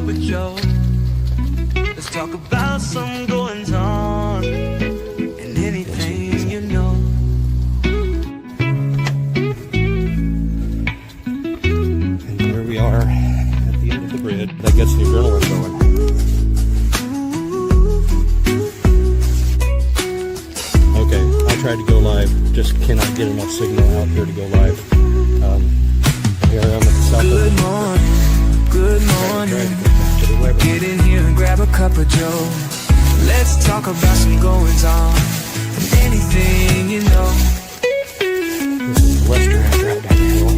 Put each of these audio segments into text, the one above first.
cup of Joe. Let's talk about some goings on and anything you know. And here we are at the end of the bridge. That gets the adrenaline going. Okay, I tried to go live. Just cannot get enough signal out here to go live. Here I am at the south Good morning, good morning. Get in here and grab a cup of Joe. Let's talk about some goings on and anything you know. This is the restaurant right down the hill,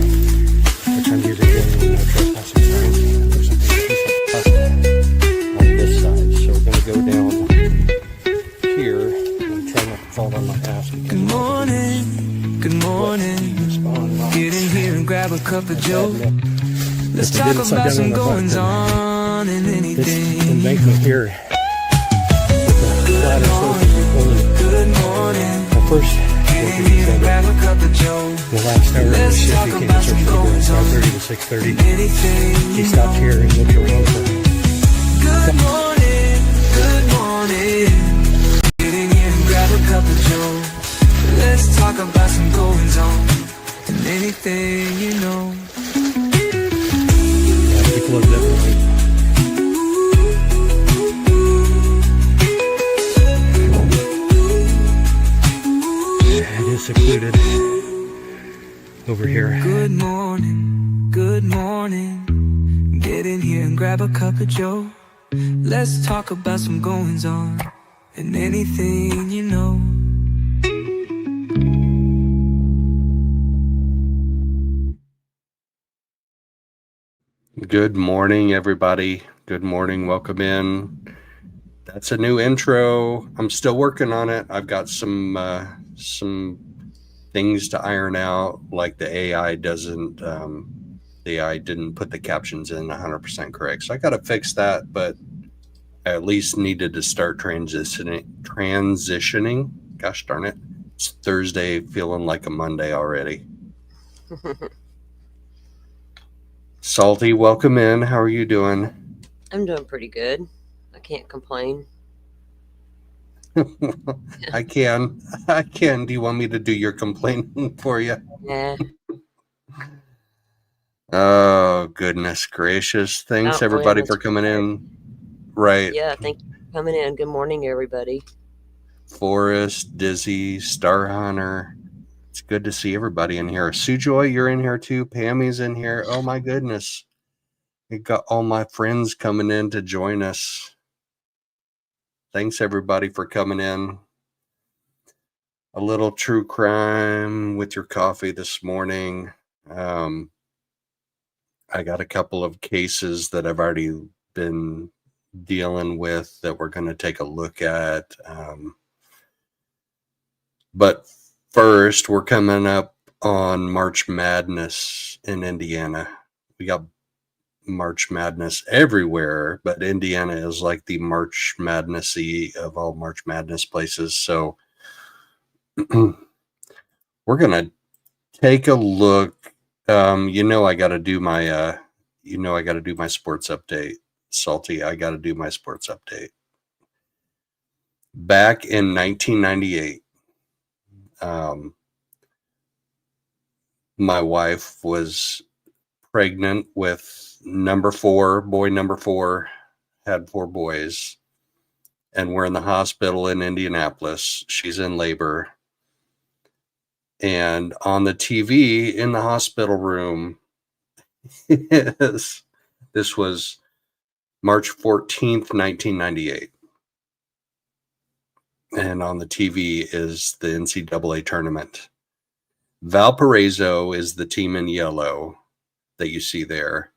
which I'm using here with no trespassing signs. There's a big piece of pasta on this side, so we're going to go down here and try not to fall on my ass. Good morning, good morning. Get in here and grab a cup of Joe. Let's talk about some goings on and anything. This embankment here with the ladder surface is only the first the last hour of the shift he came to church for 5:30 to 6:30. He stopped here and looked around for Good morning, good morning. Get in here and grab a cup of Joe. Let's talk about some goings on and anything you know. people have definitely it is secluded over here. Good morning, good morning. Get in here and grab a cup of Joe. Let's talk about some goings on and anything you know. Good morning, everybody. Good morning. Welcome in. That's a new intro. I'm still working on it. I've got some things to iron out, like the AI didn't put the captions in 100% correct. So I got to fix that, but I at least needed to start transitioning. Gosh darn it. It's Thursday, feeling like a Monday already. Salty, welcome in. How are you doing? I'm doing pretty good. I can't complain. I can. Do you want me to do your complaining for you? Yeah. Oh, goodness gracious. Thanks, everybody, for coming in. Right. Yeah, thank you for coming in. Good morning, everybody. Forrest, Dizzy, Star Hunter. It's good to see everybody in here. Sujoy, you're in here too. Pammy's in here. Oh, my goodness. We got all my friends coming in to join us. Thanks, everybody, for coming in. A little true crime with your coffee this morning. I got a couple of cases that I've already been dealing with that we're going to take a look at. But first, we're coming up on March Madness in Indiana. We got March Madness everywhere, but Indiana is like the March Madness-y of all March Madness places. So we're gonna take a look. I got to do my sports update. Salty, I got to do my sports update. Back in 1998, my wife was pregnant with boy number 4, had 4 boys, and we're in the hospital in Indianapolis. She's in labor. And on the TV in the hospital room, this was March 14th, 1998. And on the TV is the NCAA tournament. Valparaiso is the team in yellow that you see there.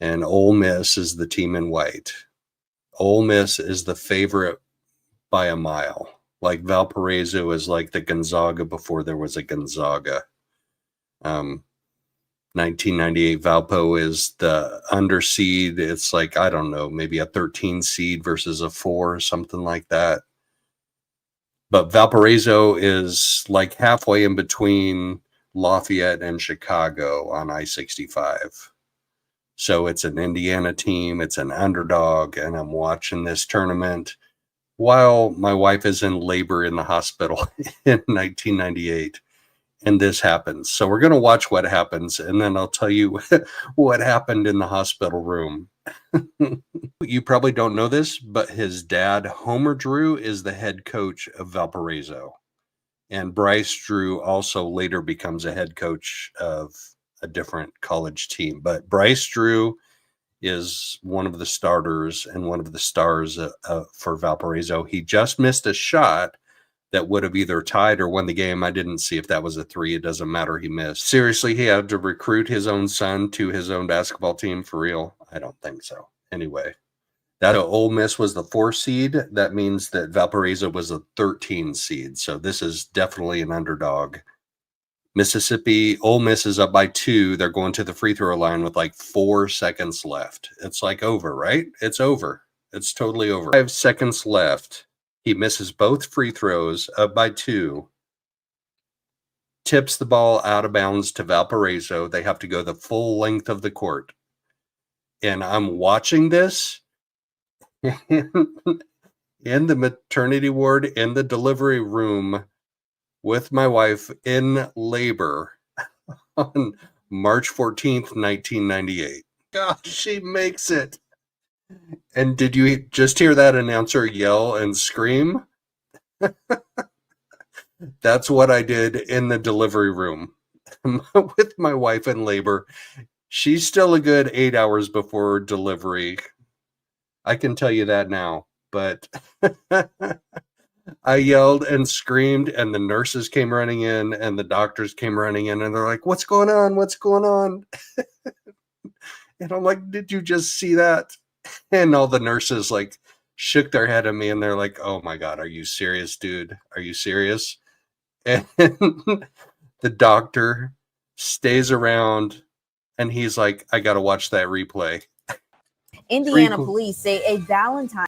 And Ole Miss is the team in white. Ole Miss is the favorite by a mile. Like Valparaiso is like the Gonzaga before there was a Gonzaga. 1998 Valpo is the underseed. It's like, I don't know, maybe a 13 seed versus a 4, something like that. But Valparaiso is like halfway in between Lafayette and Chicago on I-65. So it's an Indiana team, it's an underdog, and I'm watching this tournament while my wife is in labor in the hospital in 1998. And this happens. So we're going to watch what happens, and then I'll tell you what happened in the hospital room. You probably don't know this, but his dad, Homer Drew, is the head coach of Valparaiso. And Bryce Drew also later becomes a head coach of a different college team. But Bryce Drew is one of the starters and one of the stars for Valparaiso. He just missed a shot that would have either tied or won the game. I didn't see if that was a 3. It doesn't matter. He missed. Seriously, he had to recruit his own son to his own basketball team for real? I don't think so. Anyway, that Ole Miss was the 4 seed. That means that Valparaiso was a 13 seed. So this is definitely an underdog. Mississippi, Ole Miss is up by 2. They're going to the free throw line with like 4 seconds left. It's like over, right? It's over. It's totally over. 5 seconds left. He misses both free throws, up by 2, tips the ball out of bounds to Valparaiso. They have to go the full length of the court. And I'm watching this in the maternity ward, in the delivery room with my wife in labor on March 14th, 1998. God, she makes it. And did you just hear that announcer yell and scream? That's what I did in the delivery room with my wife in labor. She's still a good 8 hours before delivery. I can tell you that now. But I yelled and screamed, and the nurses came running in, and the doctors came running in, and they're like, "What's going on? What's going on?" And I'm like, "Did you just see that?" And all the nurses like shook their head at me, and they're like, "Oh my God, are you serious, dude? Are you serious?" And the doctor stays around, and he's like, "I got to watch that replay." Indiana police say a Valentine.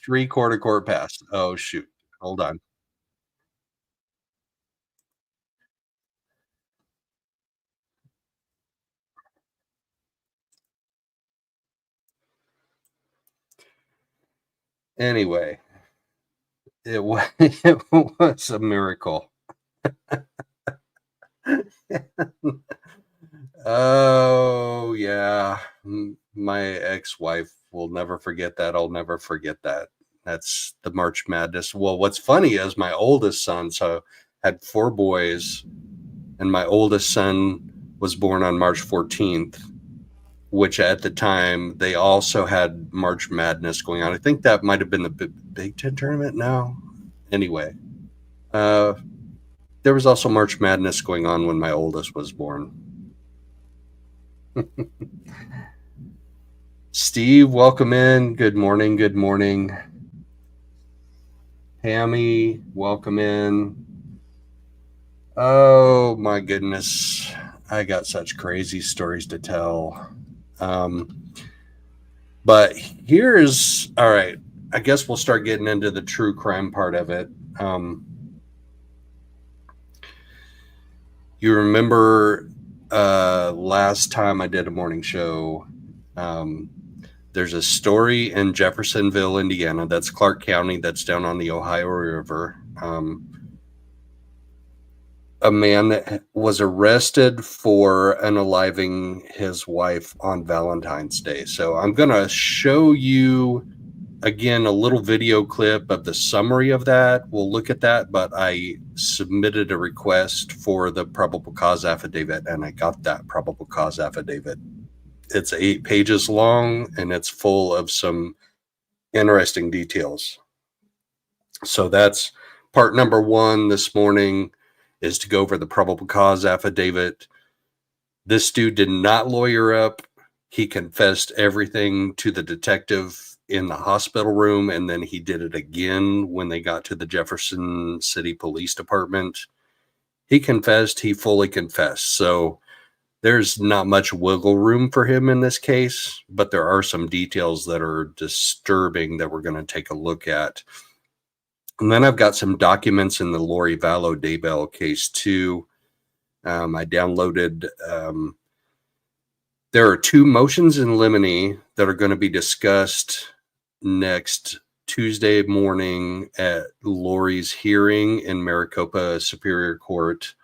3-quarter court pass. Oh, shoot. Hold on. Anyway, it was a miracle. Oh, yeah. My ex-wife will never forget that. I'll never forget that. That's the March Madness. Well, what's funny is my oldest son, so had 4 boys, and my oldest son was born on March 14th, which at the time they also had March Madness going on. I think that might have been the Big Ten tournament now. Anyway, there was also March Madness going on when my oldest was born. Steve, welcome in. Good morning. Good morning. Tammy, welcome in. Oh my goodness. I got such crazy stories to tell. But here's, all right, I guess we'll start getting into the true crime part of it. You remember last time I did a morning show, there's a story in Jeffersonville, Indiana. That's Clark County. That's down on the Ohio River. A man that was arrested for unaliving his wife on Valentine's Day. So I'm going to show you again a little video clip of the summary of that. We'll look at that, but I submitted a request for the probable cause affidavit, and I got that probable cause affidavit. It's 8 pages long, and it's full of some interesting details. So that's part number 1 this morning, is to go over the probable cause affidavit. This dude did not lawyer up. He confessed everything to the detective in the hospital room, and then he did it again when they got to the Jefferson City Police Department. He confessed. He fully confessed. So there's not much wiggle room for him in this case, but there are some details that are disturbing that we're going to take a look at. And then I've got some documents in the Lori Vallow Daybell case too. I downloaded There are 2 motions in limine that are going to be discussed next Tuesday morning at Lori's hearing in Maricopa Superior Court.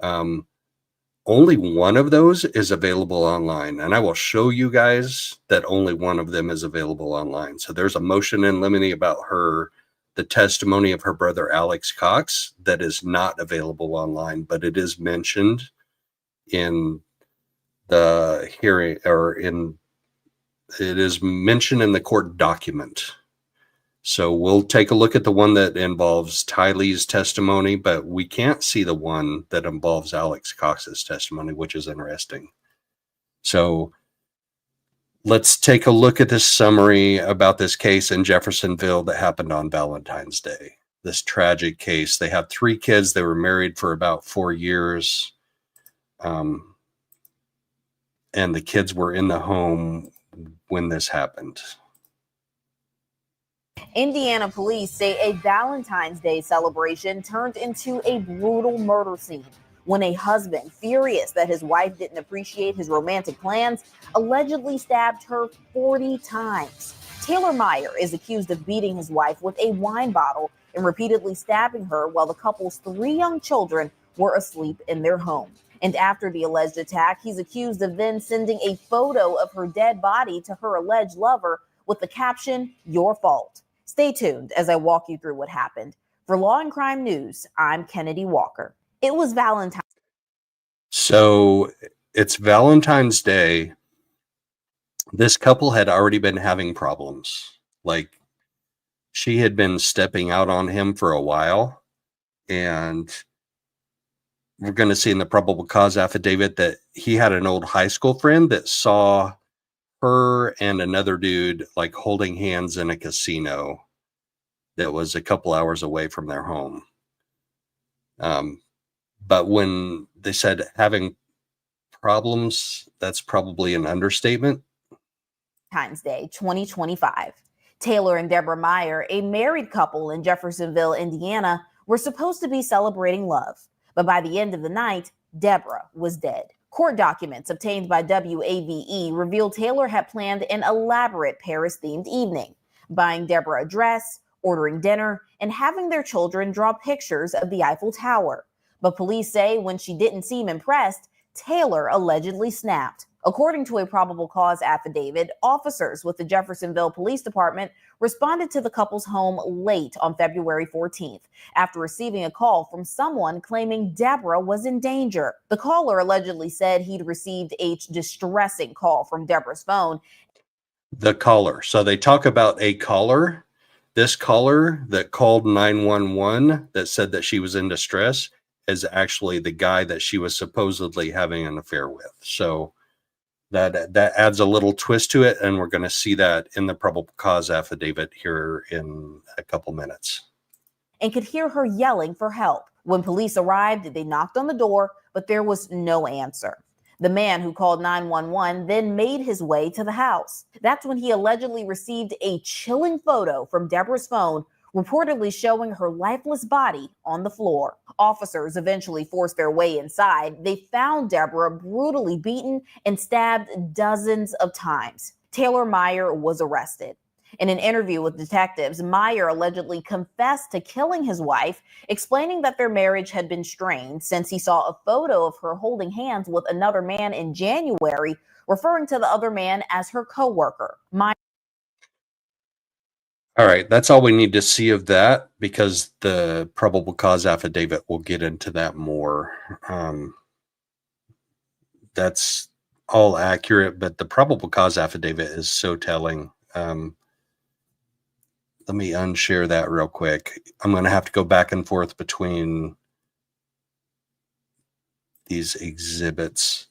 Only one of those is available online, and I will show you guys that only one of them is available online. So there's a motion in limine about the testimony of her brother Alex Cox that is not available online, but it is mentioned in the hearing, it is mentioned in the court document. So we'll take a look at the one that involves Tylee's testimony, but we can't see the one that involves Alex Cox's testimony, which is interesting. So let's take a look at this summary about this case in Jeffersonville that happened on Valentine's Day. This tragic case. They have 3 kids. They were married for about 4 years. And the kids were in the home when this happened. Indiana police say a Valentine's Day celebration turned into a brutal murder scene when a husband, furious that his wife didn't appreciate his romantic plans, allegedly stabbed her 40 times. Taylor Meyer is accused of beating his wife with a wine bottle and repeatedly stabbing her while the couple's 3 young children were asleep in their home. And after the alleged attack, he's accused of then sending a photo of her dead body to her alleged lover with the caption, "Your fault." Stay tuned as I walk you through what happened. For Law and Crime News, I'm Kennedy Walker. It was Valentine. So it's Valentine's Day. This couple had already been having problems. Like, she had been stepping out on him for a while, and we're going to see in the probable cause affidavit that he had an old high school friend that saw her and another dude like holding hands in a casino that was a couple hours away from their home. But when they said having problems, that's probably an understatement. Valentine's Day 2025. Taylor and Deborah Meyer, a married couple in Jeffersonville, Indiana, were supposed to be celebrating love. But by the end of the night, Deborah was dead. Court documents obtained by WAVE revealed Taylor had planned an elaborate Paris-themed evening, buying Deborah a dress, ordering dinner, and having their children draw pictures of the Eiffel Tower. But police say when she didn't seem impressed, Taylor allegedly snapped. According to a probable cause affidavit, officers with the Jeffersonville Police Department responded to the couple's home late on February 14th after receiving a call from someone claiming Deborah was in danger. The caller allegedly said he'd received a distressing call from Deborah's phone. The caller. So they talk about a caller. This caller that called 911 that said that she was in distress is actually the guy that she was supposedly having an affair with. So that adds a little twist to it, and we're going to see that in the probable cause affidavit here in a couple minutes. And could hear her yelling for help. When police arrived, they knocked on the door, but there was no answer. The man who called 911 then made his way to the house. That's when he allegedly received a chilling photo from Deborah's phone, reportedly showing her lifeless body on the floor. Officers eventually forced their way inside. They found Deborah brutally beaten and stabbed dozens of times. Taylor Meyer was arrested. In an interview with detectives, Meyer allegedly confessed to killing his wife, explaining that their marriage had been strained since he saw a photo of her holding hands with another man in January, referring to the other man as her co-worker. All right, that's all we need to see of that, because the probable cause affidavit will get into that more. That's all accurate, but the probable cause affidavit is so telling. Let me unshare that real quick. I'm going to have to go back and forth between these exhibits.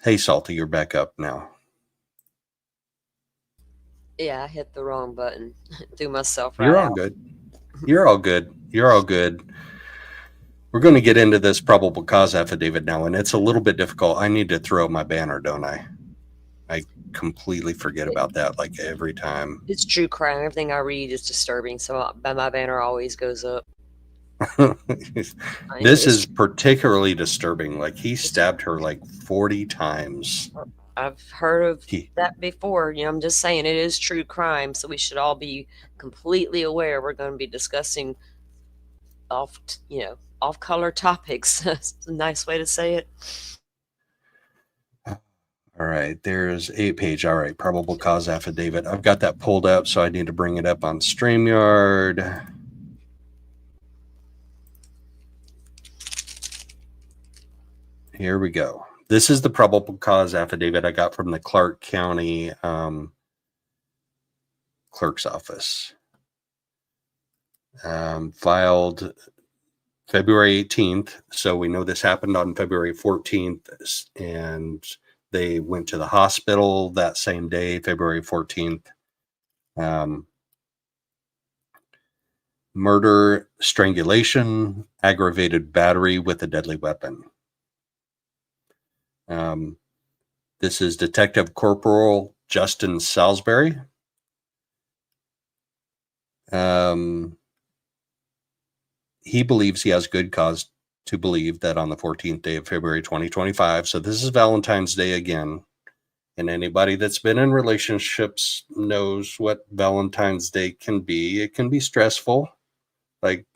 Hey, Salty, you're back up now. Yeah, I hit the wrong button. Threw myself right You're out. all good. You're all good. You're all good. We're going to get into this probable cause affidavit now, and it's a little bit difficult. I need to throw my banner, don't I? I completely forget about that, like every time. It's true crime. Everything I read is disturbing, so my banner always goes up. This is particularly disturbing. Like, he stabbed her like 40 times. I've heard of that before. I'm just saying it is true crime, so we should all be completely aware. We're going to be discussing off-color topics. That's a nice way to say it. All right, there's 8-page. All right, probable cause affidavit. I've got that pulled up, so I need to bring it up on StreamYard. Here we go. This is the probable cause affidavit I got from the Clark County clerk's office. Filed February 18th. So we know this happened on February 14th, and they went to the hospital that same day, February 14th. Murder, strangulation, aggravated battery with a deadly weapon. This is Detective Corporal Justin Salisbury. He believes he has good cause to believe that on the 14th day of February 2025, so this is Valentine's Day again, and anybody that's been in relationships knows what Valentine's Day can be. It can be stressful. Like,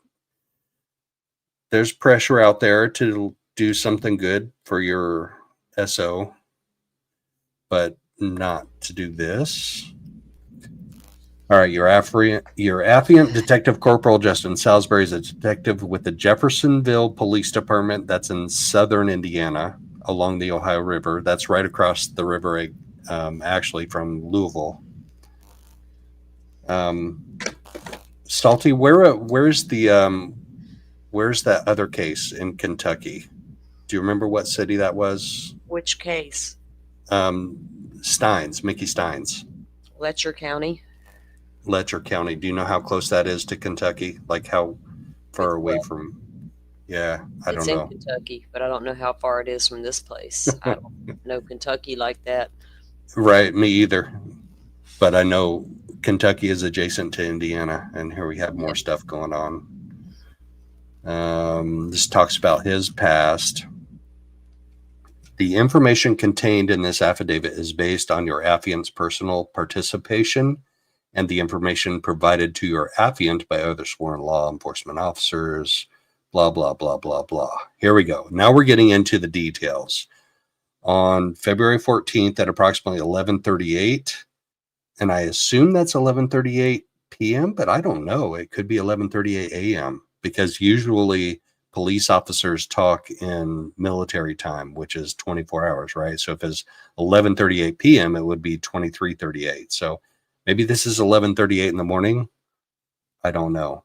there's pressure out there to do something good for your SO, but not to do this. All right, your affiant, Detective Corporal Justin Salisbury, is a detective with the Jeffersonville Police Department. That's in southern Indiana along the Ohio River. That's right across the river, actually, from Louisville. Salty, where's that other case in Kentucky? Do you remember what city that was? Which case? Steins, Mickey Steins. Letcher County. Letcher County. Do you know how close that is to Kentucky? Like, how far away from? Yeah, I don't know. It's in Kentucky, but I don't know how far it is from this place. I don't know Kentucky like that. Right, me either. But I know Kentucky is adjacent to Indiana, and here we have more stuff going on. This talks about his past. The information contained in this affidavit is based on your affiant's personal participation and the information provided to your affiant by other sworn law enforcement officers, blah, blah, blah, blah, blah. Here we go. Now we're getting into the details. On February 14th at approximately 11:38, and I assume that's 11:38 p.m., but I don't know. It could be 11:38 a.m. because usually police officers talk in military time, which is 24 hours, right? So if it's 11:38 p.m., it would be 23:38. So maybe this is 11:38 in the morning. I don't know.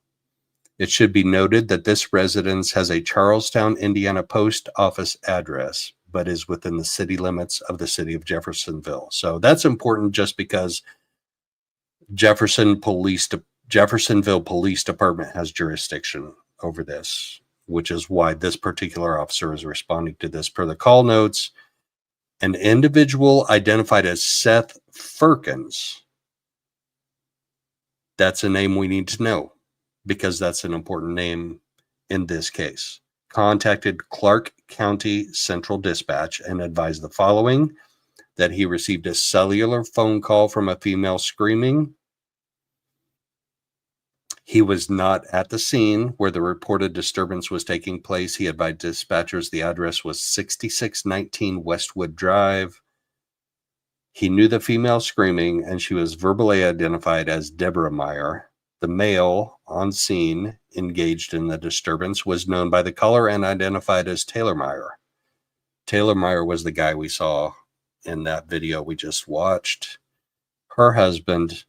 It should be noted that this residence has a Charlestown, Indiana post office address, but is within the city limits of the city of Jeffersonville. So that's important just because Jeffersonville Police Department has jurisdiction over this, which is why this particular officer is responding to this. Per the call notes, an individual identified as Seth Firkins. That's a name we need to know because that's an important name in this case. Contacted Clark County Central Dispatch and advised the following: that he received a cellular phone call from a female screaming. He was not at the scene where the reported disturbance was taking place. He advised dispatchers the address was 6619 Westwood Drive. He knew the female screaming, and she was verbally identified as Deborah Meyer. The male on scene engaged in the disturbance was known by the caller and identified as Taylor Meyer. Taylor Meyer was the guy we saw in that video we just watched. Her husband,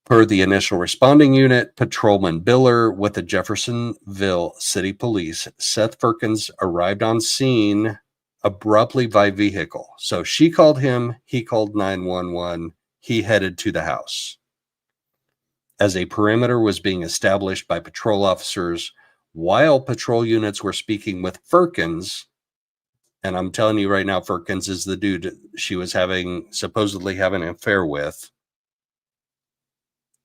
per the initial responding unit, Patrolman Biller with the Jeffersonville City Police, Seth Firkins arrived on scene abruptly by vehicle. So she called him, he called 911, he headed to the house. As a perimeter was being established by patrol officers, while patrol units were speaking with Firkins, and I'm telling you right now, Firkins is the dude she was supposedly having an affair with.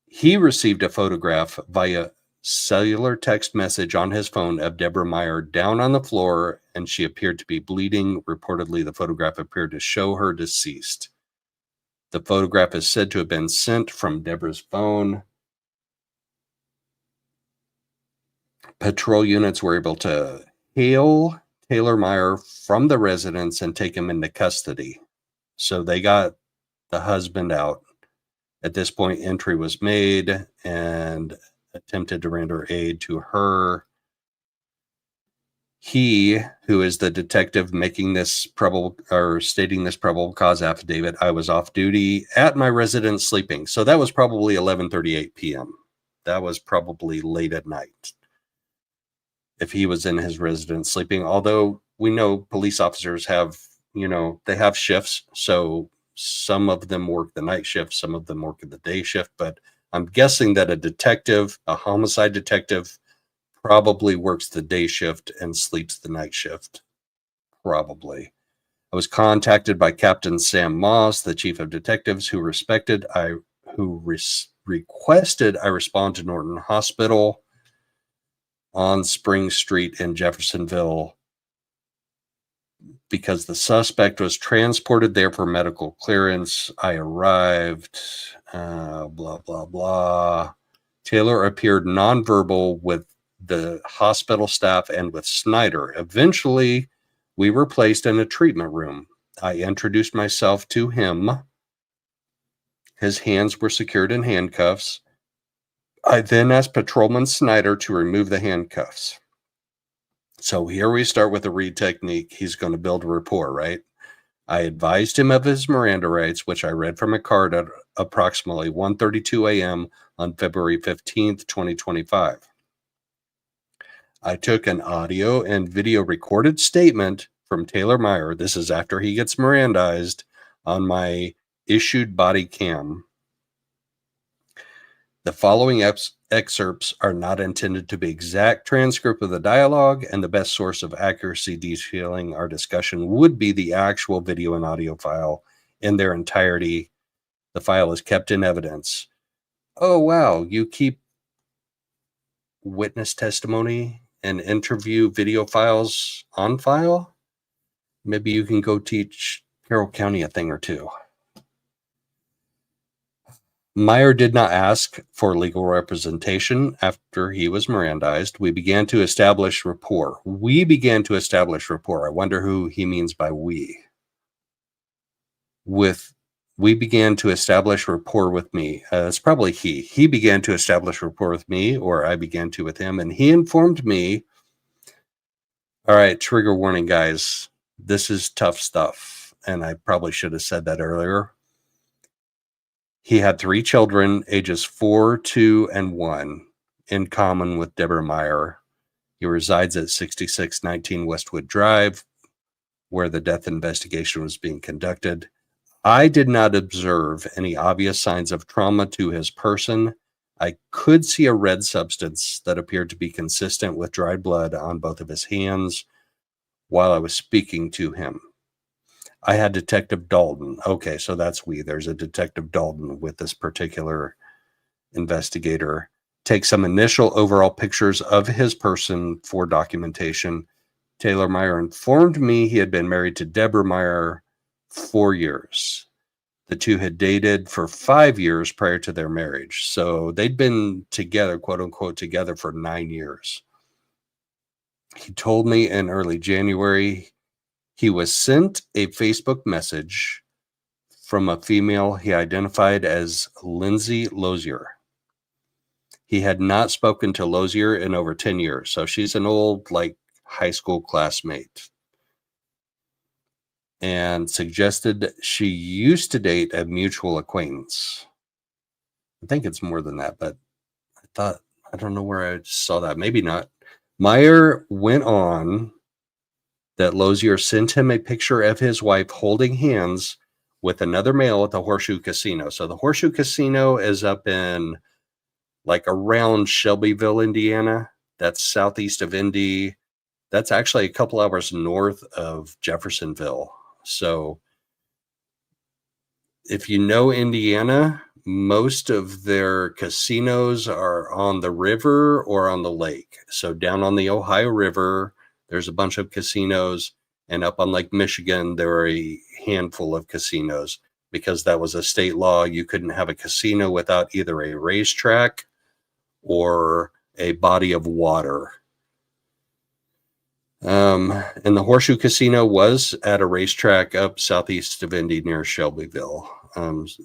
He received a photograph via cellular text message on his phone of Deborah Meyer down on the floor, and she appeared to be bleeding. Reportedly, the photograph appeared to show her deceased. The photograph is said to have been sent from Deborah's phone. Patrol units were able to hail Taylor Meyer from the residence and take him into custody. So they got the husband out. At this point, entry was made and attempted to render aid to her. He, who is the detective making this probable or stating this probable cause affidavit, I was off duty at my residence sleeping. So that was probably 11:38 p.m. That was probably late at night. If he was in his residence sleeping, although we know police officers have, they have shifts. So some of them work the night shift, some of them work the day shift, but I'm guessing that a homicide detective, probably works the day shift and sleeps the night shift. Probably. I was contacted by Captain Sam Moss, the chief of detectives, who requested I respond to Norton Hospital on Spring Street in Jeffersonville because the suspect was transported there for medical clearance. I arrived, blah, blah, blah. Taylor appeared nonverbal with the hospital staff and with Snyder. Eventually, we were placed in a treatment room. I introduced myself to him. His hands were secured in handcuffs. I then asked Patrolman Snyder to remove the handcuffs. So here we start with the read technique. He's going to build a rapport, right? I advised him of his Miranda rights, which I read from a card at approximately 1:32 a.m. on February 15th, 2025. I took an audio and video recorded statement from Taylor Meyer. This is after he gets Mirandized on my issued body cam. The following excerpts are not intended to be exact transcript of the dialogue, and the best source of accuracy detailing our discussion would be the actual video and audio file in their entirety. The file is kept in evidence. Oh, wow. You keep witness testimony and interview video files on file? Maybe you can go teach Carroll County a thing or two. Meyer did not ask for legal representation after he was Mirandized. We began to establish rapport. I wonder who he means by we. We began to establish rapport with me. It's probably he. He began to establish rapport with me, or I began to with him, and he informed me, all right, trigger warning, guys. This is tough stuff, and I probably should have said that earlier. He had 3 children, ages 4, 2, and 1, in common with Deborah Meyer. He resides at 6619 Westwood Drive, where the death investigation was being conducted. I did not observe any obvious signs of trauma to his person. I could see a red substance that appeared to be consistent with dried blood on both of his hands while I was speaking to him. I had Detective Dalton. Okay, so that's we. There's a Detective Dalton with this particular investigator. Take some initial overall pictures of his person for documentation. Taylor Meyer informed me he had been married to Deborah Meyer 4 years. The two had dated for 5 years prior to their marriage. So they'd been together, quote unquote, together for 9 years. He told me in early January he was sent a Facebook message from a female he identified as Lindsay Lozier. He had not spoken to Lozier in over 10 years. So she's an old, high school classmate. And suggested she used to date a mutual acquaintance. I think it's more than that, but I don't know where I saw that. Maybe not. Meyer went on that Lozier sent him a picture of his wife holding hands with another male at the Horseshoe Casino. So the Horseshoe Casino is up in around Shelbyville, Indiana. That's southeast of Indy. That's actually a couple hours north of Jeffersonville. So if you know Indiana, most of their casinos are on the river or on the lake. So down on the Ohio River, there's a bunch of casinos, and up on Lake Michigan, there are a handful of casinos because that was a state law. You couldn't have a casino without either a racetrack or a body of water. And the Horseshoe Casino was at a racetrack up southeast of Indy near Shelbyville.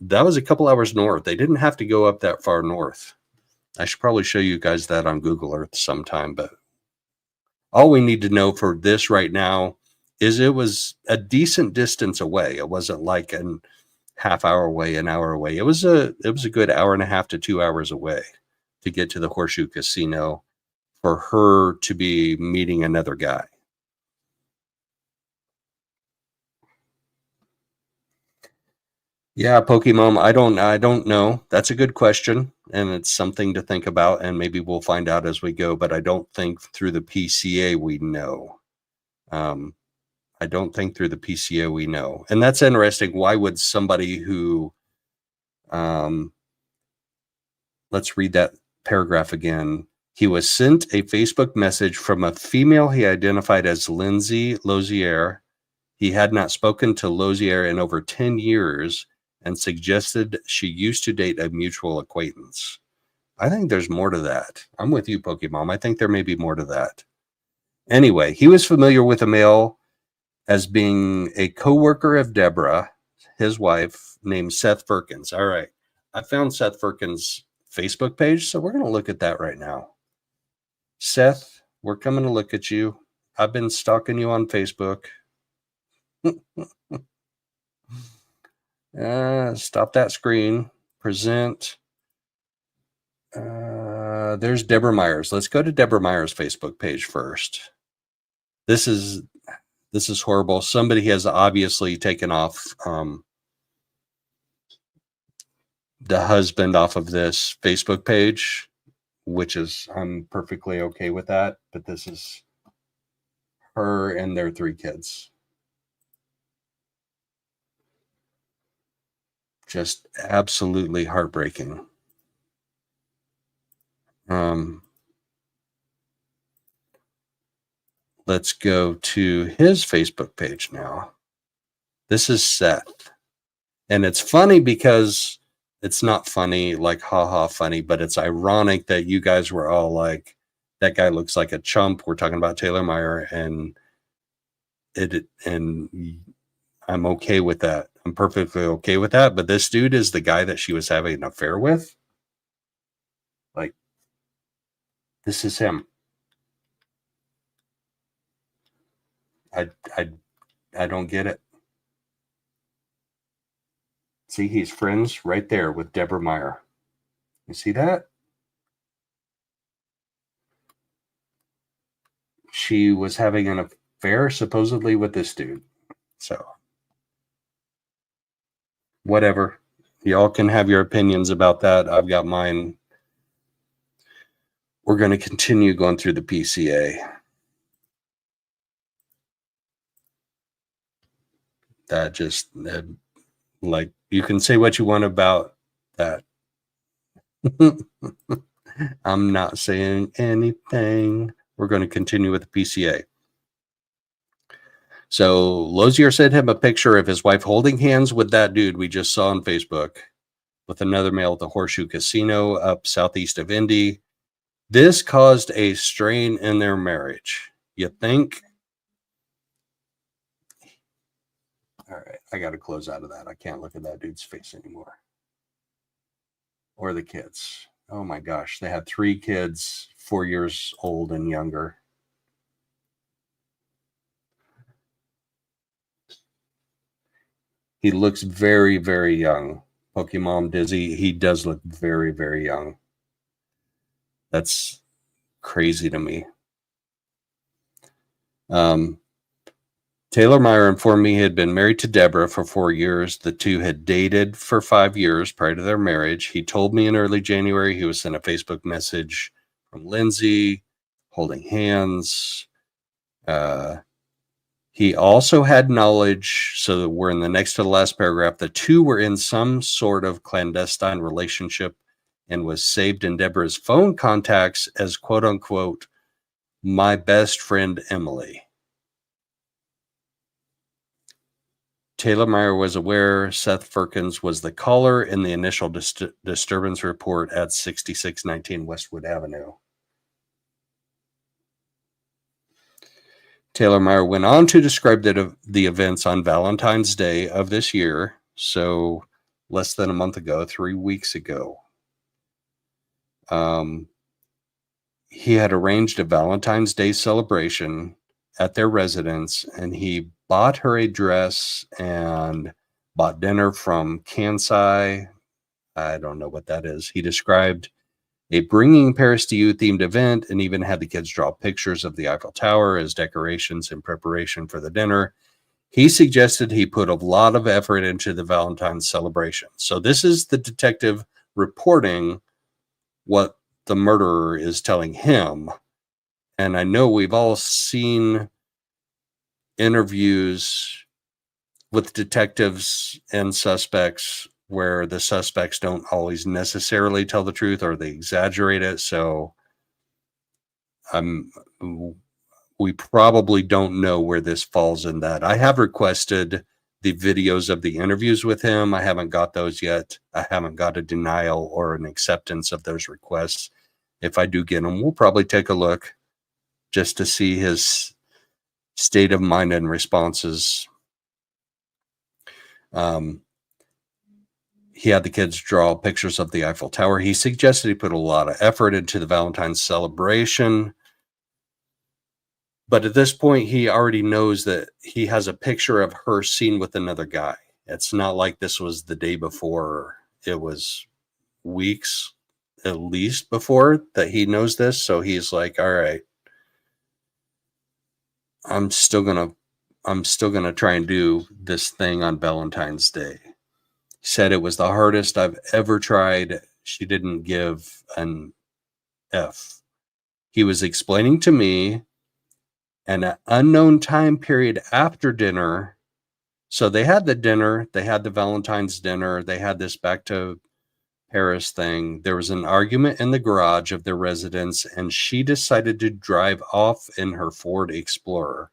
That was a couple hours north. They didn't have to go up that far north. I should probably show you guys that on Google Earth sometime, but all we need to know for this right now is it was a decent distance away. It wasn't like a half hour away, an hour away. It was a good hour and a half to 2 hours away to get to the Horseshoe Casino for her to be meeting another guy. Yeah, Pokemon, I don't know. That's a good question, and it's something to think about, and maybe we'll find out as we go, but I don't think through the PCA we know. I don't think through the PCA we know. And that's interesting. Why would somebody who let's read that paragraph again. He was sent a Facebook message from a female he identified as Lindsay Lozier. He had not spoken to Lozier in over 10 years and suggested she used to date a mutual acquaintance. I think there's more to that. I'm with you, Pokemon. I think there may be more to that. Anyway, he was familiar with a male as being a co-worker of Deborah, his wife, named Seth Firkins. All right. I found Seth Firkins' Facebook page, so we're going to look at that right now. Seth, we're coming to look at you. I've been stalking you on Facebook. Stop that screen. Present. There's Deborah Myers. Let's go to Deborah Myers' Facebook page first. This is horrible. Somebody has obviously taken off the husband off of this Facebook page, which is, I'm perfectly okay with that. But this is her and their 3 kids. Just absolutely heartbreaking. Let's go to his Facebook page now. This is Seth. And it's funny because it's not funny, like haha funny, but it's ironic that you guys were all like, that guy looks like a chump. We're talking about Taylor Meyer, and I'm okay with that. I'm perfectly okay with that. But this dude is the guy that she was having an affair with. Like, this is him. I don't get it. See, he's friends right there with Deborah Meyer. You see that? She was having an affair supposedly with this dude. So, whatever. Y'all can have your opinions about that. I've got mine. We're going to continue going through the PCA. That just, like, you can say what you want about that. I'm not saying anything. We're going to continue with the PCA. So Lozier sent him a picture of his wife holding hands with that dude we just saw on Facebook with another male at the Horseshoe Casino up southeast of Indy. This caused a strain in their marriage. You think? All right, I got to close out of that. I can't look at that dude's face anymore. Or the kids. Oh my gosh, they had 3 kids, 4 years old and younger. He looks very, very young. Pokemon Dizzy, he does look very, very young. That's crazy to me. Taylor Meyer informed me he had been married to Deborah for 4 years. The two had dated for 5 years prior to their marriage. He told me in early January he was sent a Facebook message from Lindsay, holding hands. He also had knowledge, so that we're in the next to the last paragraph, the two were in some sort of clandestine relationship and was saved in Deborah's phone contacts as quote unquote, my best friend Emily. Taylor Meyer was aware Seth Firkins was the caller in the initial disturbance report at 6619 Westwood Avenue. Taylor Meyer went on to describe the events on Valentine's Day of this year, so less than a month ago, 3 weeks ago. He had arranged a Valentine's Day celebration at their residence, and he bought her a dress and bought dinner from Kansai. I don't know what that is. He described a Bringing Paris to You themed event and even had the kids draw pictures of the Eiffel Tower as decorations in preparation for the dinner. He suggested he put a lot of effort into the Valentine's celebration. So this is the detective reporting what the murderer is telling him. And I know we've all seen interviews with detectives and suspects where the suspects don't always necessarily tell the truth or they exaggerate it. So we probably don't know where this falls in that. I have requested the videos of the interviews with him. I haven't got those yet. I haven't got a denial or an acceptance of those requests. If I do get them, we'll probably take a look just to see his state of mind and responses. He had the kids draw pictures of the Eiffel Tower. He suggested he put a lot of effort into the Valentine's celebration. But at this point, he already knows that he has a picture of her seen with another guy. It's not like this was the day before. It was weeks at least before that he knows this. So he's like, all right, I'm still gonna try and do this thing on Valentine's Day. He said it was the hardest I've ever tried. She didn't give an F. He was explaining to me an unknown time period after dinner. So they had the dinner, they had the Valentine's dinner, they had this back to Paris thing. There was an argument in the garage of their residence, and she decided to drive off in her Ford Explorer.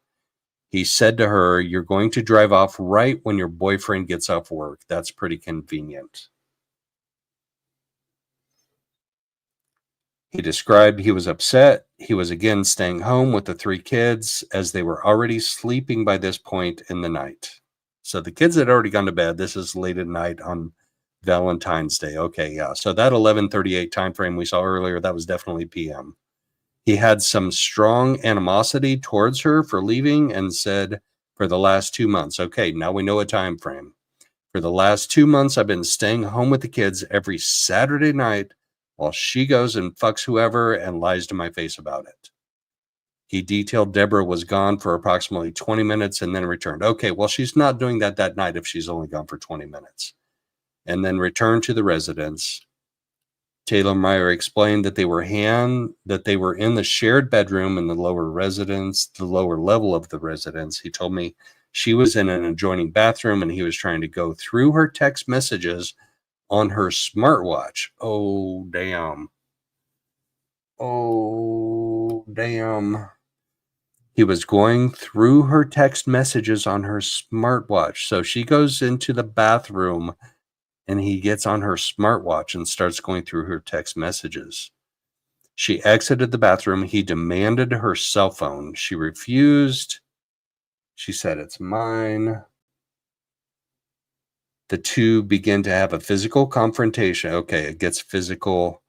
He said to her, "You're going to drive off right when your boyfriend gets off work. That's pretty convenient." He described he was upset. He was again staying home with the 3 kids as they were already sleeping by this point in the night. So the kids had already gone to bed. This is late at night on Valentine's Day. Okay, yeah. So that 11:38 time frame we saw earlier, that was definitely PM. He had some strong animosity towards her for leaving and said, for the last 2 months. Okay, now we know a time frame. For the last 2 months, I've been staying home with the kids every Saturday night while she goes and fucks whoever and lies to my face about it. He detailed Deborah was gone for approximately 20 minutes and then returned. Okay, well, she's not doing that night if she's only gone for 20 minutes. And then returned to the residence. Taylor Meyer explained that they were in the shared bedroom in the lower level of the residence. He told me she was in an adjoining bathroom and he was trying to go through her text messages on her smartwatch. Oh, damn. Oh, damn. He was going through her text messages on her smartwatch. So she goes into the bathroom and he gets on her smartwatch and starts going through her text messages. She exited the bathroom. He demanded her cell phone. She refused. She said, "It's mine." The two begin to have a physical confrontation. Okay, it gets physical.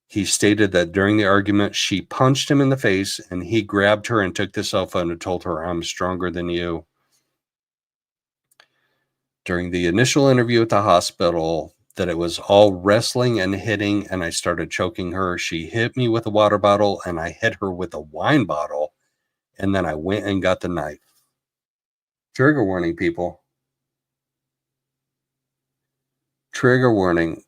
He stated that during the argument, she punched him in the face and he grabbed her and took the cell phone and told her, "I'm stronger than you." During the initial interview at the hospital, that it was all wrestling and hitting, and I started choking her. She hit me with a water bottle, and I hit her with a wine bottle, and then I went and got the knife. Trigger warning, people. Trigger warning.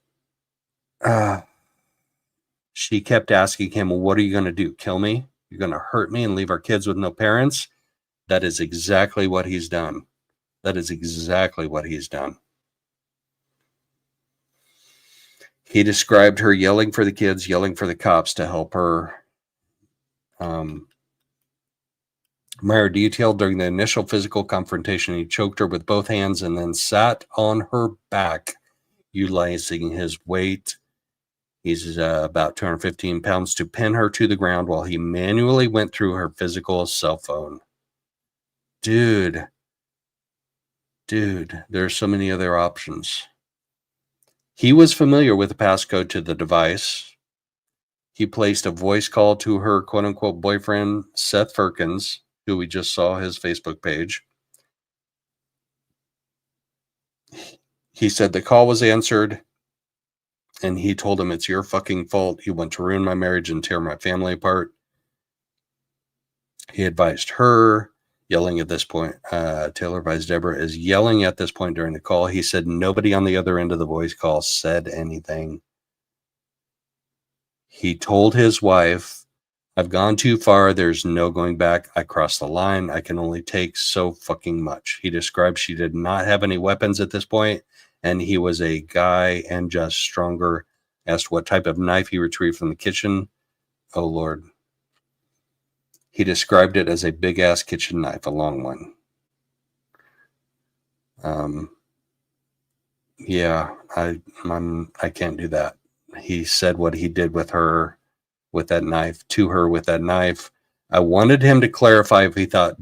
She kept asking him, "Well, what are you going to do? Kill me? You're going to hurt me and leave our kids with no parents?" That is exactly what he's done. That is exactly what he's done. He described her yelling for the kids, yelling for the cops to help her. Meyer detailed during the initial physical confrontation, he choked her with both hands and then sat on her back, utilizing his weight. He's about 215 pounds to pin her to the ground while he manually went through her physical cell phone. Dude, there's so many other options. He was familiar with the passcode to the device. He placed a voice call to her quote-unquote boyfriend, Seth Firkins, who we just saw his Facebook page. He said the call was answered, and he told him, it's your fucking fault. You want to ruin my marriage and tear my family apart. He advised her, yelling at this point. Taylor advised Deborah is yelling at this point during the call. He said nobody on the other end of the voice call said anything. He told his wife, I've gone too far. There's no going back. I crossed the line. I can only take so fucking much. He described she did not have any weapons at this point, and he was a guy and just stronger. Asked what type of knife he retrieved from the kitchen. Oh, Lord. He described it as a big-ass kitchen knife, a long one. Yeah, I can't do that. He said what he did with her, with that knife, to her with that knife. I wanted him to clarify if he thought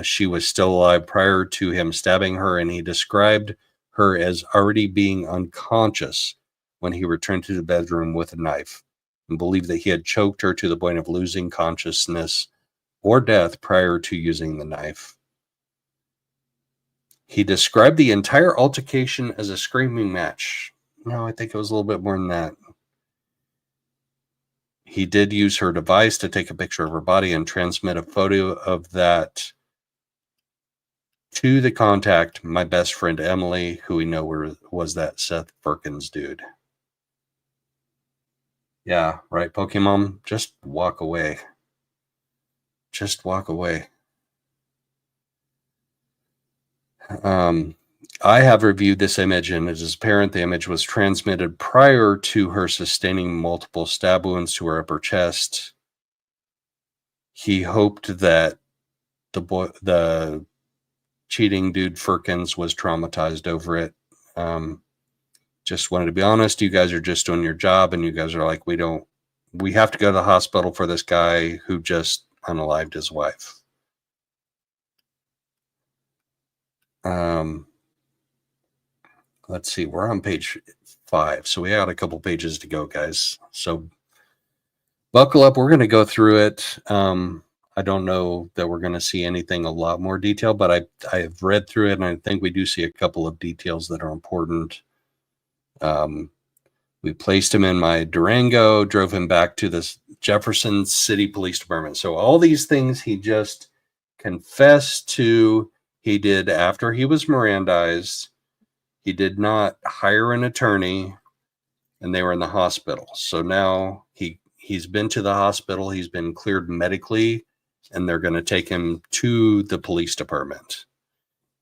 she was still alive prior to him stabbing her, and he described her as already being unconscious when he returned to the bedroom with a knife, and believed that he had choked her to the point of losing consciousness or death prior to using the knife. He described the entire altercation as a screaming match. No, I think it was a little bit more than that. He did use her device to take a picture of her body and transmit a photo of that to the contact, my best friend Emily, who we know was that Seth Firkins dude. Yeah, right, Pokemon? Just walk away. Just walk away. I have reviewed this image, and it is apparent the image was transmitted prior to her sustaining multiple stab wounds to her upper chest. He hoped that the cheating dude Firkins was traumatized over it. Just wanted to be honest. You guys are just doing your job, and you guys are like, we have to go to the hospital for this guy who just unalived his wife. Let's see, we're on page 5, so we got a couple pages to go, guys. So buckle up. We're going to go through it. I don't know that we're going to see anything a lot more detail, but I've read through it, and I think we do see a couple of details that are important. We placed him in my Durango, drove him back to the Jefferson City Police Department. So all these things he just confessed to, he did after he was Mirandized. He did not hire an attorney, and they were in the hospital. So now he's been to the hospital. He's been cleared medically, and they're going to take him to the police department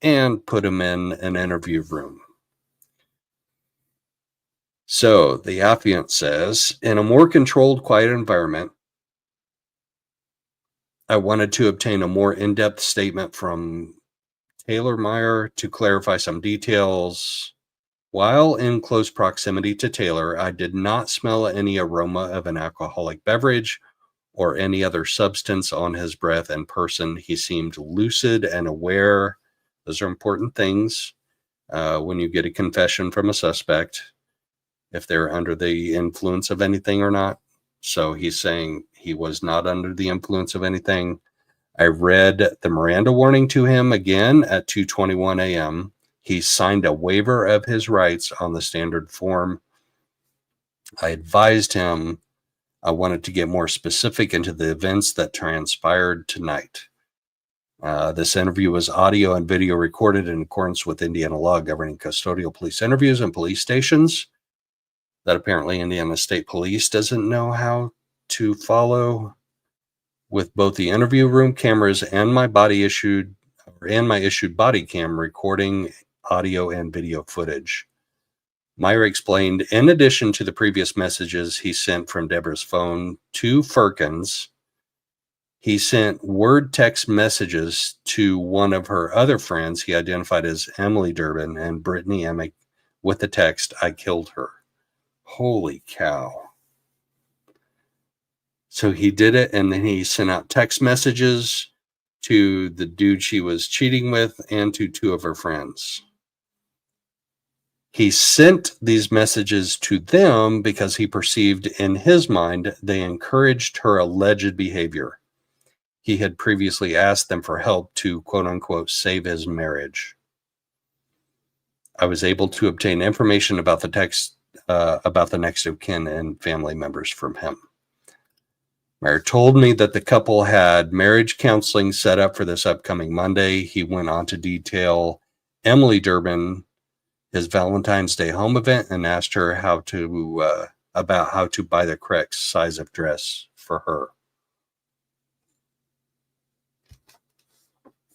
and put him in an interview room. So the affiant says, in a more controlled, quiet environment, I wanted to obtain a more in-depth statement from Taylor Meyer to clarify some details. While in close proximity to Taylor, I did not smell any aroma of an alcoholic beverage or any other substance on his breath and person. He seemed lucid and aware. Those are important things when you get a confession from a suspect, if they're under the influence of anything or not. So he's saying he was not under the influence of anything. I read the Miranda warning to him again at 2:21 a.m. He signed a waiver of his rights on the standard form. I advised him I wanted to get more specific into the events that transpired tonight. This interview was audio and video recorded in accordance with Indiana law governing custodial police interviews and police stations that apparently Indiana State Police doesn't know how to follow. with both the interview room cameras and my issued body cam recording audio and video footage. Myra explained, in addition to the previous messages he sent from Deborah's phone to Firkins, he sent word text messages to one of her other friends he identified as Emily Durbin and Brittany Emick with the text, "I killed her." Holy cow. So he did it, and then he sent out text messages to the dude she was cheating with and to two of her friends. He sent these messages to them because he perceived in his mind they encouraged her alleged behavior. He had previously asked them for help to, quote unquote, save his marriage. I was able to obtain information about the text, about the next of kin and family members from him. Meyer told me that the couple had marriage counseling set up for this upcoming Monday. He went on to detail Emily Durbin, his Valentine's Day home event, and asked her about how to buy the correct size of dress for her.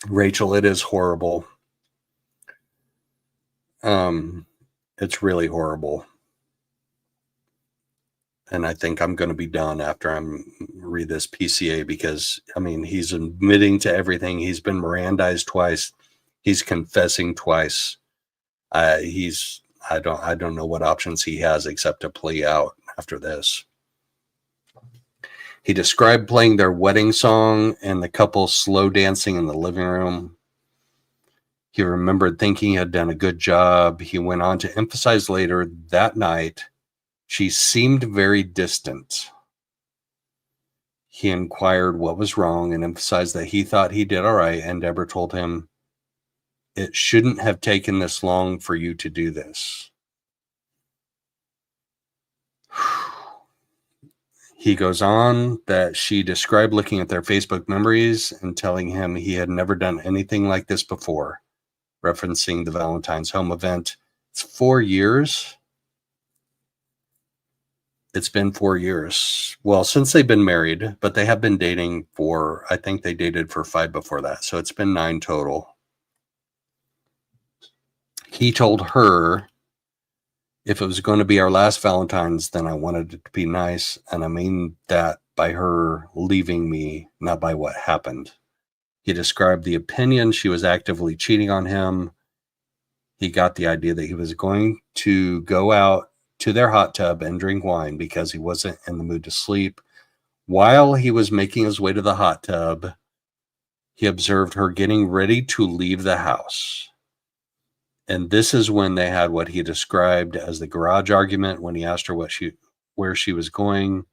Rachel, it is horrible. It's really horrible. And I think I'm going to be done after I read this PCA because, I mean, he's admitting to everything. He's been Mirandized twice. He's confessing twice. I don't know what options he has except to plea out after this. He described playing their wedding song and the couple slow dancing in the living room. He remembered thinking he had done a good job. He went on to emphasize later that night, she seemed very distant. He inquired what was wrong and emphasized that he thought he did all right, and Deborah told him, "It shouldn't have taken this long for you to do this." He goes on that she described looking at their Facebook memories and telling him he had never done anything like this before, referencing the Valentine's home event. It's 4 years. It's been 4 years. Well, since they've been married, but they have been dating for, I think they dated for 5 before that. So it's been 9 total. He told her, if it was going to be our last Valentine's, then I wanted it to be nice. And I mean that by her leaving me, not by what happened. He described the opinion she was actively cheating on him. He got the idea that he was going to go out to their hot tub and drink wine because he wasn't in the mood to sleep. While he was making his way to the hot tub, he observed her getting ready to leave the house. And this is when they had what he described as the garage argument. When he asked her where she was going,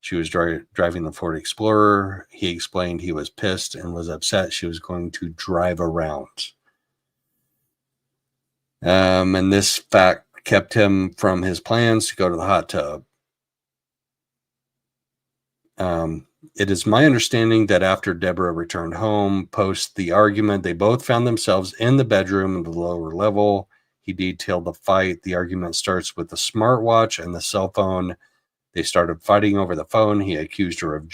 she was driving the Ford Explorer. He explained he was pissed and was upset she was going to drive around. And this fact kept him from his plans to go to the hot tub. It is my understanding that after Deborah returned home, post the argument, they both found themselves in the bedroom at the lower level. He detailed the fight. The argument starts with the smartwatch and the cell phone. They started fighting over the phone. He accused her of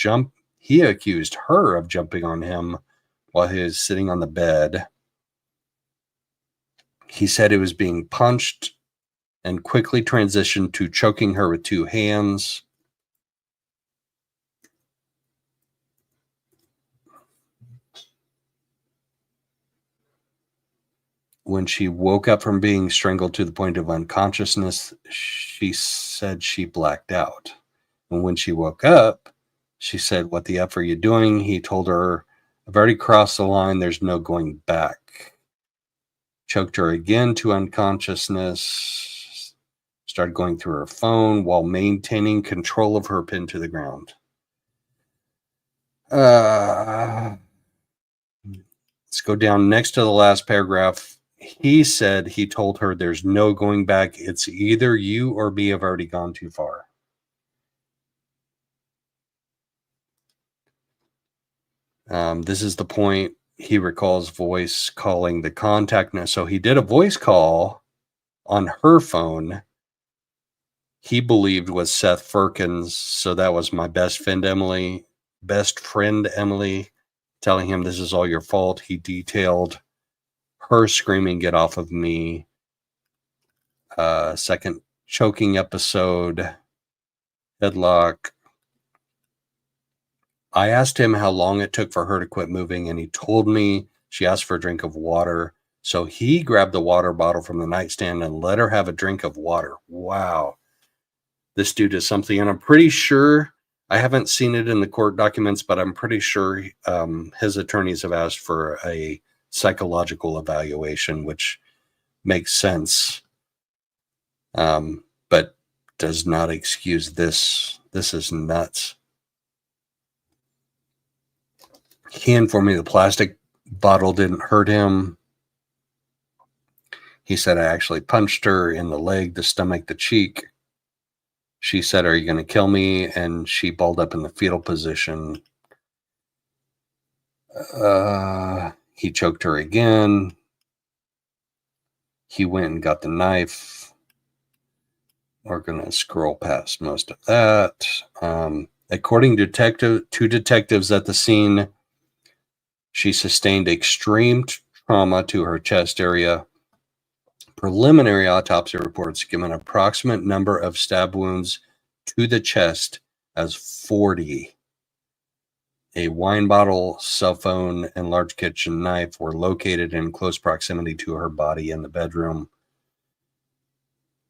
jumping on him while he was sitting on the bed. He said he was being punched and quickly transitioned to choking her with 2 hands. When she woke up from being strangled to the point of unconsciousness, she said she blacked out. And when she woke up, she said, "What the F are you doing?" He told her, "I've already crossed the line. There's no going back." Choked her again to unconsciousness. Started going through her phone while maintaining control of her pinned to the ground. Let's go down next to the last paragraph. He said he told her, "There's no going back. It's either you or me have already gone too far." This is the point he recalls voice calling the contact. So he did a voice call on her phone. He believed was Seth Firkins. So that was my best friend, Emily. best friend, Emily, telling him this is all your fault. He detailed her screaming, "Get off of me." Second choking episode, headlock. I asked him how long it took for her to quit moving, and he told me she asked for a drink of water. So he grabbed the water bottle from the nightstand and let her have a drink of water. Wow. This dude is something. And I'm pretty sure, I haven't seen it in the court documents, but I'm pretty sure his attorneys have asked for a psychological evaluation, which makes sense. But does not excuse this. This is nuts. He informed me the plastic bottle didn't hurt him. He said, I actually punched her in the leg, the stomach, the cheek. She said, are you going to kill me? And she balled up in the fetal position. He choked her again. He went and got the knife. We're going to scroll past most of that. According to two detectives at the scene, she sustained extreme trauma to her chest area. Preliminary autopsy reports give an approximate number of stab wounds to the chest as 40. A wine bottle, cell phone, and large kitchen knife were located in close proximity to her body in the bedroom.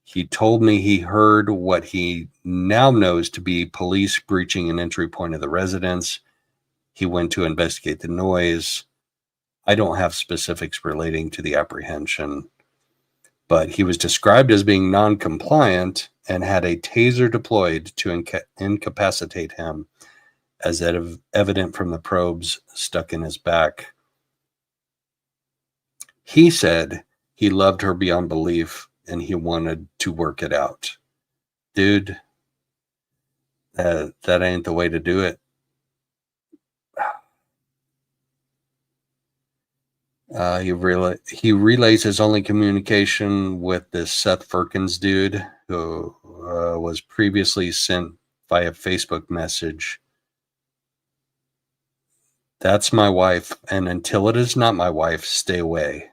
He told me he heard what he now knows to be police breaching an entry point of the residence. He went to investigate the noise. I don't have specifics relating to the apprehension, but he was described as being non-compliant and had a taser deployed to incapacitate him, as evident from the probes stuck in his back. He said he loved her beyond belief and he wanted to work it out. Dude, that ain't the way to do it. He relays his only communication with this Seth Firkins dude, who was previously sent via Facebook message. That's my wife, and until it is not my wife, stay away.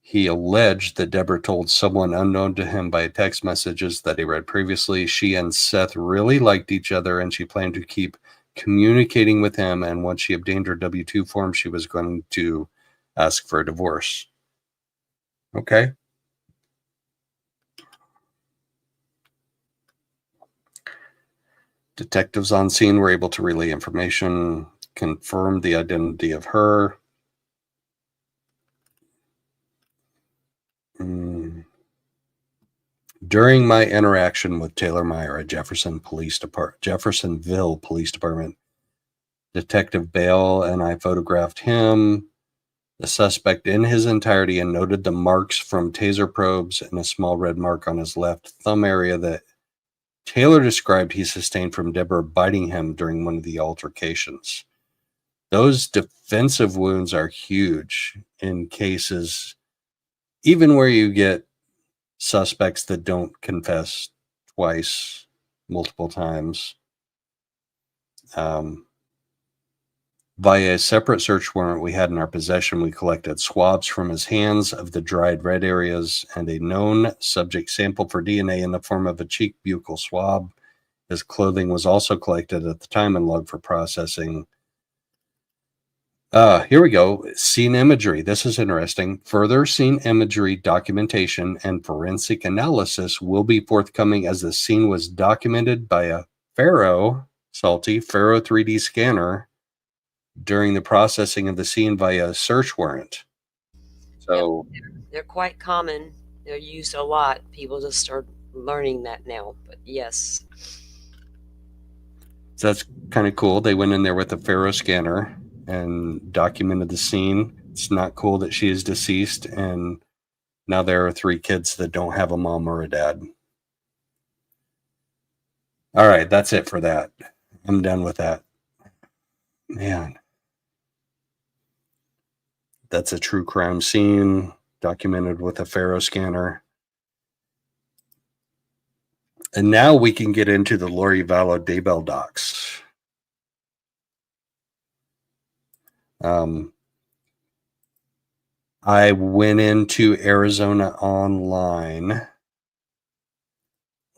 He alleged that Deborah told someone unknown to him by text messages that he read previously she and Seth really liked each other, and she planned to keep communicating with him, and once she obtained her W-2 form, she was going to ask for a divorce. Okay. Detectives on scene were able to relay information, confirmed the identity of her. During my interaction with Taylor Meyer at Jeffersonville Police Department, Detective Bale and I photographed him, the suspect in his entirety, and noted the marks from taser probes and a small red mark on his left thumb area that Taylor described he sustained from Deborah biting him during one of the altercations. Those defensive wounds are huge in cases, even where you get suspects that don't confess twice, multiple times. Via a separate search warrant we had in our possession, we collected swabs from his hands of the dried red areas and a known subject sample for DNA in the form of a cheek buccal swab. His clothing was also collected at the time and logged for processing. Here we go. Scene imagery. This is interesting. Further scene imagery documentation and forensic analysis will be forthcoming as the scene was documented by a Faro 3D scanner during the processing of the scene via a search warrant. So they're quite common. They're used a lot. People just start learning that now. But yes. So that's kind of cool. They went in there with a Faro scanner and documented the scene. It's not cool that she is deceased, and now there are 3 kids that don't have a mom or a dad. All right, that's it for that. I'm done with that. Man. That's a true crime scene documented with a Faro scanner. And now we can get into the Lori Vallow Daybell docs. I went into Arizona Online. I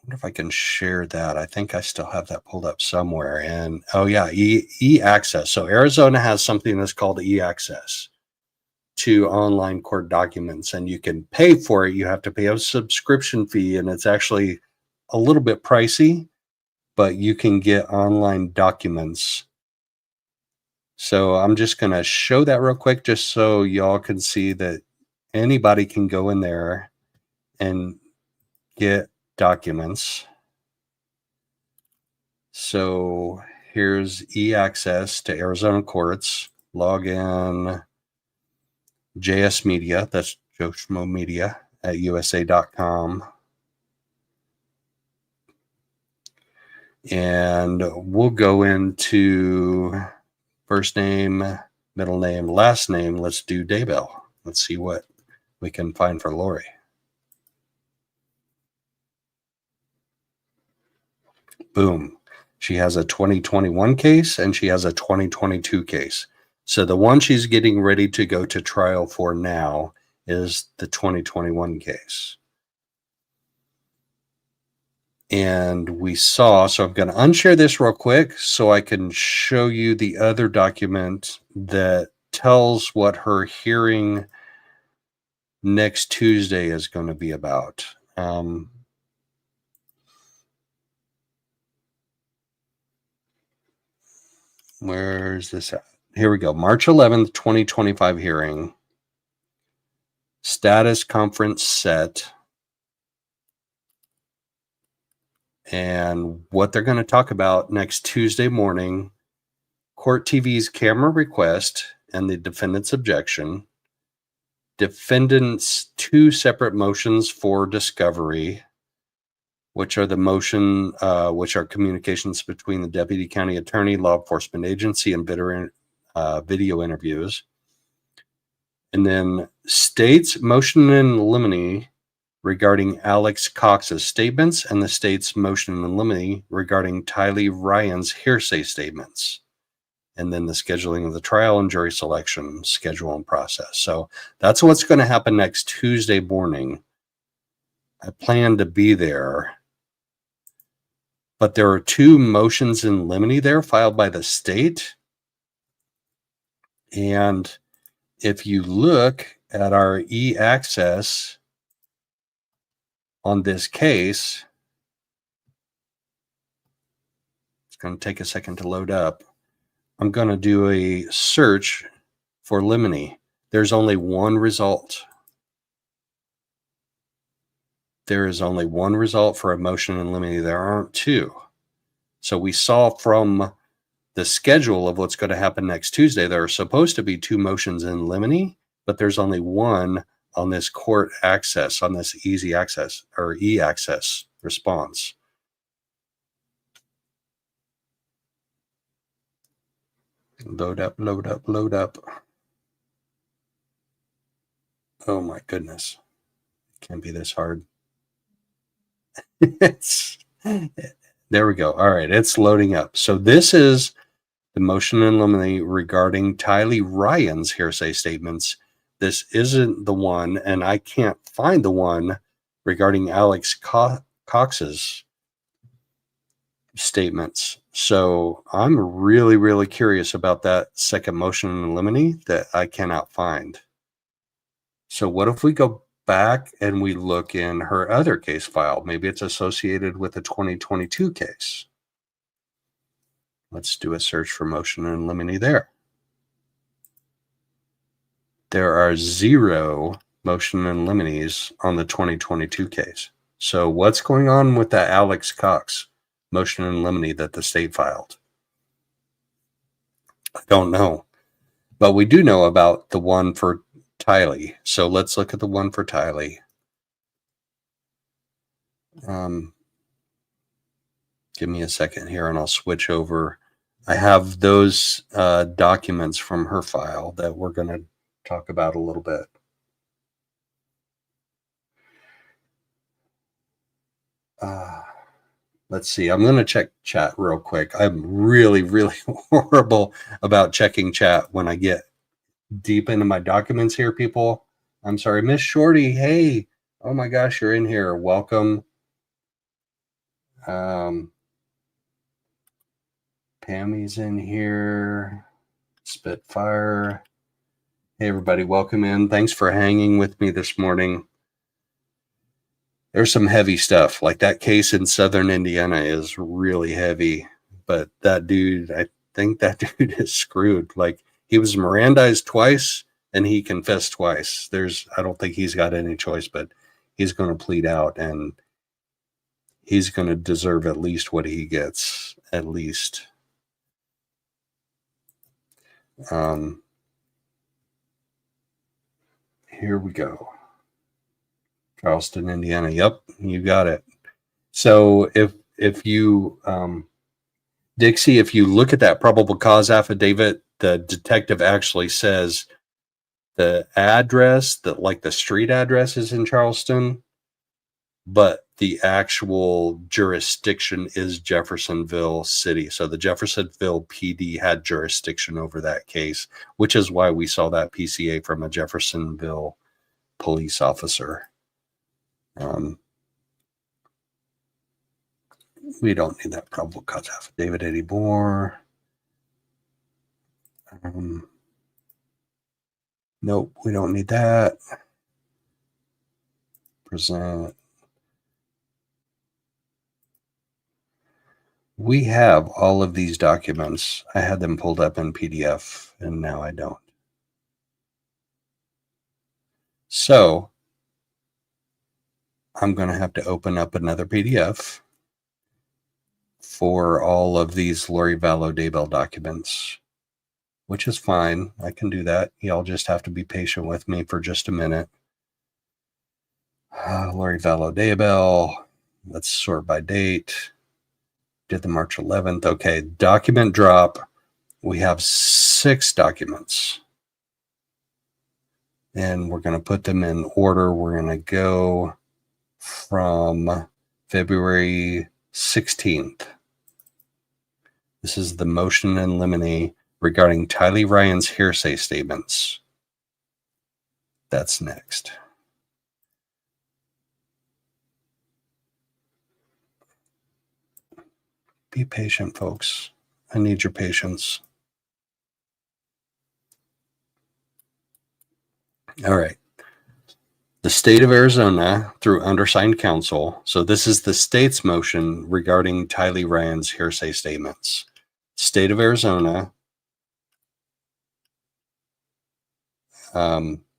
wonder if I can share that. I think I still have that pulled up somewhere. And oh yeah, e-access. So Arizona has something that's called e-access to online court documents, and you can pay for it. You have to pay a subscription fee, and it's actually a little bit pricey, but you can get online documents. So I'm just going to show that real quick just so y'all can see that anybody can go in there and get documents. So here's e-access to Arizona courts. Log in JS Media, that's Joe Schmoe Media at USA.com. And we'll go into first name, middle name, last name. Let's do Daybell. Let's see what we can find for Lori. Boom. She has a 2021 case and she has a 2022 case. So the one she's getting ready to go to trial for now is the 2021 case. And we saw, so I'm going to unshare this real quick so I can show you the other document that tells what her hearing next Tuesday is going to be about. Where's this at? Here we go. March 11th, 2025 hearing. Status conference set. And what they're going to talk about next Tuesday morning, Court TV's camera request and the defendant's objection, defendant's 2 separate motions for discovery, which are the motion, which are communications between the deputy county attorney, law enforcement agency, and video interviews. And then state's motion in limine regarding Alex Cox's statements and the state's motion in limine regarding Tylee Ryan's hearsay statements. And then the scheduling of the trial and jury selection schedule and process. So that's what's going to happen next Tuesday morning. I plan to be there. But there are 2 motions in limine there filed by the state. And if you look at our e-access on this case, it's going to take a second to load up. I'm going to do a search for limine. There's only one result. There is only one result for a motion in limine. There aren't 2. So we saw from the schedule of what's going to happen next Tuesday, there are supposed to be 2 motions in limine, but there's only one on this court access, on this easy access or e-access response. Load up, load up, load up. Oh my goodness. It can't be this hard. There we go. All right, it's loading up. So this is the motion in limine regarding Tylee Ryan's hearsay statements. This isn't the one, and I can't find the one regarding Alex Cox's statements. So I'm really, really curious about that second motion in limine that I cannot find. So what if we go back and we look in her other case file? Maybe it's associated with the 2022 case. Let's do a search for motion in limine there. There are 0 motion in limines on the 2022 case. So what's going on with that Alex Cox motion in limine that the state filed? I don't know. But we do know about the one for Tylee. So let's look at the one for Tylee. Give me a second here and I'll switch over. I have those documents from her file that we're going to talk about a little bit. Let's see. I'm going to check chat real quick. I'm really, really horrible about checking chat when I get deep into my documents here, people. I'm sorry. Miss Shorty, hey. Oh my gosh, you're in here. Welcome. Pammy's in here. Spitfire. Hey, everybody. Welcome in. Thanks for hanging with me this morning. There's some heavy stuff. Like that case in Southern Indiana is really heavy. But that dude, I think that dude is screwed. Like, he was Mirandized twice and he confessed twice. I don't think he's got any choice, but he's going to plead out and he's going to deserve at least what he gets, at least. Here we go. Charleston, Indiana. Yep, you got it. So if you, Dixie, if you look at that probable cause affidavit, the detective actually says the address, like the street address is in Charleston, but the actual jurisdiction is Jeffersonville City. So the Jeffersonville PD had jurisdiction over that case, which is why we saw that PCA from a Jeffersonville police officer. We don't need that probable cause affidavit anymore. Nope, we don't need that. Present. We have all of these documents. I had them pulled up in PDF, and now I don't. So I'm going to have to open up another PDF for all of these Lori Vallow Daybell documents, which is fine. I can do that. Y'all just have to be patient with me for just a minute. Lori Vallow Daybell. Let's sort by date. Did the March 11th. Okay, document drop. We have 6 documents. And we're going to put them in order. We're going to go from February 16th. This is the motion in limine regarding Tylee Ryan's hearsay statements. That's next. Be patient, folks. I need your patience. All right. The state of Arizona, through undersigned counsel, so this is the state's motion regarding Tylee Ryan's hearsay statements. State of Arizona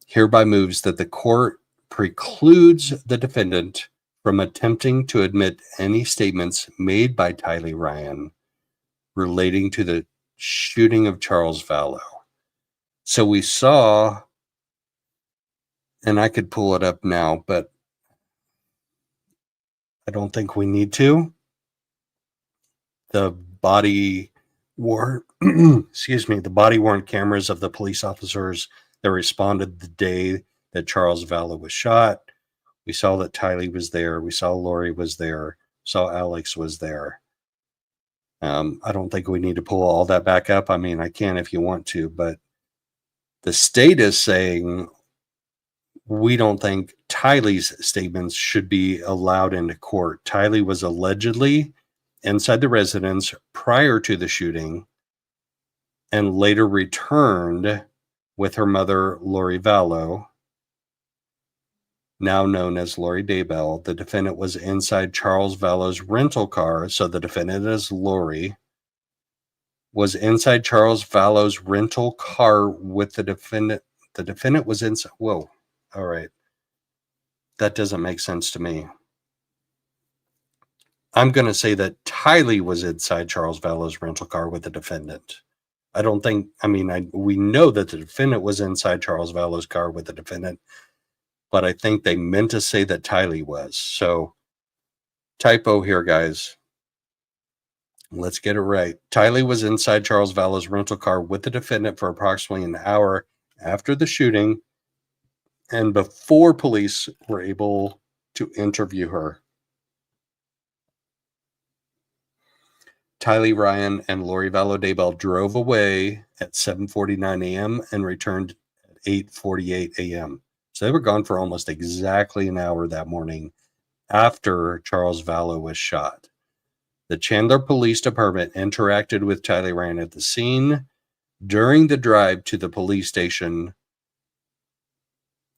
hereby moves that the court precludes the defendant from attempting to admit any statements made by Tylee Ryan relating to the shooting of Charles Vallow. So we saw, and I could pull it up now, but I don't think we need to. The body worn, the body worn cameras of the police officers that responded the day that Charles Vallow was shot. We saw that Tylee was there. We saw Lori was there. Saw Alex was there. I don't think we need to pull all that back up. I mean, I can if you want to, but the state is saying we don't think Tylee's statements should be allowed into court. Tylee was allegedly inside the residence prior to the shooting and later returned with her mother, Lori Vallow, now known as Lori Daybell. The defendant was inside Charles Vallow's rental car. So the defendant is Lori, was inside Charles Vallow's rental car with the defendant. The defendant was inside. Whoa. All right. That doesn't make sense to me. I'm going to say that Tylee was inside Charles Vallow's rental car with the defendant. I don't think, we know that the defendant was inside Charles Vallow's car with the defendant, but I think they meant to say that Tylee was. So, typo here, guys. Let's get it right. Tylee was inside Charles Vallow's rental car with the defendant for approximately an hour after the shooting and before police were able to interview her. Tylee Ryan and Lori Vallow-Daybell drove away at 7:49 a.m. and returned at 8:48 a.m. So they were gone for almost exactly an hour that morning after Charles Vallow was shot. The Chandler Police Department interacted with Tylee Ryan at the scene during the drive to the police station,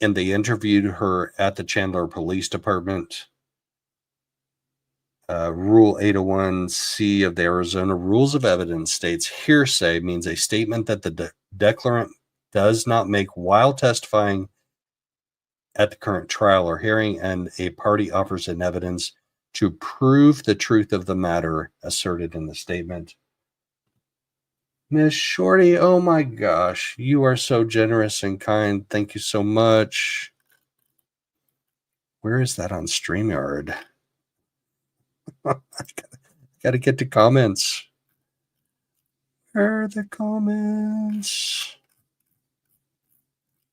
and they interviewed her at the Chandler Police Department. Rule 801C of the Arizona Rules of Evidence states hearsay means a statement that the declarant does not make while testifying at the current trial or hearing, and a party offers an evidence to prove the truth of the matter asserted in the statement. Miss Shorty, oh my gosh, you are so generous and kind. Thank you so much. Where is that on StreamYard? I gotta get to comments. Where are the comments?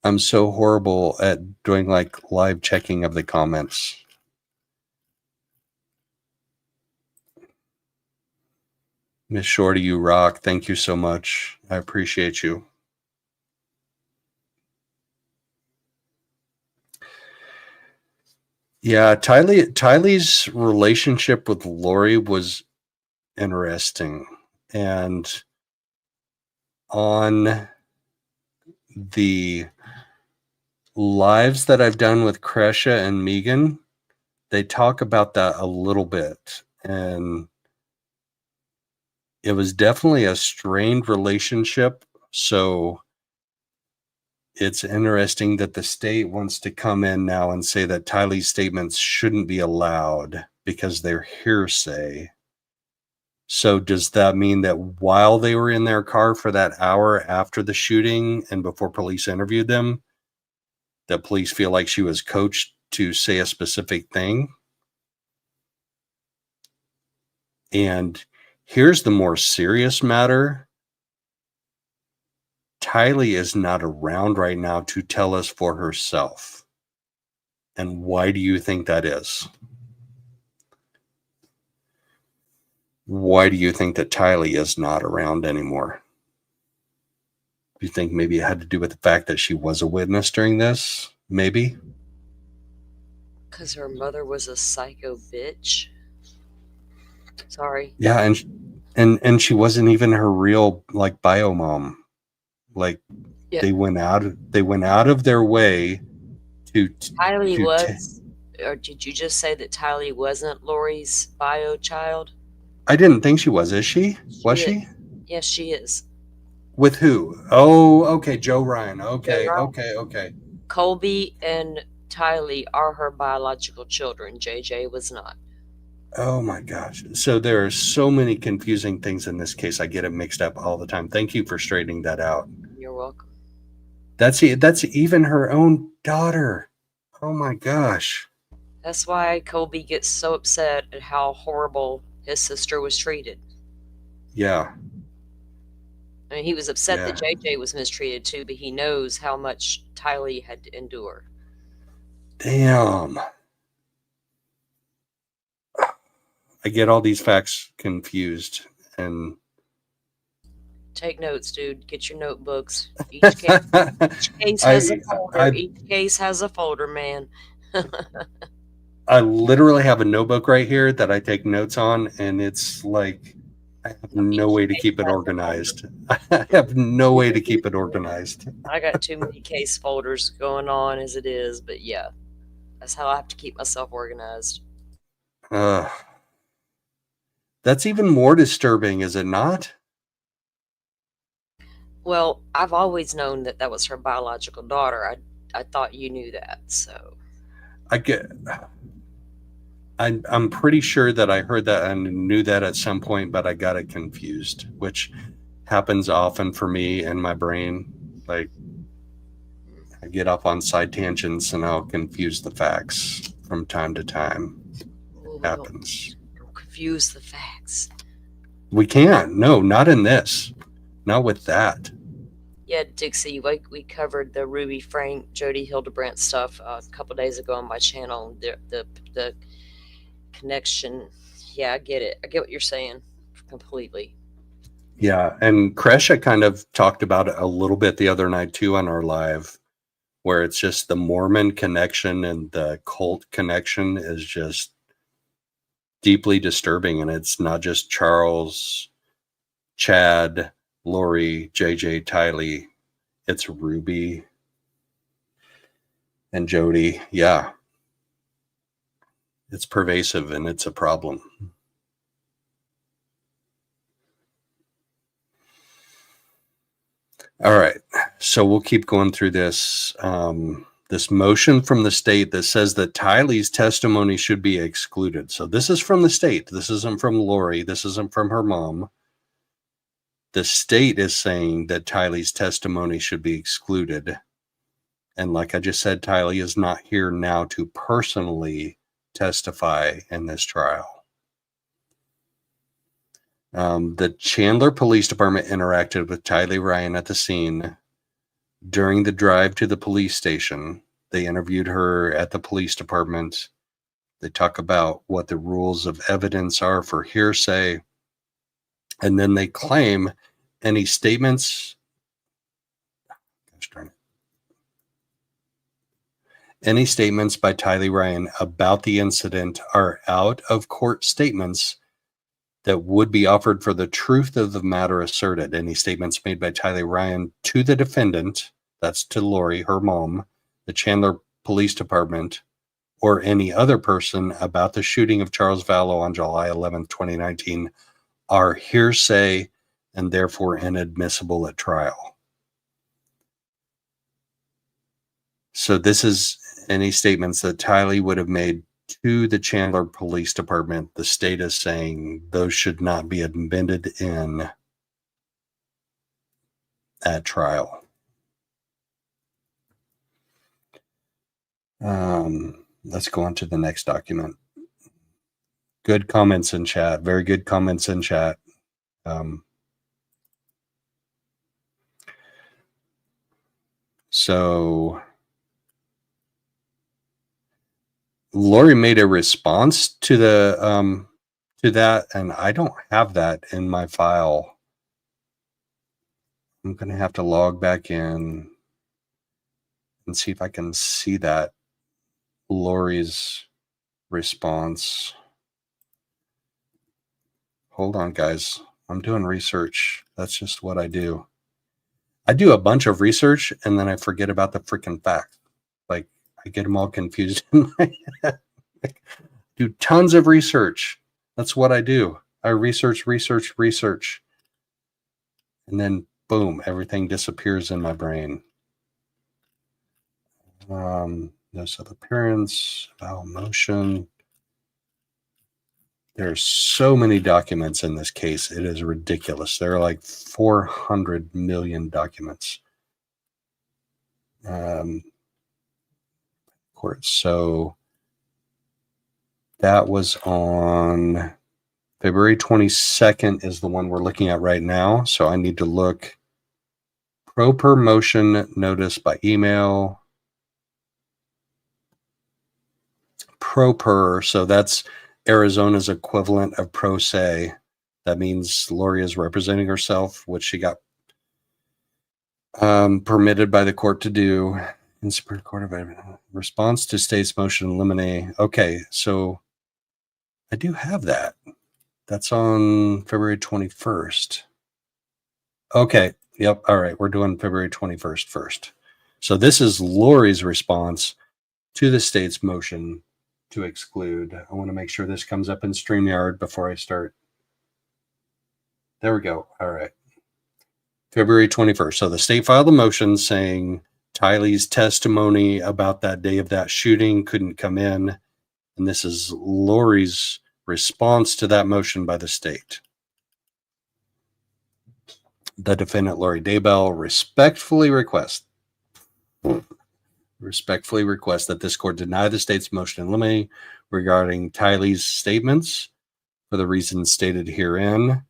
I'm so horrible at doing like live checking of the comments. Miss Shorty, you rock. Thank you so much. I appreciate you. Yeah, Tylee's relationship with Lori was interesting. And on the lives that I've done with Kresha and Megan, they talk about that a little bit. And it was definitely a strained relationship. So it's interesting that the state wants to come in now and say that Tylee's statements shouldn't be allowed because they're hearsay. So does that mean that while they were in their car for that hour after the shooting and before police interviewed them, that police feel like she was coached to say a specific thing? And here's the more serious matter. Tylee is not around right now to tell us for herself. And why do you think that is? Why do you think that Tylee is not around anymore? Do you think maybe it had to do with the fact that she was a witness during this? Maybe? Because her mother was a psycho bitch. Sorry. Yeah, and she wasn't even her real like bio mom. Like Yeah. they went out of their way to Tylee was, or did you just say that Tylee wasn't Lori's bio child? I didn't think she was. Is she? Was she? Yes, she is. With who? Oh, okay, Joe Ryan. Okay, Joe Ryan. okay. Colby and Tylee are her biological children. JJ was not. Oh my gosh. So there are so many confusing things in this case. I get it mixed up all the time. Thank you for straightening that out. You're welcome. That's even her own daughter. Oh my gosh. That's why Colby gets so upset at how horrible his sister was treated. Yeah. I mean, he was upset that JJ was mistreated too, but he knows how much Tylee had to endure. Damn. I get all these facts confused. And take notes, dude. Get your notebooks. Each case has a folder. Each case has a folder, man. I literally have a notebook right here that I take notes on, and it's like I have no way to keep it organized. I have no way to keep it organized. I got too many case folders going on as it is, but yeah, that's how I have to keep myself organized. That's even more disturbing, is it not? Well, I've always known that that was her biological daughter. I thought you knew that, so. I'm pretty sure that I heard that and knew that at some point, but I got it confused, which happens often for me in my brain. Like, I get off on side tangents and I'll confuse the facts from time to time. It happens. Don't confuse the facts. We can't. No, not in this. Not with that. Yeah, Dixie, we covered the Ruby Frank, Jody Hildebrandt stuff a couple days ago on my channel. The connection. Yeah, I get it. I get what you're saying. completely. Yeah, and Kresha kind of talked about it a little bit the other night too on our live, where it's just the Mormon connection and the cult connection is just deeply disturbing. And it's not just Charles, Chad, Lori, JJ, Tylee. It's Ruby and Jody. Yeah. It's pervasive and it's a problem. All right. So we'll keep going through this. This motion from the state that says that Tylee's testimony should be excluded. So this is from the state. This isn't from Lori. This isn't from her mom. The state is saying that Tylee's testimony should be excluded. And like I just said, Tylee is not here now to personally testify in this trial. The Chandler Police Department interacted with Tylee Ryan at the scene during the drive to the police station. They interviewed her at the police department. They talk about what the rules of evidence are for hearsay. And then they claim any statements, any statements by Tylee Ryan about the incident are out of court statements that would be offered for the truth of the matter asserted. Any statements made by Tylee Ryan to the defendant, that's to Lori, her mom, the Chandler Police Department, or any other person about the shooting of Charles Vallow on July 11, 2019, are hearsay and therefore inadmissible at trial. So this is any statements that Tylee would have made to the Chandler Police Department. The state is saying those should not be admitted in at trial. Let's go on to the next document. Good comments in chat. Very good comments in chat. So Lori made a response to the to that, and I don't have that in my file. I'm gonna have to log back in and see if I can see that Lori's response. Hold on, guys. I'm doing research. That's just what I do. I do a bunch of research and then I forget about the freaking facts. Like, I get them all confused in my head. Do tons of research. That's what I do. I research. And then boom, everything disappears in my brain. Notice of appearance, vowel motion. There's so many documents in this case. It is ridiculous. There are like 400 million documents. Court. So that was on February 22nd is the one we're looking at right now. So I need to look pro per motion notice by email. Pro per, so that's Arizona's equivalent of pro se. That means Lori is representing herself, which she got permitted by the court to do in Supreme Court of response to state's motion limine. Okay, so I do have that. That's on February 21st. Okay, yep, all right, we're doing February 21st first. So this is Lori's response to the state's motion to exclude. I want to make sure this comes up in StreamYard before I start. There we go. All right. February 21st. So the state filed a motion saying Tylee's testimony about that day of that shooting couldn't come in. And this is Lori's response to that motion by the state. The defendant, Lori Daybell, respectfully requests that this court deny the state's motion in limine regarding Tylee's statements for the reasons stated herein.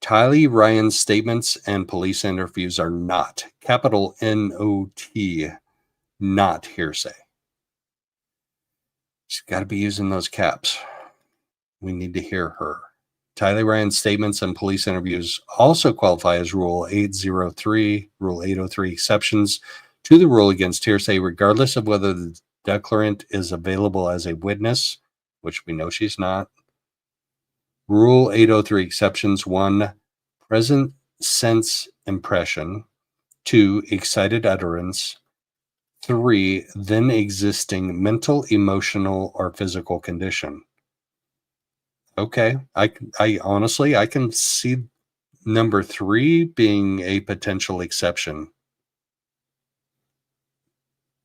Tylee Ryan's statements and police interviews are not, capital N-O-T, not hearsay. She's got to be using those caps. We need to hear her Tylee Ryan's statements and police interviews also qualify as Rule 803, Rule 803 exceptions to the rule against hearsay, regardless of whether the declarant is available as a witness, which we know she's not. Rule 803 exceptions: 1, present sense impression; 2, excited utterance; 3, then existing mental, emotional, or physical condition. Okay, I honestly, I can see number 3 being a potential exception.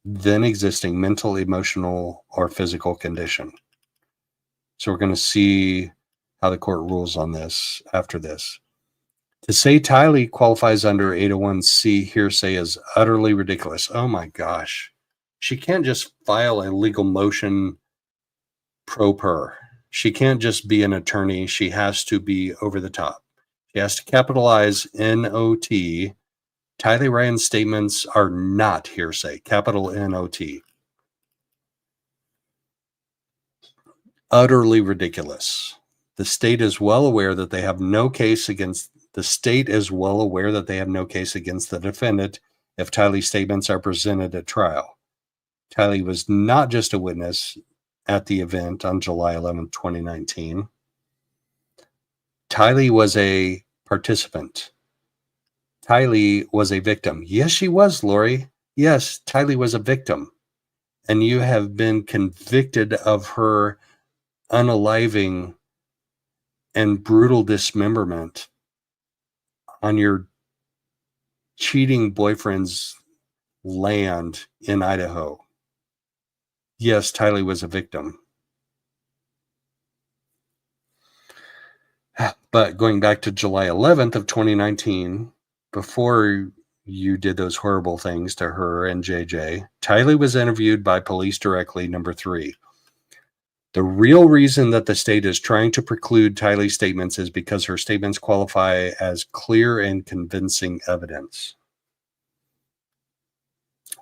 Then existing mental, emotional, or physical condition. So we're going to see how the court rules on this after this. To say Tylee qualifies under 801C hearsay is utterly ridiculous. Oh my gosh. She can't just file a legal motion pro per. She can't just be an attorney. She has to be over the top. She has to capitalize N-O-T. Tylee Ryan's statements are not hearsay. Capital N-O-T. Utterly ridiculous. The state is well aware that they have no case against the defendant if Tylee's statements are presented at trial. Tylee was not just a witness at the event on July 11, 2019. Tylee was a participant. Tylee was a victim. Yes, she was, Lori. Yes, Tylee was a victim. And you have been convicted of her unaliving and brutal dismemberment on your cheating boyfriend's land in Idaho. Yes, Tylee was a victim. But going back to July 11th of 2019, before you did those horrible things to her and JJ, Tylee was interviewed by police directly, number 3. The real reason that the state is trying to preclude Tylee's statements is because her statements qualify as clear and convincing evidence.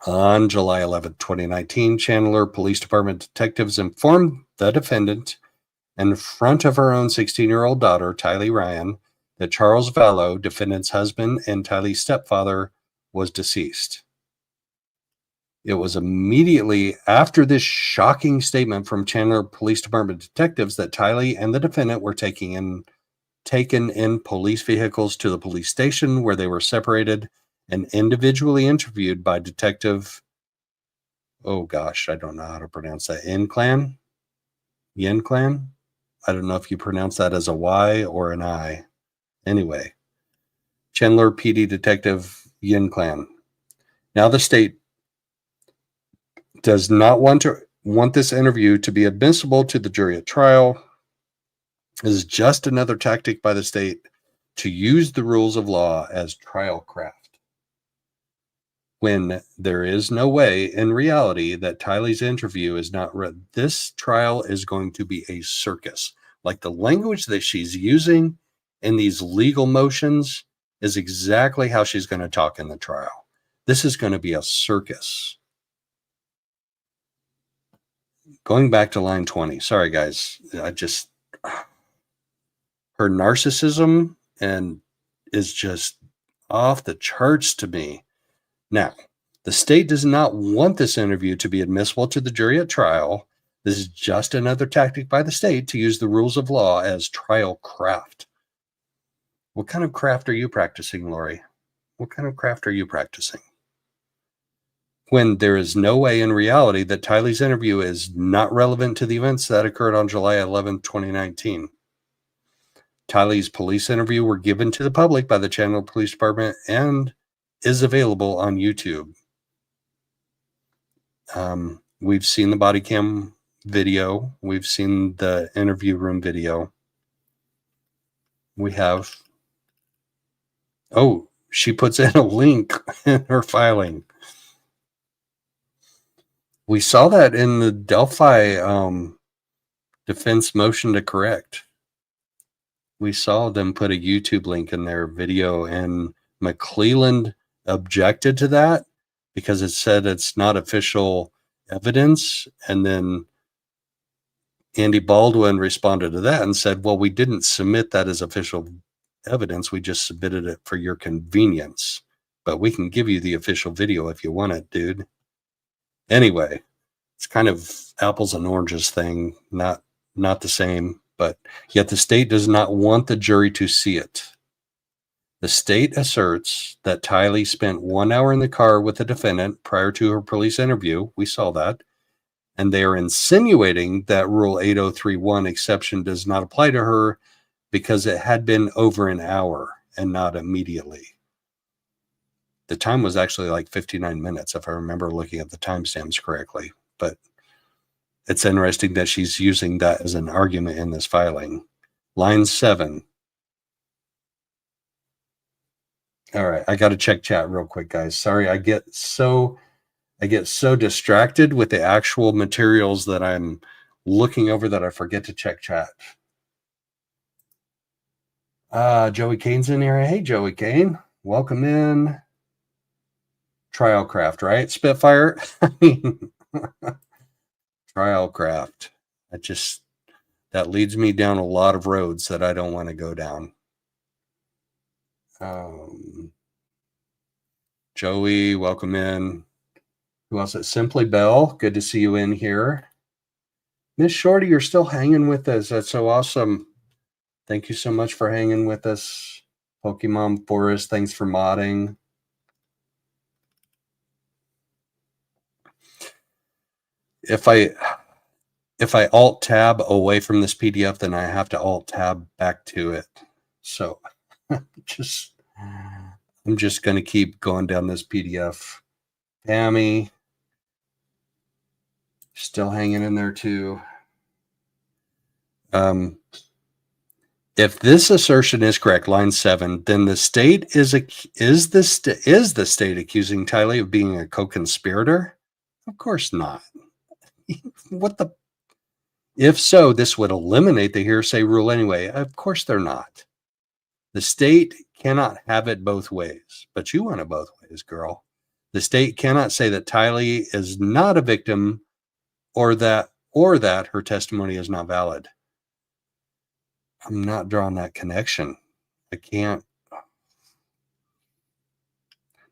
On July 11, 2019, Chandler Police Department detectives informed the defendant in front of her own 16-year-old daughter, Tylee Ryan, that Charles Vallow, defendant's husband and Tylee's stepfather, was deceased. It was immediately after this shocking statement from Chandler Police Department detectives that Tylee and the defendant were taken in police vehicles to the police station, where they were separated and individually interviewed by Detective, oh gosh, I don't know how to pronounce that, Yin Clan? I don't know if you pronounce that as a Y or an I. Anyway, Chandler PD Detective Yin Clan. Now the state does not want this interview to be admissible to the jury at trial. It is just another tactic by the state to use the rules of law as trial craft, when there is no way in reality that Tylee's interview is not read. This trial is going to be a circus. Like, the language that she's using in these legal motions is exactly how she's going to talk in the trial. This is going to be a circus. Going back to line 20. Sorry, guys. Her narcissism and is just off the charts to me. Now, the state does not want this interview to be admissible to the jury at trial. This is just another tactic by the state to use the rules of law as trial craft. What kind of craft are you practicing, Lori? What kind of craft are you practicing? When there is no way in reality that Tylee's interview is not relevant to the events that occurred on July 11, 2019. Tylee's police interview were given to the public by the Chandler Police Department and is available on YouTube. We've seen the body cam video. We've seen the interview room video. We have... Oh, she puts in a link in her filing. We saw that in the Delphi defense motion to correct. We saw them put a YouTube link in their video, and McClelland objected to that because it said it's not official evidence. And then Andy Baldwin responded to that and said, well, we didn't submit that as official evidence. We just submitted it for your convenience. But we can give you the official video if you want it, dude. Anyway, it's kind of apples and oranges thing, not the same, but yet the state does not want the jury to see it. The state asserts that Tylee spent 1 hour in the car with the defendant prior to her police interview. We saw that. And they are insinuating that Rule 8031 exception does not apply to her because it had been over an hour and not immediately. The time was actually like 59 minutes, if I remember looking at the timestamps correctly. But it's interesting that she's using that as an argument in this filing. Line 7. All right, I got to check chat real quick, guys. Sorry, I get so distracted with the actual materials that I'm looking over that I forget to check chat. Joey Kane's in here. Hey, Joey Kane. Welcome in. Trial craft, right? Spitfire? I mean, trial craft. That leads me down a lot of roads that I don't want to go down. Joey, welcome in. Who else? It's Simply Bell. Good to see you in here. Miss Shorty, you're still hanging with us. That's so awesome. Thank you so much for hanging with us. Pokemon Forest, thanks for modding. If I alt tab away from this PDF, then I have to alt tab back to it. So I'm just going to keep going down this PDF. Tammy, still hanging in there too. If this assertion is correct, line 7, then the state is the state accusing Tylee of being a co-conspirator? Of course not. What the? If so, this would eliminate the hearsay rule anyway. Of course they're not. The state cannot have it both ways, but you want it both ways, girl. The state cannot say that Tylee is not a victim or that her testimony is not valid. I'm not drawing that connection. I can't.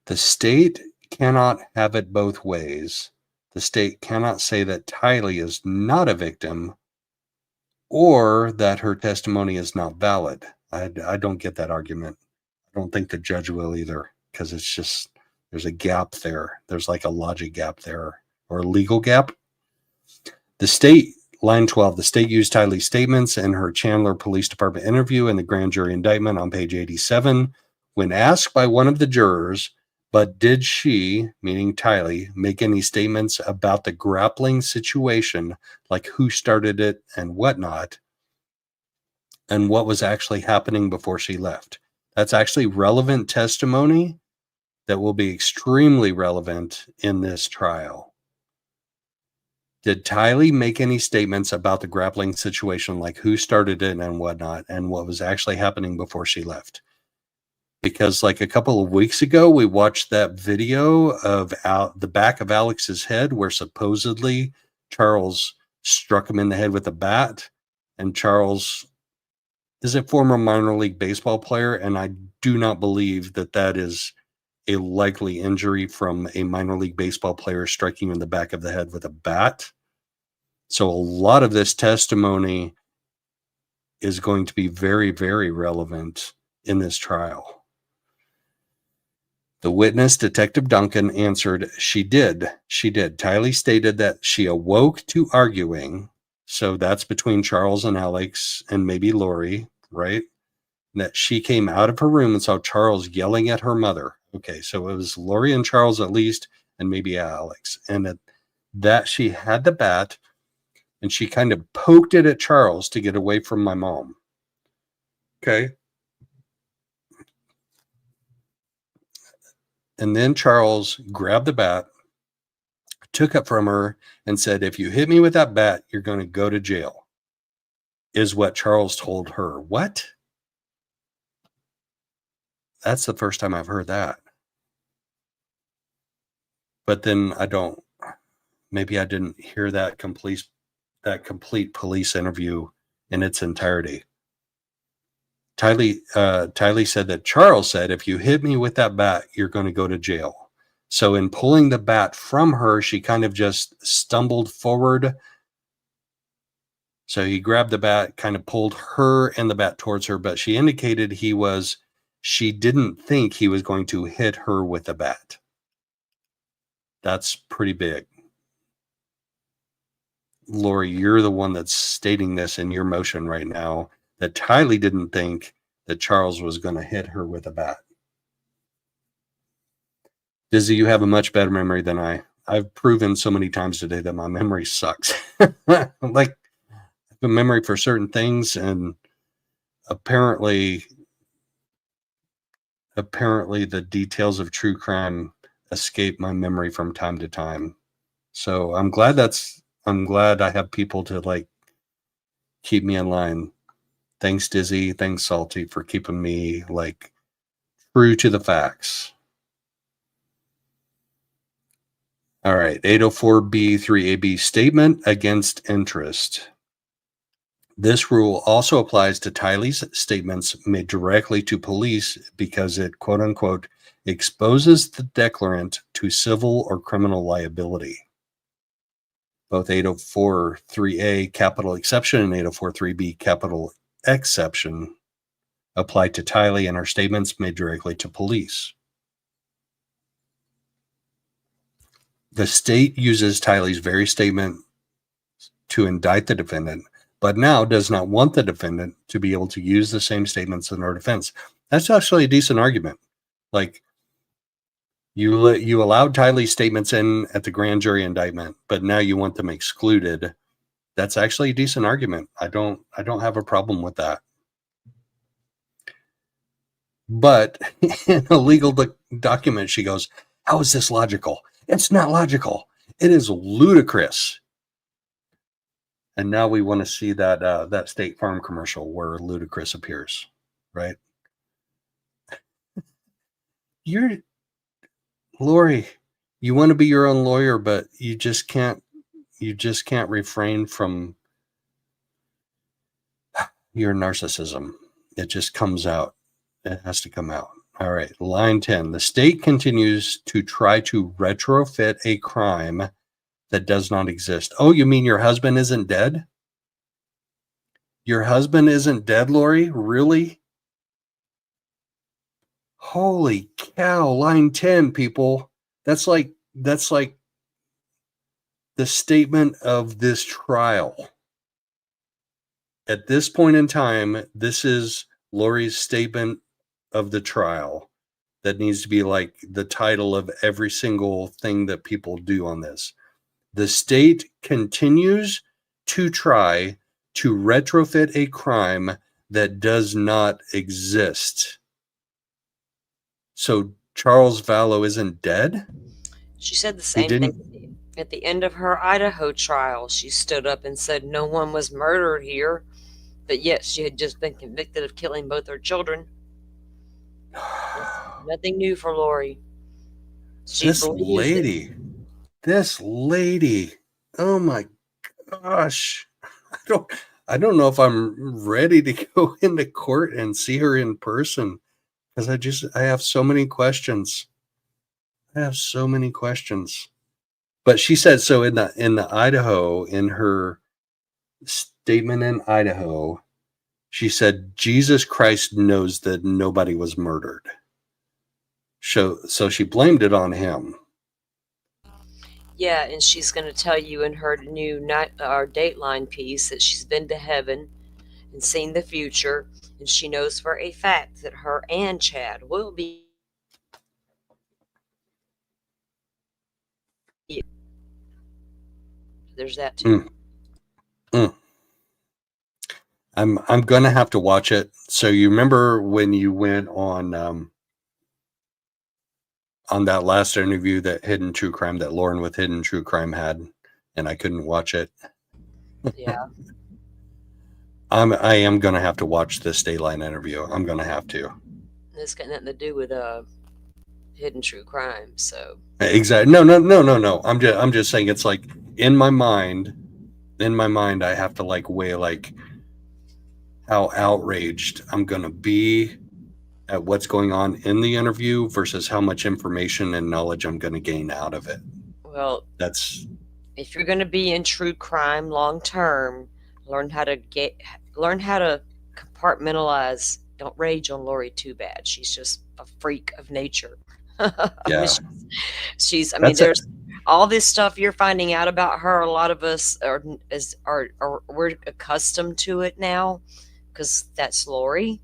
The state cannot have it both ways. The state cannot say that Tylee is not a victim or that her testimony is not valid. I don't get that argument. I don't think the judge will either, because it's just, there's a gap there. There's like a logic gap there, or a legal gap. The state, line 12, the state used Tylee's statements in her Chandler Police Department interview in the grand jury indictment on page 87. When asked by one of the jurors, but did she, meaning Tylee, make any statements about the grappling situation, like who started it and whatnot, and what was actually happening before she left? That's actually relevant testimony that will be extremely relevant in this trial. Did Tylee make any statements about the grappling situation, like who started it and whatnot, and what was actually happening before she left? Because like a couple of weeks ago, we watched that video of the back of Alex's head where supposedly Charles struck him in the head with a bat. And Charles is a former minor league baseball player, and I do not believe that that is a likely injury from a minor league baseball player striking you in the back of the head with a bat. So a lot of this testimony is going to be very, very relevant in this trial. The witness, Detective Duncan, answered, she did. She did. Tylee stated that she awoke to arguing. So that's between Charles and Alex and maybe Lori, right? That she came out of her room and saw Charles yelling at her mother. Okay, so it was Lori and Charles at least, and maybe Alex. And that she had the bat, and she kind of poked it at Charles to get away from my mom. Okay. And then Charles grabbed the bat, took it from her, and said, if you hit me with that bat, you're going to go to jail, is what Charles told her. What? That's the first time I've heard that. But then maybe I didn't hear that complete complete police interview in its entirety. Tylee said that Charles said, if you hit me with that bat, you're going to go to jail. So in pulling the bat from her, she kind of just stumbled forward. So he grabbed the bat, kind of pulled her and the bat towards her, but she indicated she didn't think he was going to hit her with the bat. That's pretty big. Lori, you're the one that's stating this in your motion right now, that Tylee didn't think that Charles was going to hit her with a bat. Dizzy, you have a much better memory than I. I've proven so many times today that my memory sucks. Like, I have a memory for certain things, and apparently the details of true crime escape my memory from time to time. So I'm glad I have people to like keep me in line. Thanks, Dizzy. Thanks, Salty, for keeping me like true to the facts. All right, 804B3AB, statement against interest. This rule also applies to Tylee's statements made directly to police because it, quote unquote, exposes the declarant to civil or criminal liability. Both 804.3a capital exception and 804.3b capital exception apply to Tylee and her statements made directly to police. The state uses Tylee's very statement to indict the defendant, but now does not want the defendant to be able to use the same statements in her defense. That's actually a decent argument. Like, you allowed Tylee's statements in at the grand jury indictment, but now you want them excluded. That's actually a decent argument. I don't have a problem with that. But in a legal document, she goes, "How is this logical? It's not logical. It is ludicrous." And now we want to see that State Farm commercial where ludicrous appears, right? Lori, you want to be your own lawyer, but you just can't refrain from your narcissism. It just comes out. It has to come out. All right, line 10. The state continues to try to retrofit a crime that does not exist. Oh, you mean your husband isn't dead? Your husband isn't dead, Lori? Really? Holy cow, line 10, people. That's like the statement of this trial. At this point in time, this is Lori's statement of the trial that needs to be like the title of every single thing that people do on this. The state continues to try to retrofit a crime that does not exist. So Charles Vallow isn't dead? She said the same thing at the end of her Idaho trial. She stood up and said no one was murdered here, but yet she had just been convicted of killing both her children. Nothing new for Lori. This lady, oh my gosh. I don't know if I'm ready to go into court and see her in person, because I have so many questions. But she said, so in the Idaho, in her statement in Idaho, she said, Jesus Christ knows that nobody was murdered. So she blamed it on him. Yeah, and she's going to tell you in her new Dateline piece that she's been to heaven and seen the future, and she knows for a fact that her and Chad will be. There's that too. I'm gonna have to watch it. So you remember when you went on that last interview that Hidden True Crime, that Lauren with Hidden True Crime had, and I couldn't watch it. Yeah. I am gonna have to watch this Dateline interview. I'm gonna have to. It's got nothing to do with Hidden True Crime, so. Exactly. No. I'm just saying, it's like in my mind, in my mind, I have to like weigh like how outraged I'm going to be at what's going on in the interview versus how much information and knowledge I'm going to gain out of it. Well, That's if you're going to be in true crime long term, learn how to compartmentalize. Don't rage on Lori too bad. She's just a freak of nature. I mean, yeah. she's. I mean, That's it. there's all this stuff you're finding out about her. A lot of us are we're accustomed to it now because that's Lori.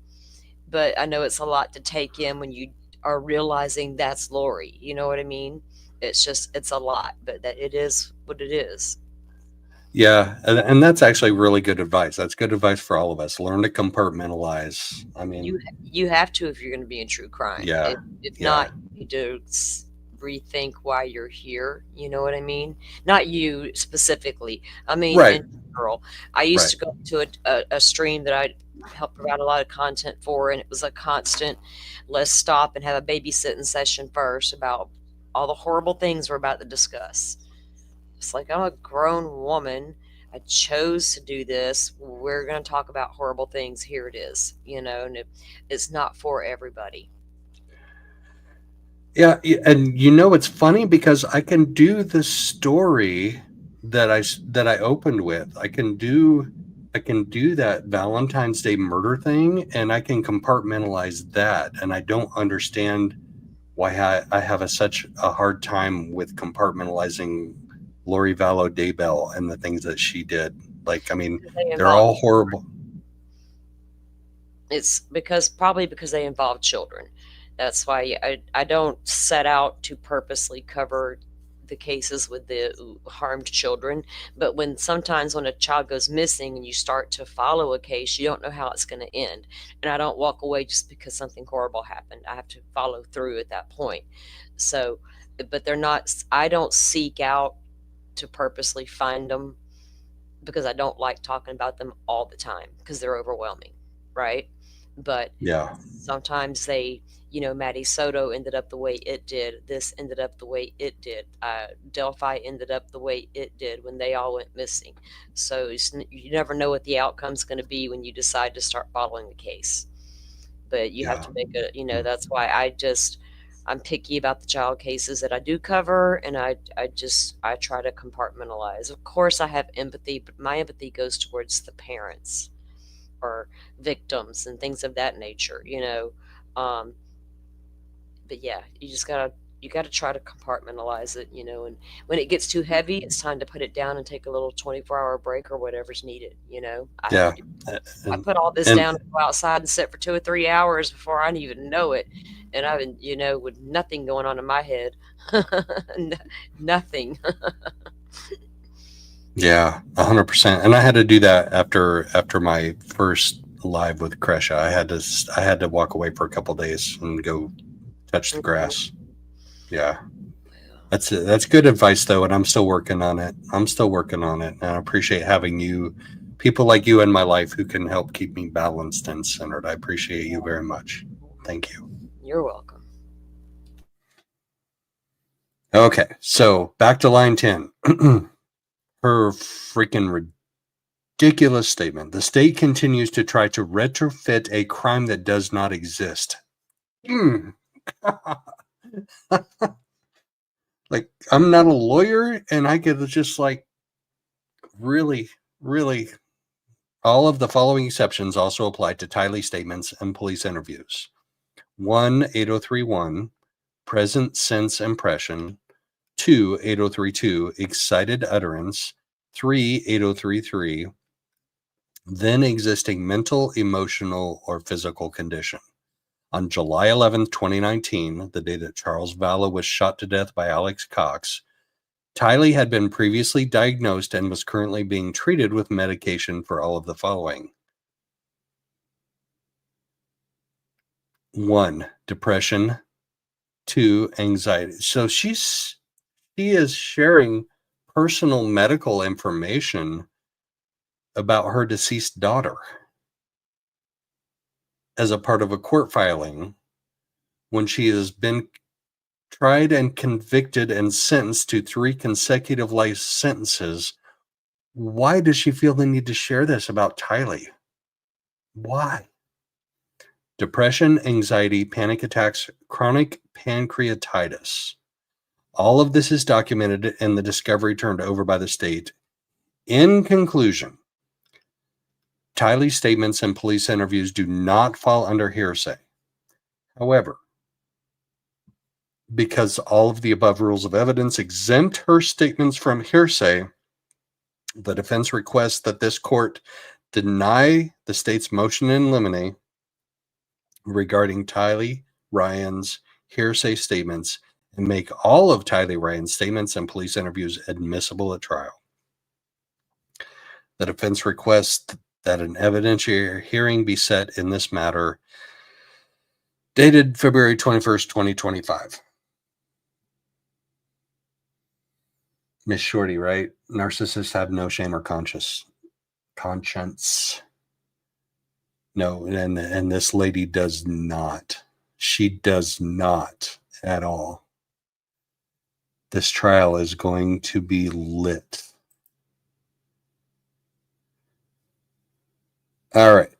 But I know it's a lot to take in when you are realizing that's Lori. You know what I mean? It's a lot, but that it is what it is. Yeah, and that's actually really good advice. That's good advice for all of us. Learn to compartmentalize. I mean, You have to if you're going to be in true crime. Yeah, If yeah. not, you need to rethink why you're here. You know what I mean? Not you specifically. I mean, Right. in general. I used Right. to go to a stream that I helped provide a lot of content for, and it was a constant. Let's stop and have a babysitting session first about all the horrible things we're about to discuss. It's like, I'm a grown woman. I chose to do this. We're going to talk about horrible things. Here it is, and it's not for everybody. Yeah, and it's funny because I can do the story that I opened with. I can do that Valentine's Day murder thing, and I can compartmentalize that, and I don't understand why I have such a hard time with compartmentalizing Lori Vallow Daybell and the things that she did. Like, I mean, they're all horrible. It's probably because they involve children. That's why I don't set out to purposely cover the cases with the harmed children. But sometimes when a child goes missing and you start to follow a case, you don't know how it's going to end. And I don't walk away just because something horrible happened. I have to follow through at that point. So, but I don't seek out to purposely find them because I don't like talking about them all the time because they're overwhelming, right? But yeah, sometimes Maddie Soto ended up the way it did. This ended up the way it did. Delphi ended up the way it did when they all went missing. So you never know what the outcome's going to be when you decide to start following the case. But you have to make that's why I'm picky about the child cases that I do cover, and I try to compartmentalize. Of course, I have empathy, but my empathy goes towards the parents or victims and things of that nature, but yeah, you gotta try to compartmentalize it, and when it gets too heavy, it's time to put it down and take a little 24-hour break or whatever's needed. I put all this down and go outside and sit for 2 or 3 hours before I even know it, and I've been with nothing going on in my head. Nothing. Yeah, 100%. And I had to do that after my first live with Kresha. I had to walk away for a couple days and go touch the grass. Yeah. That's good advice though, and I'm still working on it. And I appreciate having people like you in my life who can help keep me balanced and centered. I appreciate you very much. Thank you. You're welcome. Okay, so back to line 10. Her freaking ridiculous statement. The state continues to try to retrofit a crime that does not exist. Like, I'm not a lawyer, and I could just really, really, all of the following exceptions also apply to Tylee statements and police interviews. 1, 8031, present sense impression. 2, 8032, excited utterance. 3, 8033, then existing mental, emotional, or physical condition. On July 11th, 2019, the day that Charles Vallow was shot to death by Alex Cox, Tylee had been previously diagnosed and was currently being treated with medication for all of the following. 1, depression. 2, anxiety. So she is sharing personal medical information about her deceased daughter as a part of a court filing when she has been tried and convicted and sentenced to 3 consecutive life sentences Why does she feel the need to share this about Tylee? Why? Depression, anxiety, panic attacks, chronic pancreatitis. All of this is documented in the discovery turned over by the state. In conclusion, Tylee's statements and police interviews do not fall under hearsay. However, because all of the above rules of evidence exempt her statements from hearsay, the defense requests that this court deny the state's motion in limine regarding Tylee Ryan's hearsay statements and make all of Tylee Ryan's statements and police interviews admissible at trial. The defense requests that an evidentiary hearing be set in this matter, dated February 21st, 2025. Miss Shorty, right? Narcissists have no shame or conscience. No, and this lady does not. She does not at all. This trial is going to be lit. All right.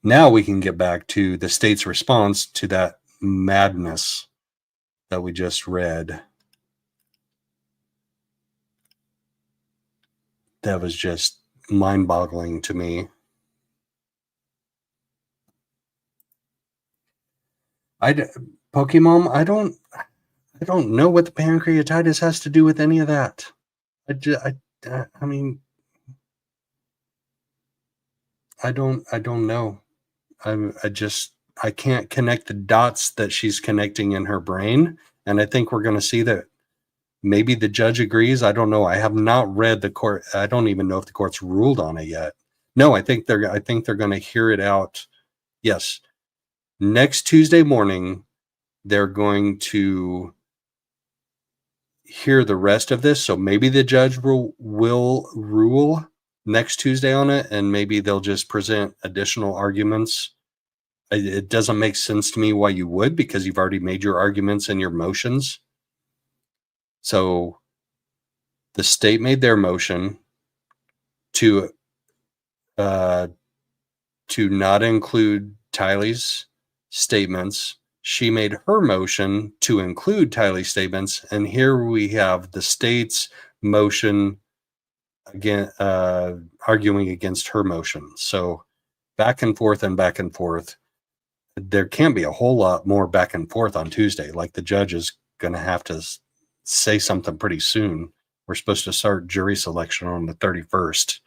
Now we can get back to the state's response to that madness that we just read. That was just mind-boggling to me. Pokemon, I don't know what the pancreatitis has to do with any of that. I mean, I don't know. I can't connect the dots that she's connecting in her brain. And I think we're going to see that maybe the judge agrees. I don't know. I have not read the court. I don't even know if the court's ruled on it yet. No, I think they're going to hear it out. Yes. Next Tuesday morning, they're going to hear the rest of this. So maybe the judge will rule next Tuesday on it, and maybe they'll just present additional arguments. It doesn't make sense to me why you would, because you've already made your arguments and your motions. So the state made their motion to not include Tylee's statements. She made her motion to include Tylee's statements, and here we have the state's motion again, arguing against her motion. So back and forth and back and forth. There can't be a whole lot more back and forth on Tuesday. Like, the judge is going to have to say something pretty soon. We're supposed to start jury selection on the 31st.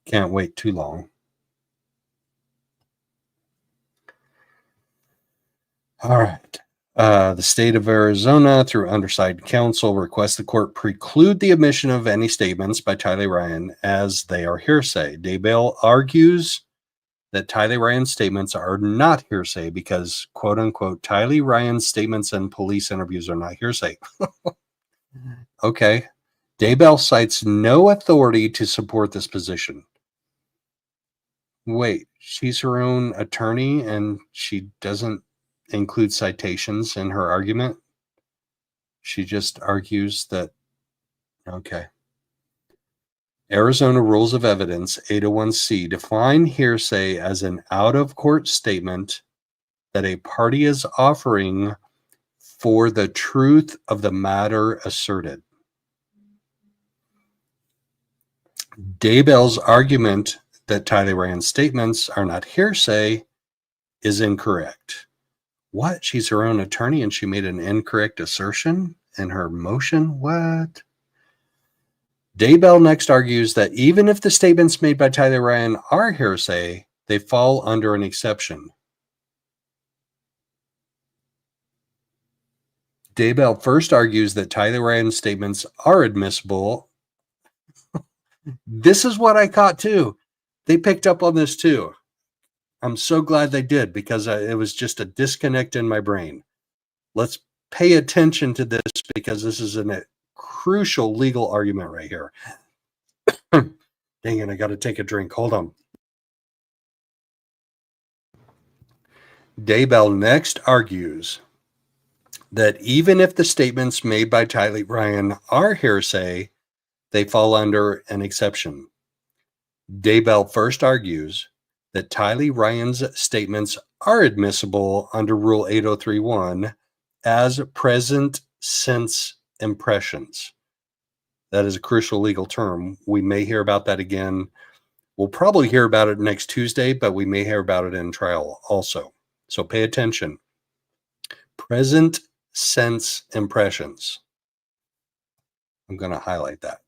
Can't wait too long. All right. The state of Arizona, through undersigned counsel, requests the court preclude the admission of any statements by Tylee Ryan as they are hearsay. Daybell argues that Tylee Ryan's statements are not hearsay because, quote unquote, Tylee Ryan's statements and police interviews are not hearsay. Okay. Daybell cites no authority to support this position. Wait, she's her own attorney and she doesn't include citations in her argument? She just argues that, okay. Arizona Rules of Evidence 801C define hearsay as an out-of-court statement that a party is offering for the truth of the matter asserted. Daybell's argument that Tylee Ryan's statements are not hearsay is incorrect. What? She's her own attorney and she made an incorrect assertion in her motion? What? Daybell next argues that even if the statements made by Tylee Ryan are hearsay, they fall under an exception. Daybell first argues that Tylee Ryan's statements are admissible. This is what I caught too. They picked up on this too. I'm so glad they did, because it was just a disconnect in my brain. Let's pay attention to this, because this is a crucial legal argument right here. Dang it, I got to take a drink. Hold on. Daybell next argues that even if the statements made by Tylee Ryan are hearsay, they fall under an exception. Daybell first argues that Tylee Ryan's statements are admissible under Rule 8031 as present sense impressions. That is a crucial legal term. We may hear about that again. We'll probably hear about it next Tuesday, but we may hear about it in trial also. So pay attention. Present sense impressions. I'm going to highlight that.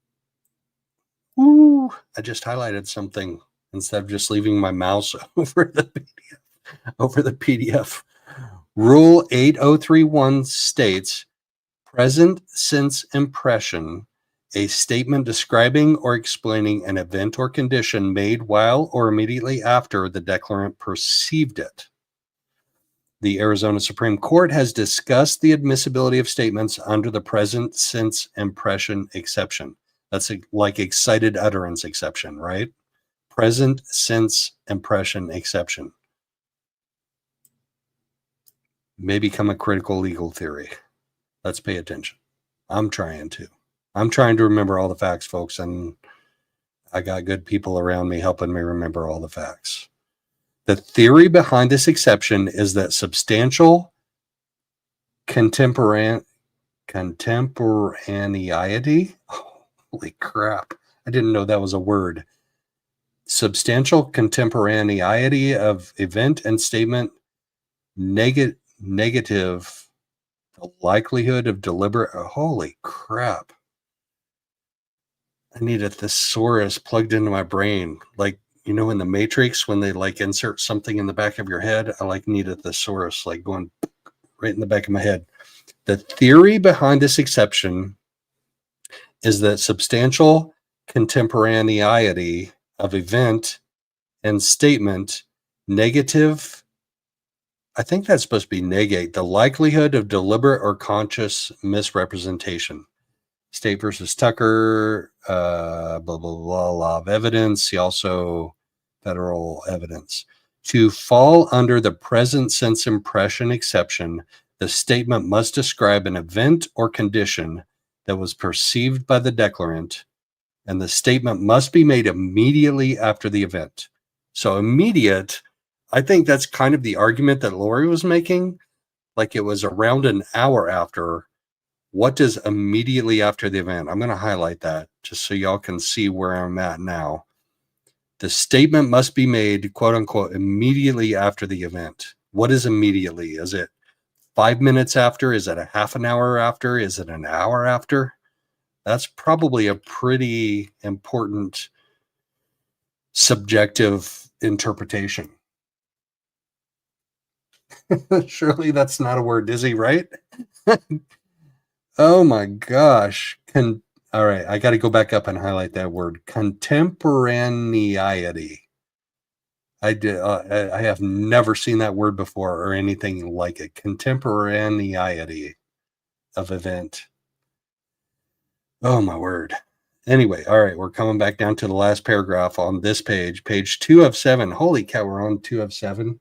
Ooh, I just highlighted something instead of just leaving my mouse over the PDF. Rule 8031 states, present sense impression, a statement describing or explaining an event or condition made while or immediately after the declarant perceived it. The Arizona Supreme Court has discussed the admissibility of statements under the present sense impression exception. That's like excited utterance exception, right? Present sense impression exception. May become a critical legal theory. Let's pay attention. I'm trying to remember all the facts, folks, and I got good people around me helping me remember all the facts. The theory behind this exception is that substantial contemporaneity, holy crap, I didn't know that was a word. Substantial contemporaneity of event and statement negative the likelihood of deliberate, holy crap. I need a thesaurus plugged into my brain. Like, you know, in the Matrix, when they like insert something in the back of your head, I like need a thesaurus, like going right in the back of my head. The theory behind this exception is that substantial contemporaneity of event and statement negative, I think that's supposed to be negate, the likelihood of deliberate or conscious misrepresentation. State versus Tucker, blah, blah, blah, law of evidence. He also federal evidence. To fall under the present sense impression exception, the statement must describe an event or condition that was perceived by the declarant, and the statement must be made immediately after the event. So immediate, I think that's kind of the argument that Lori was making, like it was around an hour after. What does immediately after the event? I'm going to highlight that just so y'all can see where I'm at now. The statement must be made, quote unquote, immediately after the event. What is immediately? Is it 5 minutes after? Is it a half an hour after? Is it an hour after? That's probably a pretty important subjective interpretation. Surely that's not a word, is he, right? Oh my gosh. All right, I got to go back up and highlight that word. Contemporaneity. I have never seen that word before or anything like it. Contemporaneity of event. Oh my word. Anyway, all right, we're coming back down to the last paragraph on this page, page 2 of 7. Holy cow, we're on 2 of 7.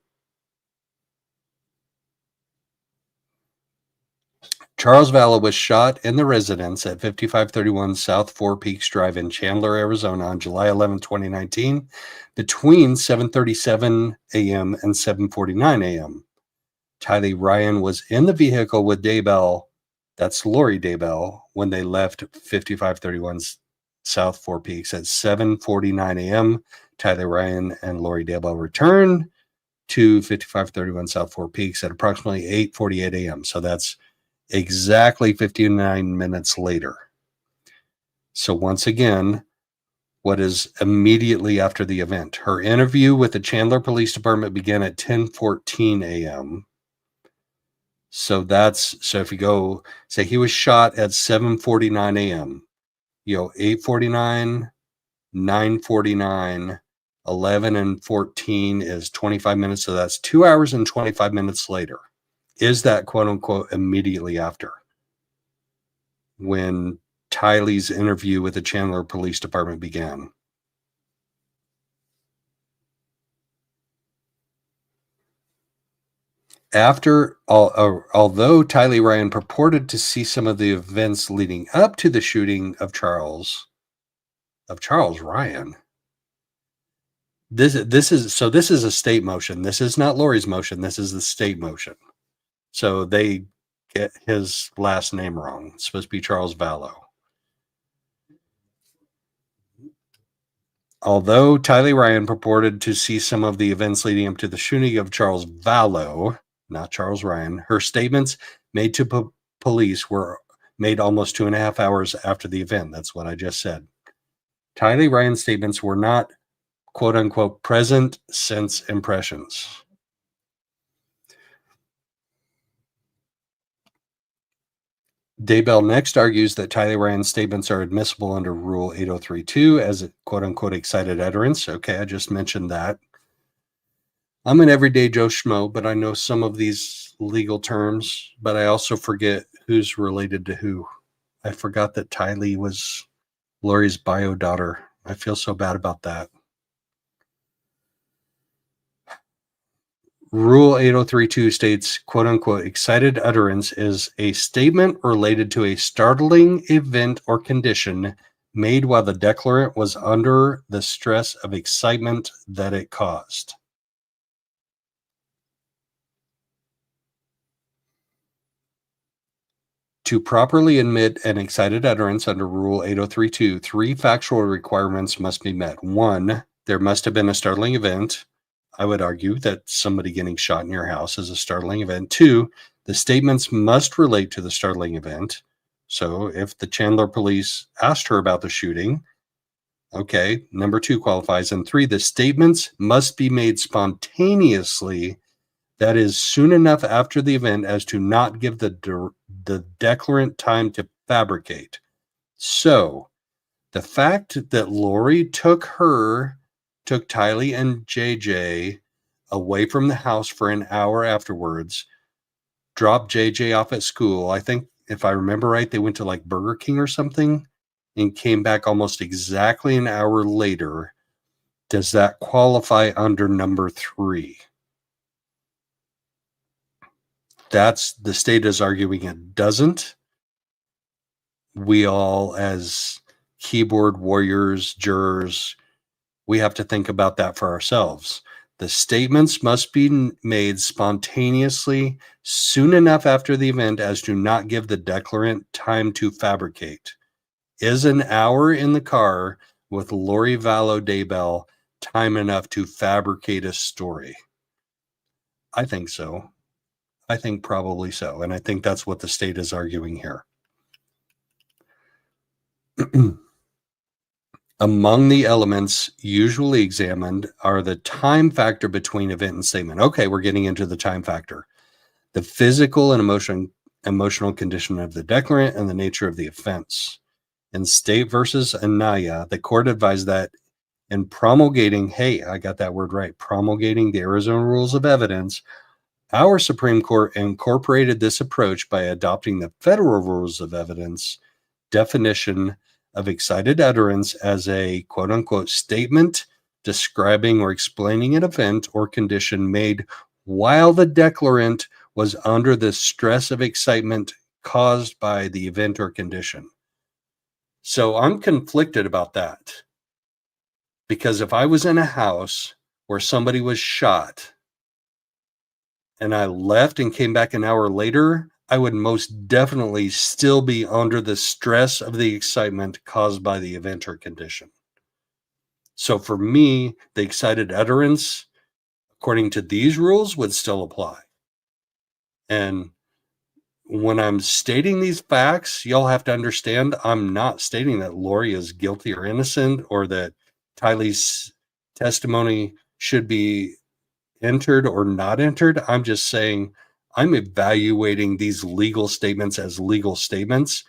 Charles Valla was shot in the residence at 5531 South Four Peaks Drive in Chandler, Arizona on July 11, 2019, between 7:37 a.m. and 7:49 a.m. Tylee Ryan was in the vehicle with Daybell, that's Lori Daybell, when they left 5531 South Four Peaks at 7:49 a.m. Tylee Ryan and Lori Daybell returned to 5531 South Four Peaks at approximately 8:48 a.m. So that's exactly 59 minutes later. So once again, what is immediately after the event? Her interview with the Chandler Police Department began at 10:14 a.m. So if you go, say he was shot at 7:49 a.m., 8:49, 9:49, 11 and 14 is 25 minutes. So that's 2 hours and 25 minutes later. Is that quote unquote immediately after when Tylee's interview with the Chandler Police Department began? Although Tylee Ryan purported to see some of the events leading up to the shooting of Charles, of Charles Ryan. This is a state motion. This is not Lori's motion. This is the state motion. So they get his last name wrong. It's supposed to be Charles Vallow. Although Tylee Ryan purported to see some of the events leading up to the shooting of Charles Vallow, not Charles Ryan, her statements made to police were made almost 2.5 hours after the event. That's what I just said. Tylee Ryan's statements were not, quote unquote, present sense impressions. Daybell next argues that Tylee Ryan's statements are admissible under Rule 8032 as a quote-unquote excited utterance. Okay, I just mentioned that. I'm an everyday Joe Schmoe, but I know some of these legal terms, but I also forget who's related to who. I forgot that Tylee was Lori's bio daughter. I feel so bad about that. Rule 8032 states, quote unquote, excited utterance is a statement related to a startling event or condition made while the declarant was under the stress of excitement that it caused. To properly admit an excited utterance under Rule 8032, 3 factual requirements must be met. 1, there must have been a startling event. I would argue that somebody getting shot in your house is a startling event. 2, the statements must relate to the startling event. So if the Chandler police asked her about the shooting, okay, number 2 qualifies. And 3, the statements must be made spontaneously, that is, soon enough after the event as to not give the declarant time to fabricate. So the fact that Lori took Tylee and JJ away from the house for an hour afterwards, dropped JJ off at school. I think, if I remember right, they went to like Burger King or something and came back almost exactly an hour later. Does that qualify under number 3? That's the state is arguing it doesn't. We all, as keyboard warriors, jurors, we have to think about that for ourselves. The statements must be made spontaneously soon enough after the event as to not give the declarant time to fabricate. Is an hour in the car with Lori Vallow Daybell time enough to fabricate a story? I think so. I think probably so. And I think that's what the state is arguing here. Among the elements usually examined are the time factor between event and statement. Okay, we're getting into the time factor. The physical and emotional condition of the declarant and the nature of the offense. In State versus Anaya, the court advised that in promulgating, hey, I got that word right, promulgating the Arizona Rules of Evidence, our Supreme Court incorporated this approach by adopting the Federal Rules of Evidence definition of excited utterance as a quote-unquote statement describing or explaining an event or condition made while the declarant was under the stress of excitement caused by the event or condition. So I'm conflicted about that, because if I was in a house where somebody was shot and I left and came back an hour later, I would most definitely still be under the stress of the excitement caused by the event or condition. So for me, the excited utterance, according to these rules, would still apply. And when I'm stating these facts, y'all have to understand I'm not stating that Lori is guilty or innocent, or that Tylee's testimony should be entered or not entered. I'm just saying I'm evaluating these legal statements as legal statements.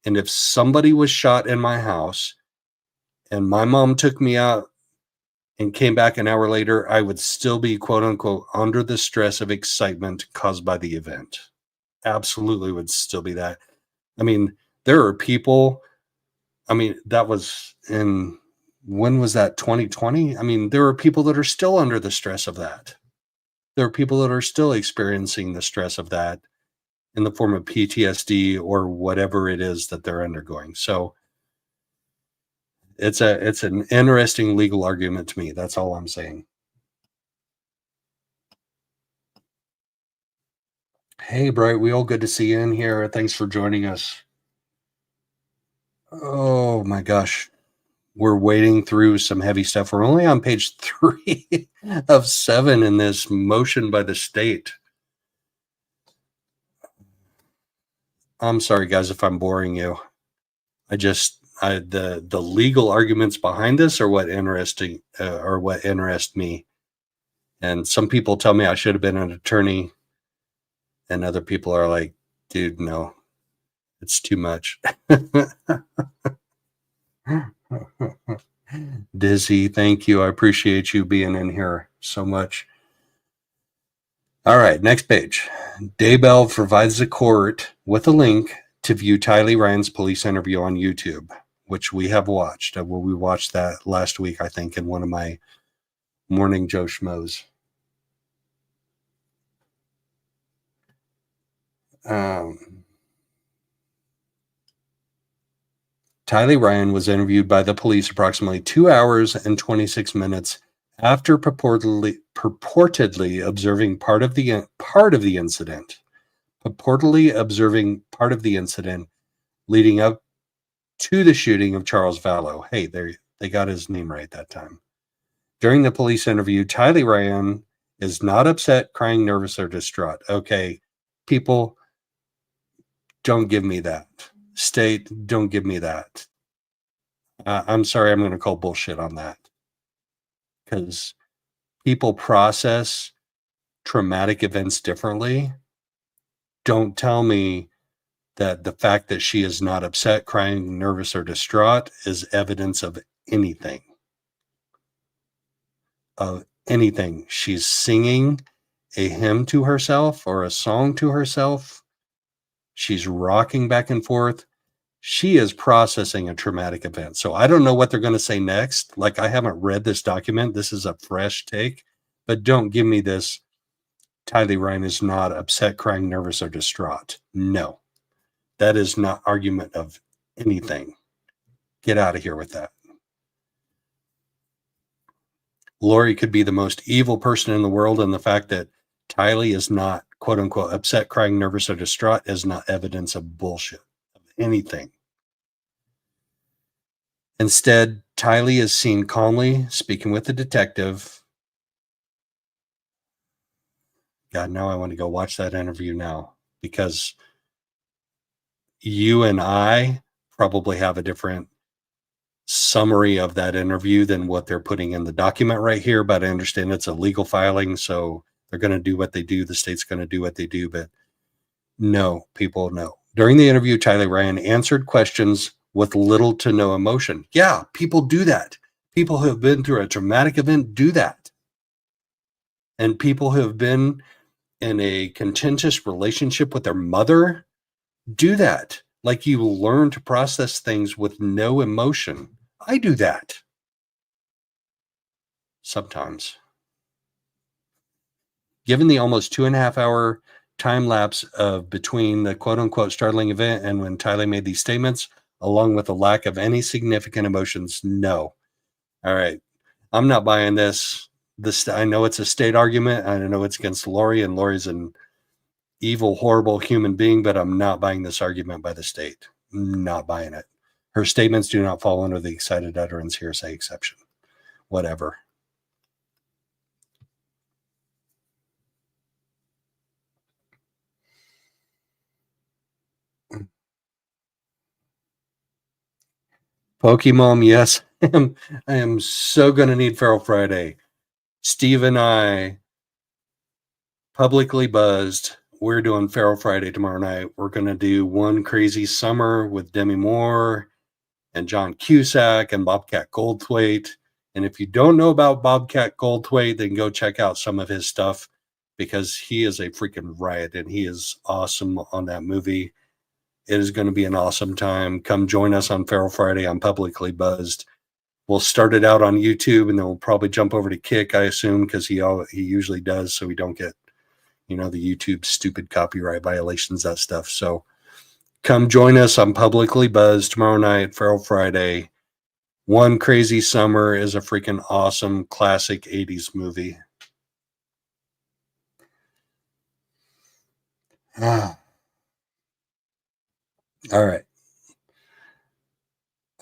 And if somebody was shot in my house and my mom took me out and came back an hour later, I would still be, quote unquote, under the stress of excitement caused by the event. Absolutely would still be that. I mean, there are people, I mean, that was in, when was that, 2020? I mean, there are people that are still under the stress of that. There are people that are still experiencing the stress of that in the form of PTSD or whatever it is that they're undergoing. So It's an interesting legal argument to me. That's all I'm saying. Hey, Bright Wheel, good to see you in here. Thanks for joining us. Oh my gosh. We're wading through some heavy stuff. We're only on page 3 of 7 in this motion by the state. I'm sorry, guys, if I'm boring you. The legal arguments behind this are what interest me. And some people tell me I should have been an attorney, and other people are like, dude, no, it's too much. Dizzy, thank you. I appreciate you being in here so much. All right, next page. Daybell provides the court with a link to view Tylee Ryan's police interview on YouTube, which we have watched. We watched that last week, I think, in one of my morning Joe Schmoes. Tylee Ryan was interviewed by the police approximately 2 hours and 26 minutes after purportedly observing part of the incident. Purportedly observing part of the incident leading up to the shooting of Charles Vallow. Hey, they got his name right that time. During the police interview, Tylee Ryan is not upset, crying, nervous, or distraught. Okay, people, don't give me that. State, don't give me that. I'm sorry, I'm going to call bullshit on that. Because people process traumatic events differently. Don't tell me that the fact that she is not upset, crying, nervous, or distraught is evidence of anything. Of anything. She's singing a hymn to herself or a song to herself. She's rocking back and forth. She is processing a traumatic event. So I don't know what they're going to say next. Like, I haven't read this document. This is a fresh take. But don't give me this, Tylee Ryan is not upset, crying, nervous, or distraught. No. That is not argument of anything. Get out of here with that. Lori could be the most evil person in the world, and the fact that Tylee is not, quote unquote, upset, crying, nervous, or distraught is not evidence of bullshit, of anything. Instead, Tylee is seen calmly speaking with the detective. God, now I want to go watch that interview now, because you and I probably have a different summary of that interview than what they're putting in the document right here. But I understand it's a legal filing, so they're going to do what they do. The state's going to do what they do. But no, people, no. During the interview, Tylee Ryan answered questions with little to no emotion. Yeah, people do that. People who have been through a traumatic event do that. And people who have been in a contentious relationship with their mother do that. Like, you learn to process things with no emotion. I do that. Sometimes. Given the almost 2.5 hour time lapse of between the quote unquote startling event and when Tylee made these statements, along with a lack of any significant emotions, no. All right. I'm not buying this. I know it's a state argument. I know it's against Lori, and Lori's an evil, horrible human being, but I'm not buying this argument by the state. Not buying it. Her statements do not fall under the excited utterance hearsay exception. Whatever. Pokemon, yes. I am so going to need Feral Friday. Steve and I, publicly buzzed, we're doing Feral Friday tomorrow night. We're going to do One Crazy Summer with Demi Moore and John Cusack and Bobcat Goldthwait. And if you don't know about Bobcat Goldthwait, then go check out some of his stuff, because he is a freaking riot and he is awesome on that movie. It is going to be an awesome time. Come join us on Feral Friday. I'm publicly buzzed. We'll start it out on YouTube, and then we'll probably jump over to Kick, I assume, because he usually does, so we don't get, the YouTube stupid copyright violations, that stuff. So come join us. I'm publicly buzzed tomorrow night, Feral Friday. One Crazy Summer is a freaking awesome classic 80s movie. All right.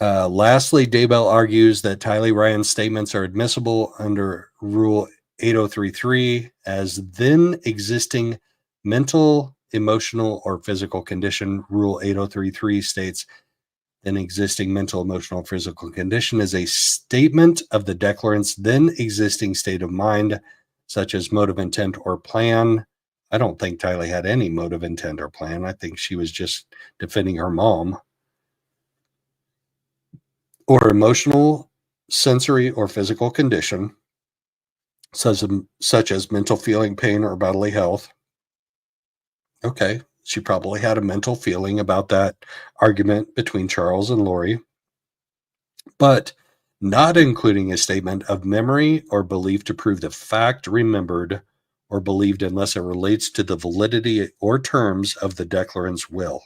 Lastly, Daybell argues that Tylee Ryan's statements are admissible under Rule 8033 as then existing mental, emotional, or physical condition. Rule 8033 states an existing mental, emotional, or physical condition is a statement of the declarant's then existing state of mind, such as motive, intent, or plan. I don't think Tylee had any motive, intent, or plan. I think she was just defending her mom. Or emotional, sensory, or physical condition, such as mental feeling, pain, or bodily health. Okay, she probably had a mental feeling about that argument between Charles and Lori, but not including a statement of memory or belief to prove the fact remembered or believed unless it relates to the validity or terms of the declarant's will.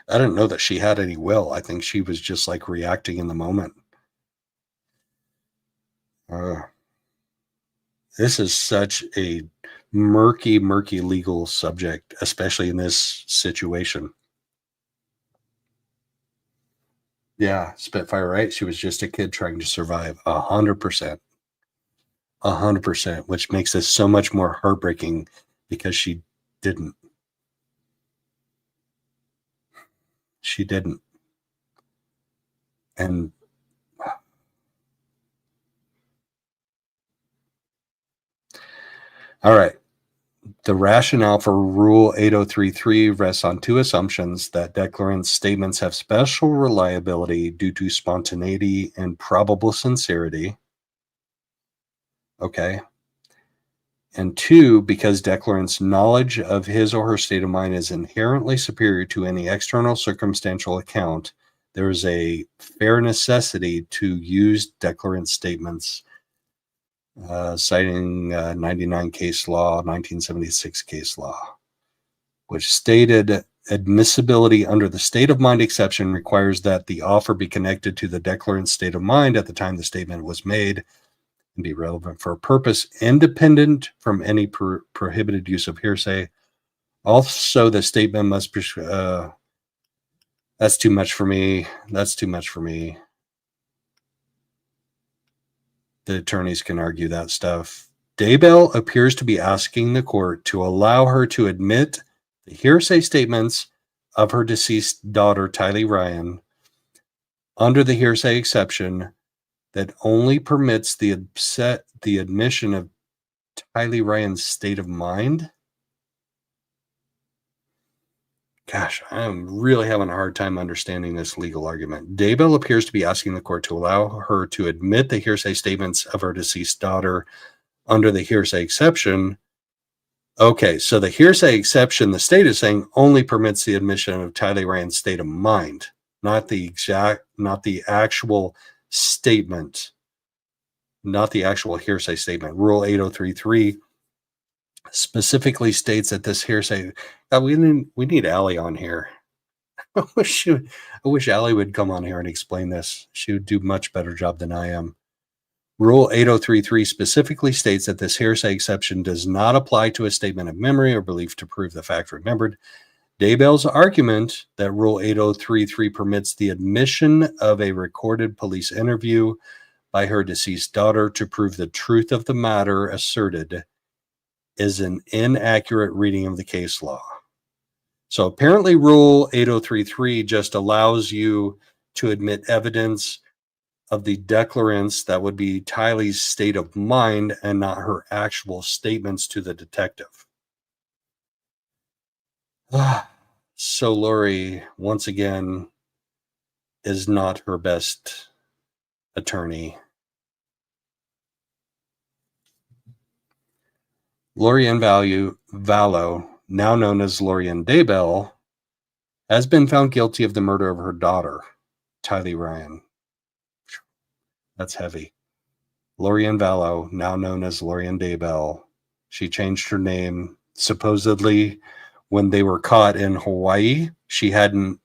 I didn't know that she had any will. I think she was just like reacting in the moment. This is such a murky legal subject, especially in this situation. Yeah, Spitfire, right? She was just a kid trying to survive. 100%. 100%, which makes this so much more heartbreaking because she didn't. She didn't. And all right. The rationale for Rule 8033 rests on two assumptions: that declarant's statements have special reliability due to spontaneity and probable sincerity. Okay. And two, because declarant's knowledge of his or her state of mind is inherently superior to any external circumstantial account, there is a fair necessity to use declarant statements, citing 99 case law, 1976 case law, which stated admissibility under the state of mind exception requires that the offer be connected to the declarant's state of mind at the time the statement was made and be relevant for a purpose independent from any prohibited use of hearsay. Also, the statement must be, that's too much for me. That's too much for me. The attorneys can argue that stuff. Daybell appears to be asking the court to allow her to admit the hearsay statements of her deceased daughter, Tylee Ryan, under the hearsay exception that only permits the admission of Tylee Ryan's state of mind. Gosh, I'm really having a hard time understanding this legal argument. Daybell appears to be asking the court to allow her to admit the hearsay statements of her deceased daughter under the hearsay exception. Okay, so the hearsay exception, the state is saying, only permits the admission of Tylee Ryan's state of mind, not the actual statement, not the actual hearsay statement. Rule 8033 specifically states that this hearsay, we need Allie on here. I wish Allie would come on here and explain this. She would do a much better job than I am. Rule 8033 specifically states that this hearsay exception does not apply to a statement of memory or belief to prove the fact remembered. Daybell's argument that Rule 8033 permits the admission of a recorded police interview by her deceased daughter to prove the truth of the matter asserted is an inaccurate reading of the case law. So apparently Rule 8033 just allows you to admit evidence of the declarants that would be Tylee's state of mind and not her actual statements to the detective. So Lori, once again, is not her best attorney. Lori Ann Vallow, now known as Lori Ann Daybell, has been found guilty of the murder of her daughter, Tylee Ryan. That's heavy. Lori Ann Vallow, now known as Lori Ann Daybell. She changed her name. Supposedly, when they were caught in Hawaii, she hadn't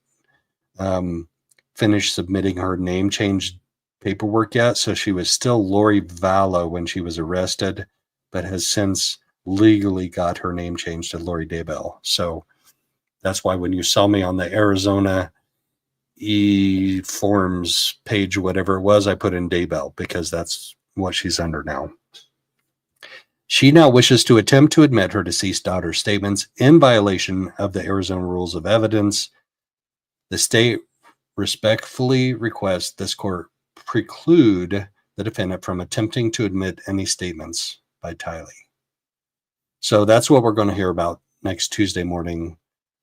finished submitting her name change paperwork yet. So she was still Lori Vallow when she was arrested, but has since legally got her name changed to Lori Daybell. So that's why when you saw me on the Arizona e-forms page, whatever it was, I put in Daybell because that's what she's under now. She now wishes to attempt to admit her deceased daughter's statements in violation of the Arizona Rules of Evidence. The state respectfully requests this court preclude the defendant from attempting to admit any statements by Tylee. So that's what we're going to hear about next Tuesday morning.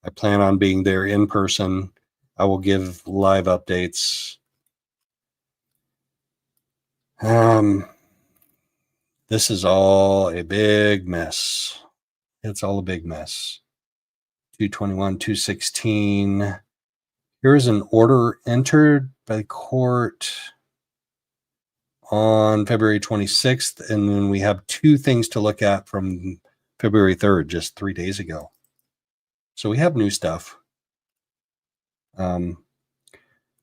I plan on being there in person. I will give live updates. This is all a big mess. It's all a big mess. 221, 216. Here is an order entered by the court on February 26th, and then we have two things to look at from February 3rd, just 3 days ago. So we have new stuff.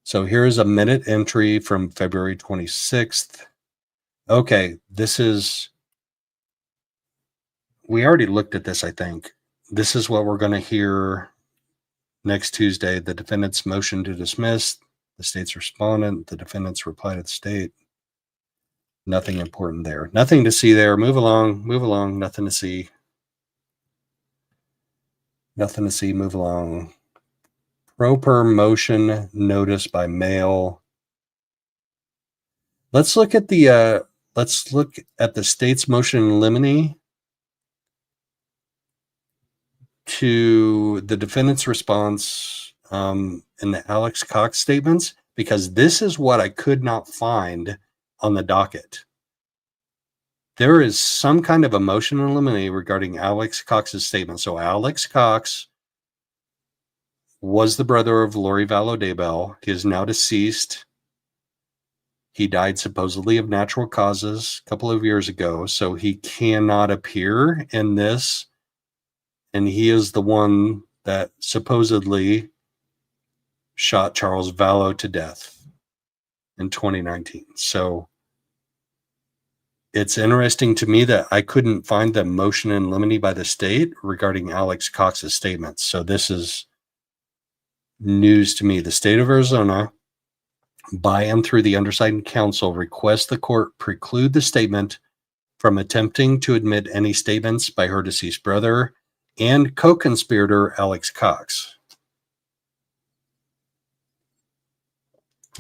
So here's a minute entry from February 26th. Okay, we already looked at this, I think. This is what we're going to hear next Tuesday. The defendant's motion to dismiss, the state's respondent, the defendant's reply to the state. Nothing important there. Nothing to see there. Move along, nothing to see. Nothing to see, move along. Pro per motion notice by mail. Let's look at the state's motion in limine to the defendant's response in the Alex Cox statements, because this is what I could not find on the docket. There is some kind of a motion in limine regarding Alex Cox's statement. So Alex Cox was the brother of Lori Vallow Daybell. He is now deceased. He died supposedly of natural causes a couple of years ago, so he cannot appear in this. And he is the one that supposedly shot Charles Vallow to death in 2019. So it's interesting to me that I couldn't find the motion in limine by the state regarding Alex Cox's statements. So this is news to me. The state of Arizona, by and through the undersigned counsel, requests the court preclude the statement from attempting to admit any statements by her deceased brother and co-conspirator Alex Cox.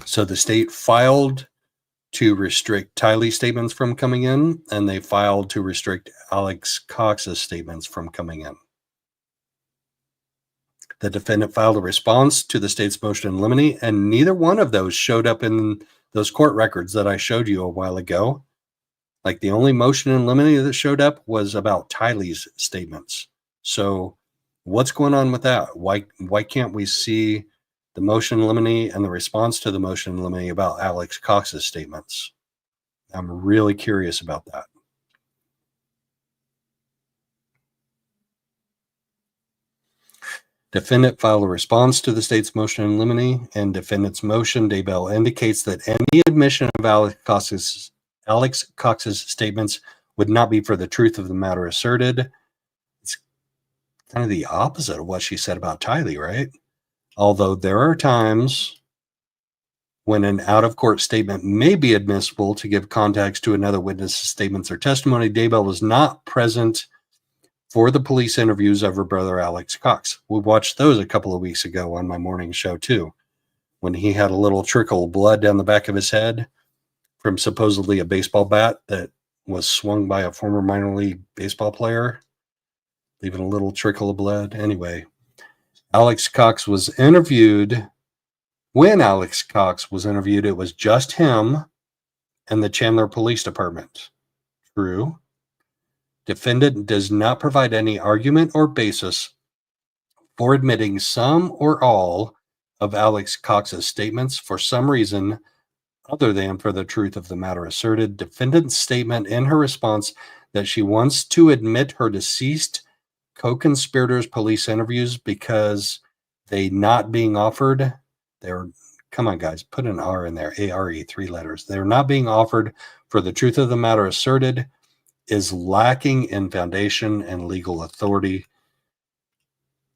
So the state filed to restrict Tylee's statements from coming in, and they filed to restrict Alex Cox's statements from coming in. The defendant filed a response to the state's motion in limine, and neither one of those showed up in those court records that I showed you a while ago. Like, the only motion in limine that showed up was about Tylee's statements. So what's going on with that? Why can't we see the motion in limine and the response to the motion in limine about Alex Cox's statements? I'm really curious about that. Defendant filed a response to the state's motion in limine, and defendant's motion, Daybell, indicates that any admission of Alex Cox's statements would not be for the truth of the matter asserted. It's kind of the opposite of what she said about Tylee, right? Although there are times when an out-of-court statement may be admissible to give context to another witness's statements or testimony, Daybell was not present for the police interviews of her brother Alex Cox. We watched those a couple of weeks ago on my morning show too, when he had a little trickle of blood down the back of his head from supposedly a baseball bat that was swung by a former minor league baseball player, leaving a little trickle of blood. Anyway, Alex Cox was interviewed. When Alex Cox was interviewed, it was just him and the Chandler Police Department. True. Defendant does not provide any argument or basis for admitting some or all of Alex Cox's statements for some reason other than for the truth of the matter asserted. Defendant's statement in her response that she wants to admit her deceased co-conspirators' police interviews because they not being offered, they're Come on, guys, put an R in there. A-R-E, 3 letters. They're not being offered for the truth of the matter asserted is lacking in foundation and legal authority.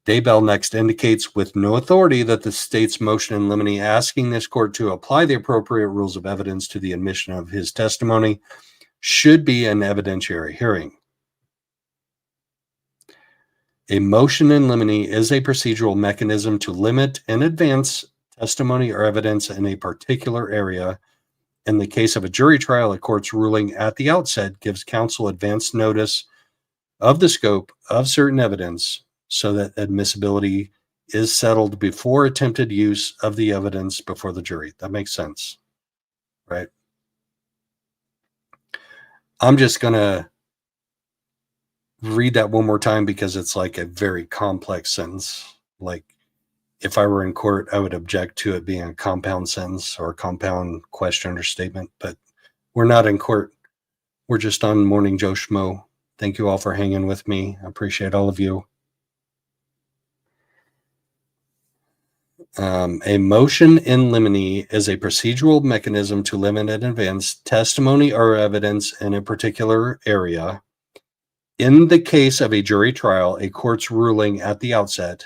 Daybell next indicates with no authority that the state's motion in limine asking this court to apply the appropriate rules of evidence to the admission of his testimony should be an evidentiary hearing. A motion in limine is a procedural mechanism to limit and advance testimony or evidence in a particular area. In the case of a jury trial, a court's ruling at the outset gives counsel advance notice of the scope of certain evidence so that admissibility is settled before attempted use of the evidence before the jury. That makes sense, right? I'm just going to read that one more time because it's like a very complex sentence. Like if I were in court, I would object to it being a compound sentence or a compound question or statement, but we're not in court. We're just on Morning Joe Schmoe. Thank you all for hanging with me. I appreciate all of you. A motion in limine is a procedural mechanism to limit and advance testimony or evidence in a particular area. In the case of a jury trial, a court's ruling at the outset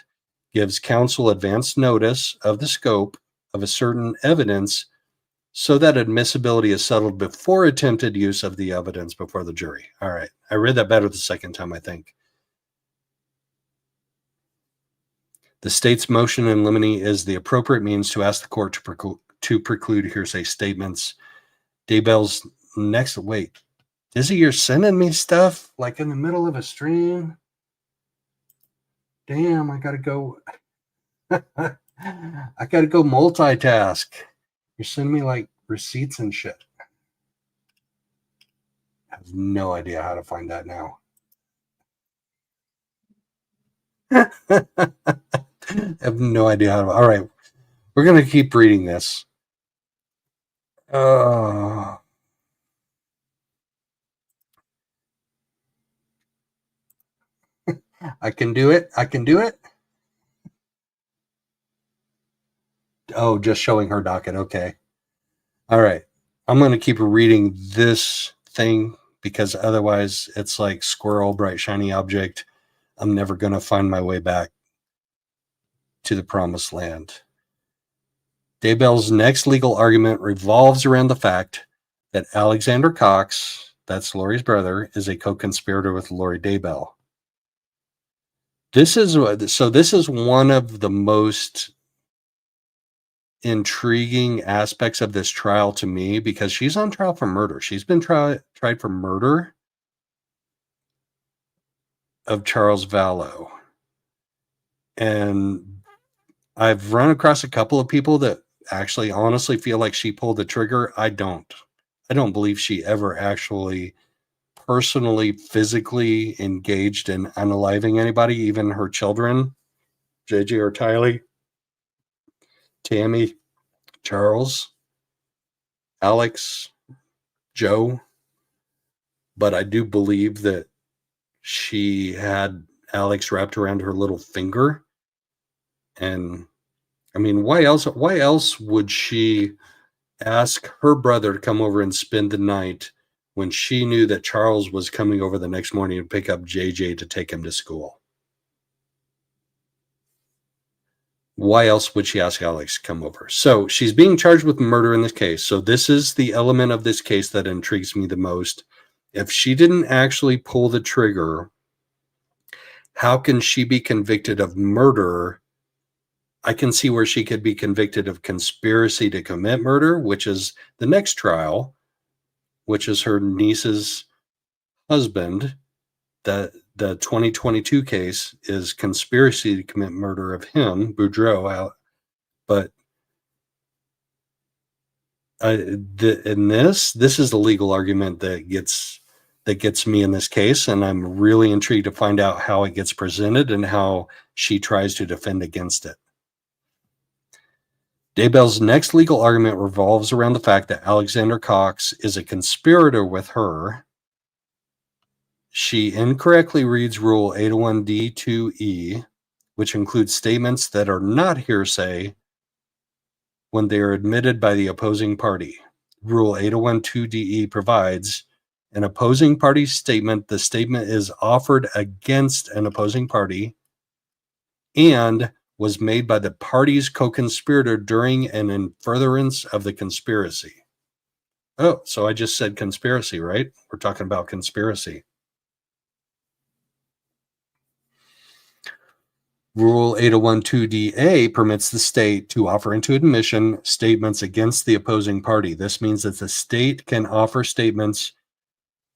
gives counsel advance notice of the scope of a certain evidence so that admissibility is settled before attempted use of the evidence before the jury. All right. I read that better the second time, I think. The state's motion in limine is the appropriate means to ask the court to preclude hearsay statements. Daybell's next, wait, Dizzy, you're sending me stuff like in the middle of a stream? Damn, I gotta go. I gotta go multitask. You're sending me like receipts and shit. I have no idea how to find that now. I have no idea how to. All right, we're going to keep reading this. I can do it. I can do it. Oh, just showing her docket. Okay. All right. I'm going to keep reading this thing because otherwise it's like squirrel, bright, shiny object. I'm never going to find my way back to the promised land. Daybell's next legal argument revolves around the fact that Alexander Cox, that's Lori's brother, is a co-conspirator with Lori Daybell. This is one of the most intriguing aspects of this trial to me because she's on trial for murder. She's been tried for murder of Charles Vallow. And I've run across a couple of people that actually honestly feel like she pulled the trigger. I don't believe she ever actually personally, physically engaged in unaliving anybody, even her children, JJ or Tylee, Tammy, Charles, Alex, Joe. But I do believe that she had Alex wrapped around her little finger. And I mean, why else would she ask her brother to come over and spend the night when she knew that Charles was coming over the next morning to pick up JJ to take him to school? Why else would she ask Alex to come over? So she's being charged with murder in this case. So this is the element of this case that intrigues me the most. If she didn't actually pull the trigger, how can she be convicted of murder? I can see where she could be convicted of conspiracy to commit murder, which is the next trial, which is her niece's husband. The 2022 case is conspiracy to commit murder of him, Boudreaux. But in this is the legal argument that gets me in this case, and I'm really intrigued to find out how it gets presented and how she tries to defend against it. Daybell's next legal argument revolves around the fact that Alexander Cox is a conspirator with her. She incorrectly reads Rule 801D2E, which includes statements that are not hearsay when they are admitted by the opposing party. Rule 801(2)(de provides an opposing party's statement. The statement is offered against an opposing party and was made by the party's co-conspirator during and in furtherance of the conspiracy. Oh, so I just said conspiracy, right? We're talking about conspiracy. Rule 801(2)(da permits the state to offer into admission statements against the opposing party. This means that the state can offer statements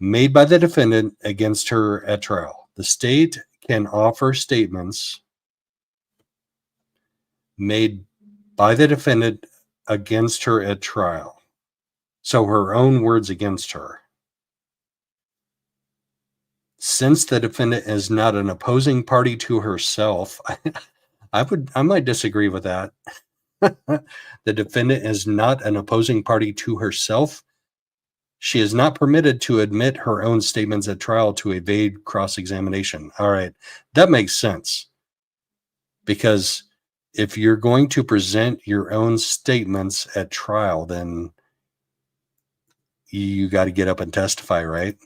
made by the defendant against her at trial. The state can offer statements made by the defendant against her at trial. So her own words against her. Since the defendant is not an opposing party to herself, I might disagree with that. The defendant is not an opposing party to herself. She is not permitted to admit her own statements at trial to evade cross-examination. All right, that makes sense. Because if you're going to present your own statements at trial, then you got to get up and testify, right?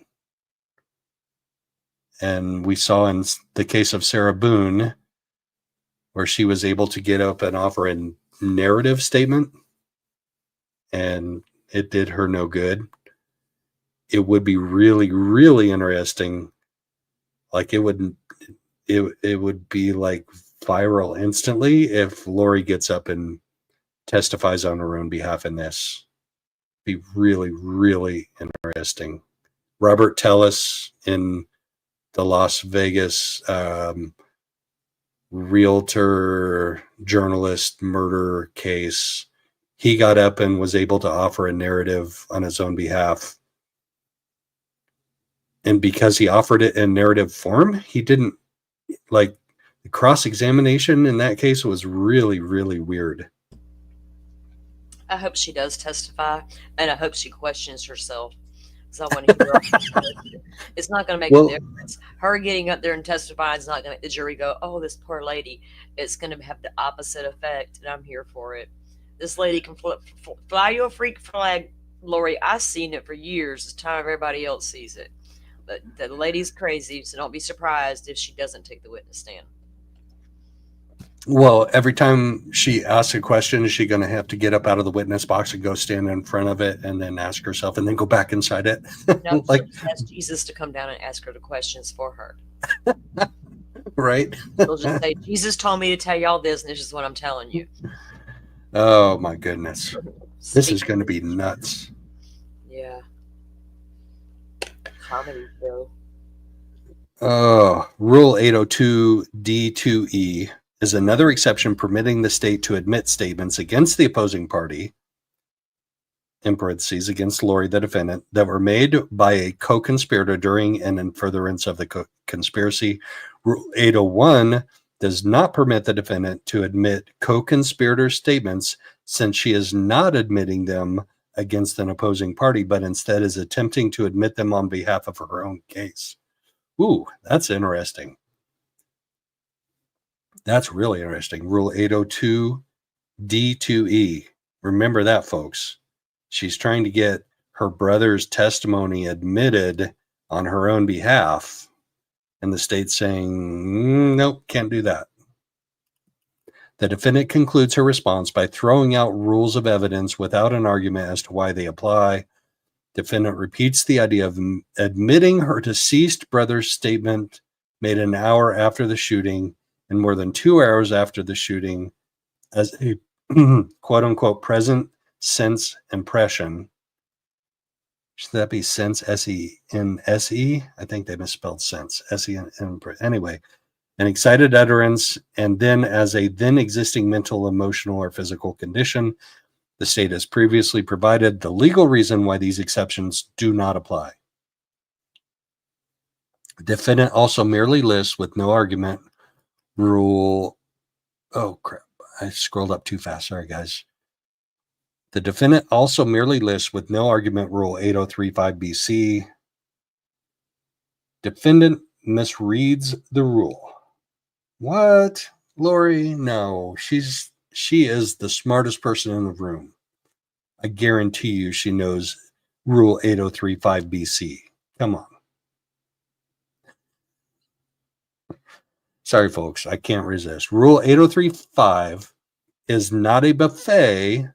And we saw in the case of Sarah Boone, where she was able to get up and offer a narrative statement, and it did her no good. It would be really, really interesting. Like it would be like viral instantly if Lori gets up and testifies on her own behalf in this. Be really, really interesting. Robert Tellis in the Las Vegas realtor journalist murder case, he got up and was able to offer a narrative on his own behalf. And because he offered it in narrative form, he didn't, like, the cross-examination in that case was really, really weird. I hope she does testify, and I hope she questions herself. So I want to hear her. It's not going to make a difference. Her getting up there and testifying is not going to make the jury go, oh, this poor lady. It's going to have the opposite effect, and I'm here for it. This lady can fly you a freak flag, Lori. I've seen it for years. It's time everybody else sees it. But the lady's crazy, so don't be surprised if she doesn't take the witness stand. Well, every time she asks a question, is she going to have to get up out of the witness box and go stand in front of it and then ask herself and then go back inside it? No, like, ask Jesus to come down and ask her the questions for her. Right? She'll just say, Jesus told me to tell y'all this, and this is what I'm telling you. Oh, my goodness. This is going to be nuts. Yeah. Comedy show. Rule 802(d)(2)(e) is another exception permitting the state to admit statements against the opposing party, in parentheses, against Lori, the defendant, that were made by a co-conspirator during and in furtherance of the conspiracy. Rule 801 does not permit the defendant to admit co-conspirator statements, since she is not admitting them against an opposing party, but instead is attempting to admit them on behalf of her own case. Ooh, that's interesting. That's really interesting. Rule 802(d)(2)(e). Remember that, folks. She's trying to get her brother's testimony admitted on her own behalf, and the state's saying, nope, can't do that. The defendant concludes her response by throwing out rules of evidence without an argument as to why they apply. Defendant repeats the idea of admitting her deceased brother's statement made an hour after the shooting and more than 2 hours after the shooting as a quote-unquote present sense impression. Should that be sense, S-E-N-S-E? I think they misspelled sense, S-E-N. Anyway, an excited utterance, and then as a then existing mental, emotional, or physical condition. The state has previously provided the legal reason why these exceptions do not apply. The defendant also merely lists with no argument rule. Oh, crap. I scrolled up too fast. Sorry, guys. The defendant also merely lists with no argument rule 8035BC. Defendant misreads the rule. What? Lori? No, she's she is the smartest person in the room. I guarantee you she knows Rule 8035 BC. Come on. Sorry, folks, I can't resist. Rule 8035 is not a buffet.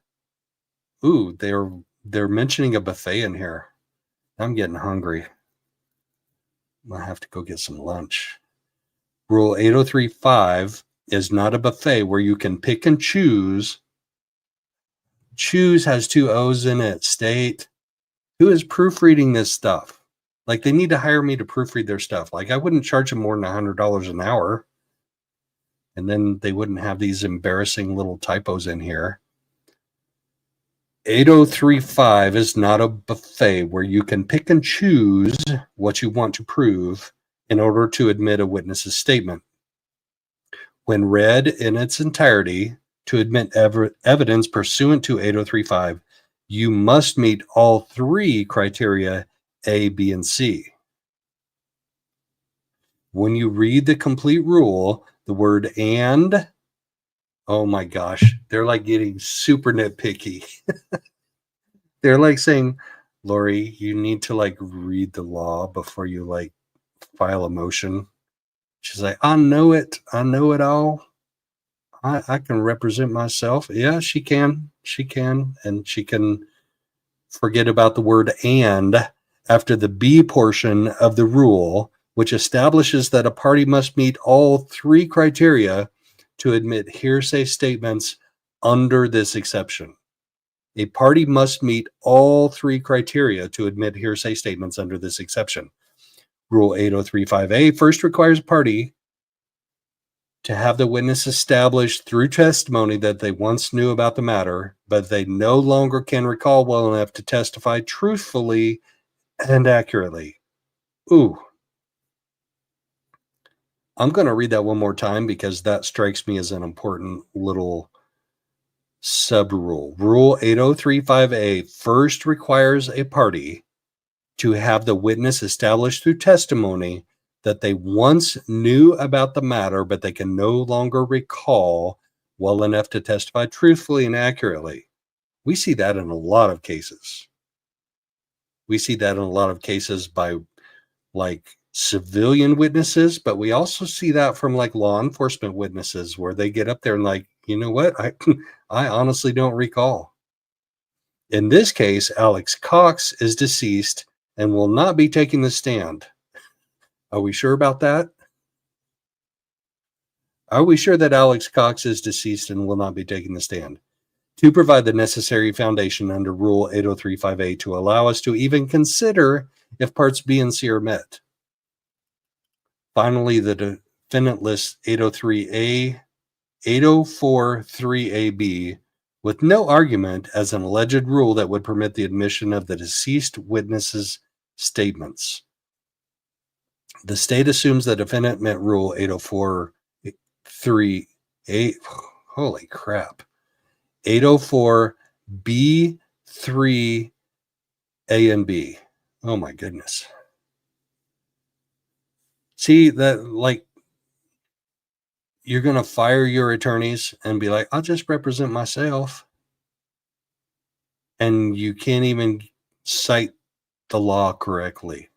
Ooh, they're mentioning a buffet in here. I'm getting hungry. I have to go get some lunch. Rule 8035 is not a buffet where you can pick and choose. Choose has 2 O's in it. State. Who is proofreading this stuff? Like, they need to hire me to proofread their stuff. Like, I wouldn't charge them more than $100 an hour. And then they wouldn't have these embarrassing little typos in here. 8035 is not a buffet where you can pick and choose what you want to prove in order to admit a witness's statement. When read in its entirety to admit evidence pursuant to 8035, you must meet all 3 criteria A, B, and C. When you read the complete rule, the word and, oh my gosh, they're like getting super nitpicky. They're like saying, Lori, you need to like read the law before you like file a motion. She's like, I know it. I know it all. I can represent myself. Yeah, she can. She can. And she can forget about the word and after the B portion of the rule, which establishes that a party must meet all 3 criteria to admit hearsay statements under this exception. A party must meet all 3 criteria to admit hearsay statements under this exception. Rule 8035A first requires a party to have the witness establish through testimony that they once knew about the matter, but they no longer can recall well enough to testify truthfully and accurately. Ooh. I'm going to read that one more time because that strikes me as an important little sub-rule. Rule 8035A first requires a party to have the witness establish through testimony that they once knew about the matter, but they can no longer recall well enough to testify truthfully and accurately. We see that in a lot of cases. We see that in a lot of cases by like civilian witnesses, but we also see that from like law enforcement witnesses where they get up there and like, you know what? I honestly don't recall. In this case, Alex Cox is deceased and will not be taking the stand. Are we sure about that? Are we sure that Alex Cox is deceased and will not be taking the stand? To provide the necessary foundation under Rule 8035A to allow us to even consider if parts B and C are met. Finally, the defendant lists 8043AB with no argument as an alleged rule that would permit the admission of the deceased witness's statements. The state assumes the defendant met Rule 8043A. Holy crap. 804B3A and B. Oh my goodness. See that, like, you're going to fire your attorneys and be like, I'll just represent myself. And you can't even cite the law correctly.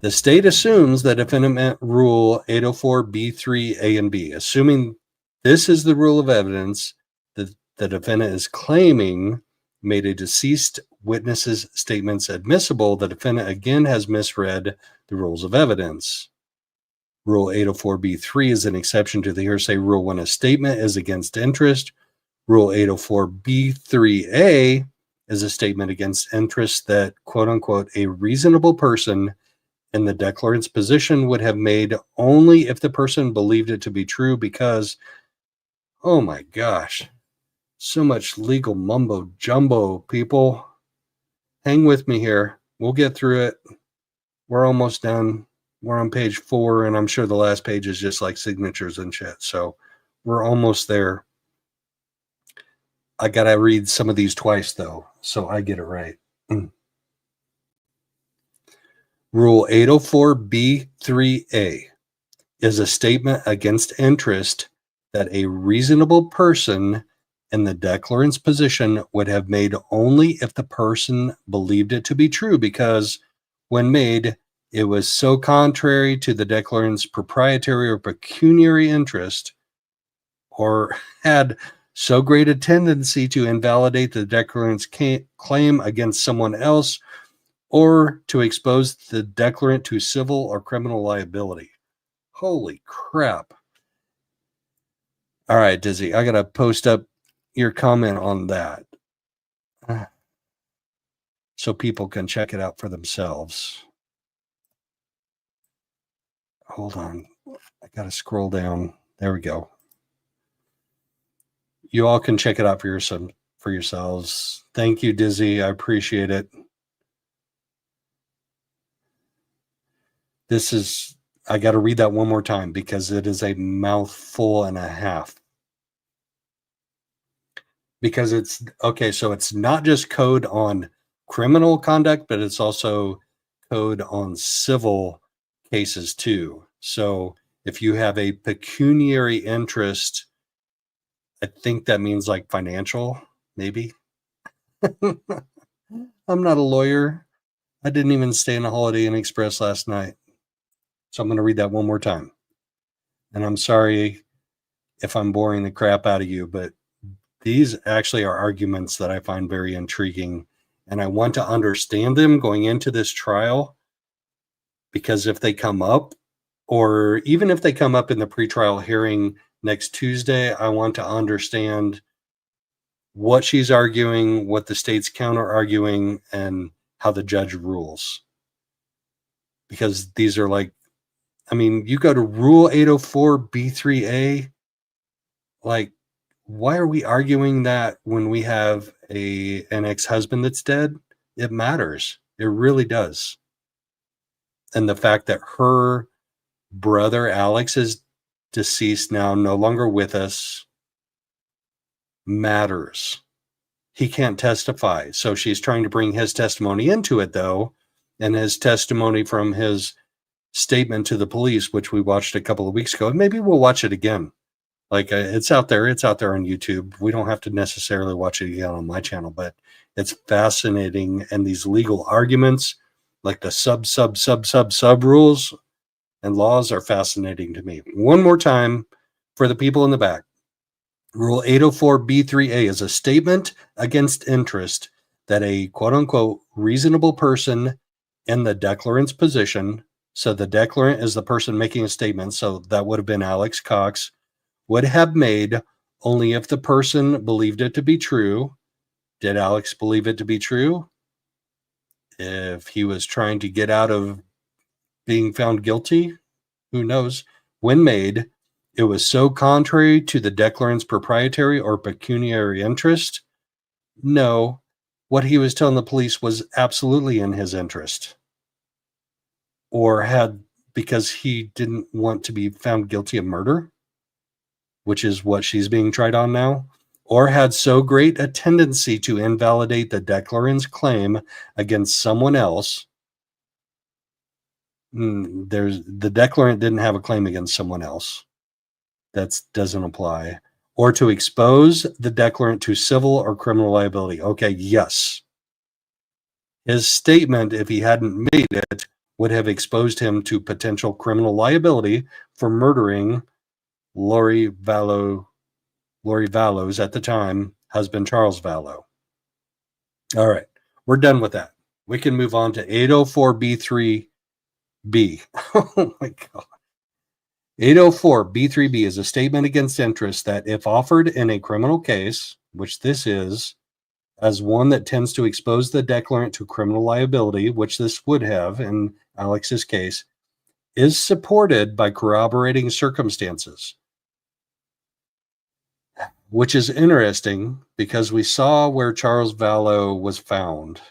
The state assumes that defendant met Rule 804B3A and B. Assuming this is the rule of evidence that the defendant is claiming made a deceased witness's statements admissible, the defendant again has misread the rules of evidence. Rule 804B3 is an exception to the hearsay rule when a statement is against interest. Rule 804B3A is a statement against interest that, quote unquote, a reasonable person in the declarant's position would have made only if the person believed it to be true because, oh my gosh, so much legal mumbo jumbo, people. Hang with me here. We'll get through it. We're almost done. We're on page 4, and I'm sure the last page is just like signatures and shit. So we're almost there. I got to read some of these twice, though, so I get it right. Rule 804B3A is a statement against interest that a reasonable person in the declarant's position would have made only if the person believed it to be true, because when made, it was so contrary to the declarant's proprietary or pecuniary interest, or had so great a tendency to invalidate the declarant's claim against someone else, or to expose the declarant to civil or criminal liability. Holy crap. All right, Dizzy, I got to post up your comment on that so people can check it out for themselves. Hold on. I got to scroll down. There we go. You all can check it out for yourselves. Thank you, Dizzy. I appreciate it. This is, I got to read that one more time because it is a mouthful and a half. Because it's, okay, so it's not just code on criminal conduct, but it's also code on civil cases too. So if you have a pecuniary interest, I think that means like financial, maybe. I'm not a lawyer. I didn't even stay in a Holiday Inn Express last night. So I'm going to read that one more time. And I'm sorry if I'm boring the crap out of you, but these actually are arguments that I find very intriguing. And I want to understand them going into this trial, because if they come up, or even if they come up in the pretrial hearing next Tuesday, I want to understand what she's arguing, what the state's counter arguing, and how the judge rules. Because these are like, I mean, you go to Rule 804 B3A, like, why are we arguing that when we have an ex-husband that's dead? It matters. It really does. And the fact that her brother, Alex, is deceased now, no longer with us, matters. He can't testify. So she's trying to bring his testimony into it, though, and his testimony from his statement to the police, which we watched a couple of weeks ago. And maybe we'll watch it again. Like, it's out there on YouTube. We don't have to necessarily watch it again on my channel, but it's fascinating. And these legal arguments, like the sub rules and laws, are fascinating to me. One more time for the people in the back. Rule 804 B3A is a statement against interest that a quote unquote reasonable person in the declarant's position, so the declarant is the person making a statement, so that would have been Alex Cox, would have made only if the person believed it to be true. Did Alex believe it to be true? If he was trying to get out of being found guilty, who knows? When made, it was so contrary to the declarant's proprietary or pecuniary interest? No. What he was telling the police was absolutely in his interest. Or because he didn't want to be found guilty of murder, which is what she's being tried on now, or had so great a tendency to invalidate the declarant's claim against someone else. The declarant didn't have a claim against someone else. That doesn't apply. Or to expose the declarant to civil or criminal liability. Okay, yes. His statement, if he hadn't made it, would have exposed him to potential criminal liability for murdering Lori Vallow's, at the time, husband Charles Vallow. All right, we're done with that. We can move on to 804B3B. Oh my God. 804B3B is a statement against interest that, if offered in a criminal case, which this is, as one that tends to expose the declarant to criminal liability, which this would have in Alex's case, is supported by corroborating circumstances. Which is interesting because we saw where Charles Vallow was found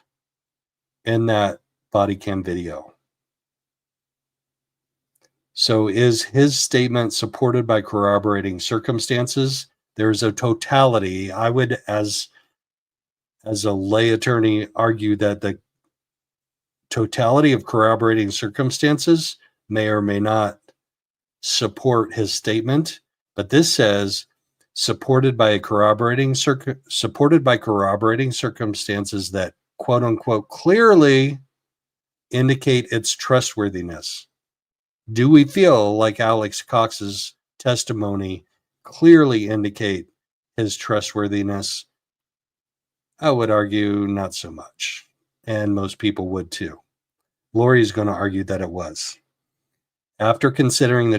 in that body cam video. So is his statement supported by corroborating circumstances? There's a totality. I would, as a lay attorney, argue that the totality of corroborating circumstances may or may not support his statement. But this says supported by corroborating circumstances that quote unquote clearly indicate its trustworthiness. Do we feel like Alex Cox's testimony clearly indicate his trustworthiness? I would argue not so much, and most people would too. Lori's going to argue that it was. After considering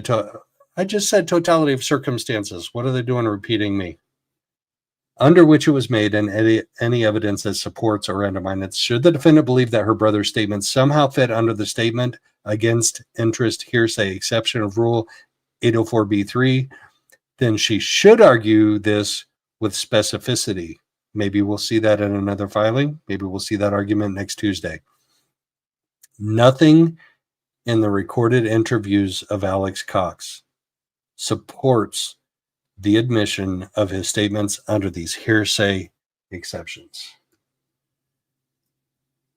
I just said totality of circumstances. What are they doing repeating me? Under which it was made, and any evidence that supports or undermines it. Should the defendant believe that her brother's statement somehow fit under the statement against interest hearsay exception of Rule 804b3, then she should argue this with specificity. Maybe we'll see that in another filing. Maybe we'll see that argument next Tuesday. Nothing in the recorded interviews of Alex Cox supports the admission of his statements under these hearsay exceptions.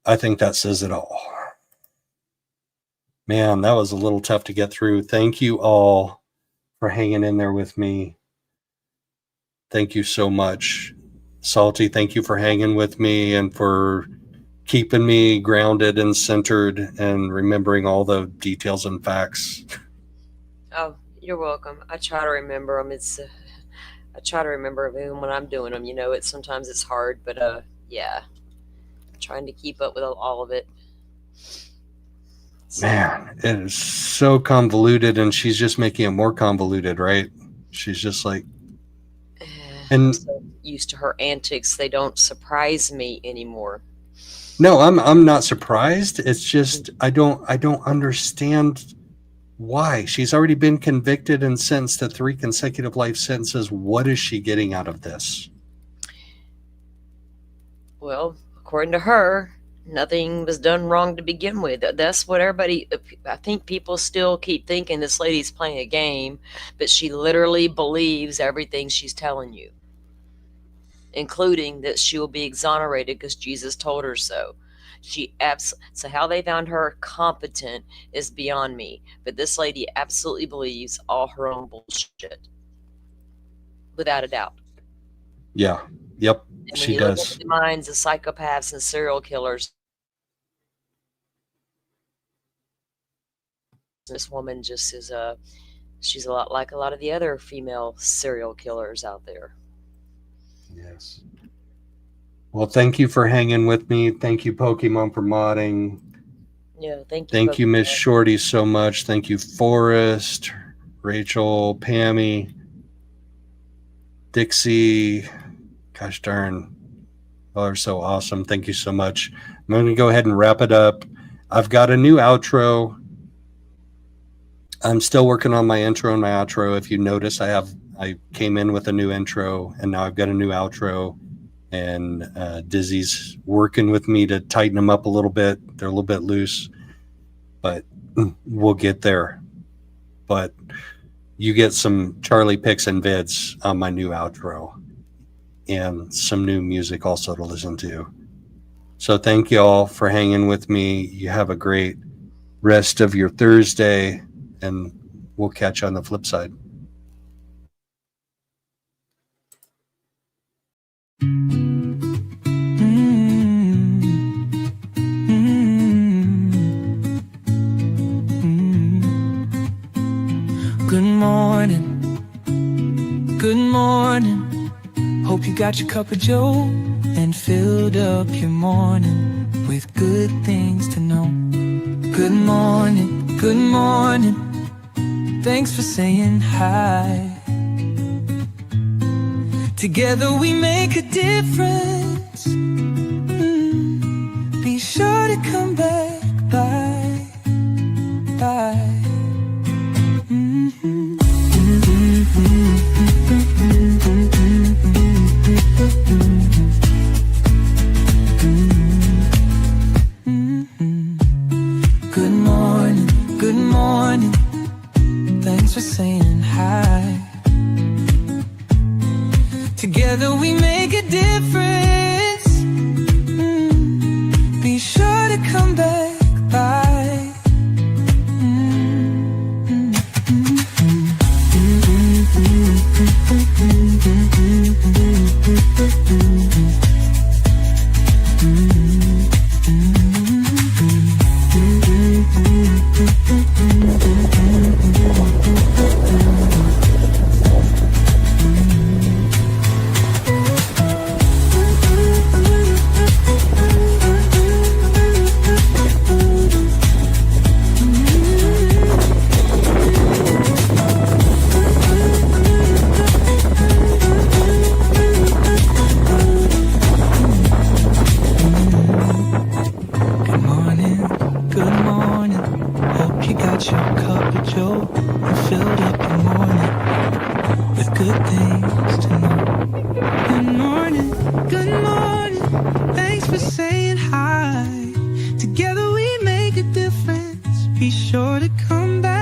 I think that says it all. Man, that was a little tough to get through. Thank you all for hanging in there with me. Thank you so much. Salty, thank you for hanging with me and for keeping me grounded and centered and remembering all the details and facts. Oh, you're welcome. I try to remember them. I try to remember them when I'm doing them. Sometimes it's hard, but yeah, trying to keep up with all of it. So, man, it is so convoluted, and she's just making it more convoluted, right? She's just like, and I'm so used to her antics, they don't surprise me anymore. No, I'm not surprised. It's just I don't understand why. She's already been convicted and sentenced to 3 consecutive life sentences. What is she getting out of this? Well, according to her, nothing was done wrong to begin with. That's what I think people still keep thinking this lady's playing a game, but she literally believes everything she's telling you, including that she will be exonerated because Jesus told her so. So how they found her competent is beyond me, but this lady absolutely believes all her own bullshit, without a doubt. Yeah. Yep. And She when you does. look at the minds of psychopaths and serial killers, this woman just is she's a lot like a lot of the other female serial killers out there. Yes. Well, thank you for hanging with me. Thank you, Pokemon, for modding. Yeah, thank you. Thank you, Miss Pokemon. Shorty, so much. Thank you, Forrest, Rachel, Pammy, Dixie. Gosh darn. Y'all are so awesome. Thank you so much. I'm going to go ahead and wrap it up. I've got a new outro. I'm still working on my intro and my outro. If you notice, I came in with a new intro, and now I've got a new outro. And Dizzy's working with me to tighten them up a little bit. They're a little bit loose, but we'll get there. But you get some Charlie picks and vids on my new outro, and some new music also to listen to. So thank you all for hanging with me. You have a great rest of your Thursday, and we'll catch you on the flip side. Good morning, good morning. Hope you got your cup of Joe and filled up your morning with good things to know. Good morning, good morning. Thanks for saying hi. Together we make a difference. Be sure to come back by. Good morning, good morning. Thanks for saying hi. Together we make a difference. Be sure to come back by. Good morning. Hope you got your cup of Joe and filled up your morning with good things to know. Good morning. Good morning. Thanks for saying hi. Together we make a difference. Be sure to come back.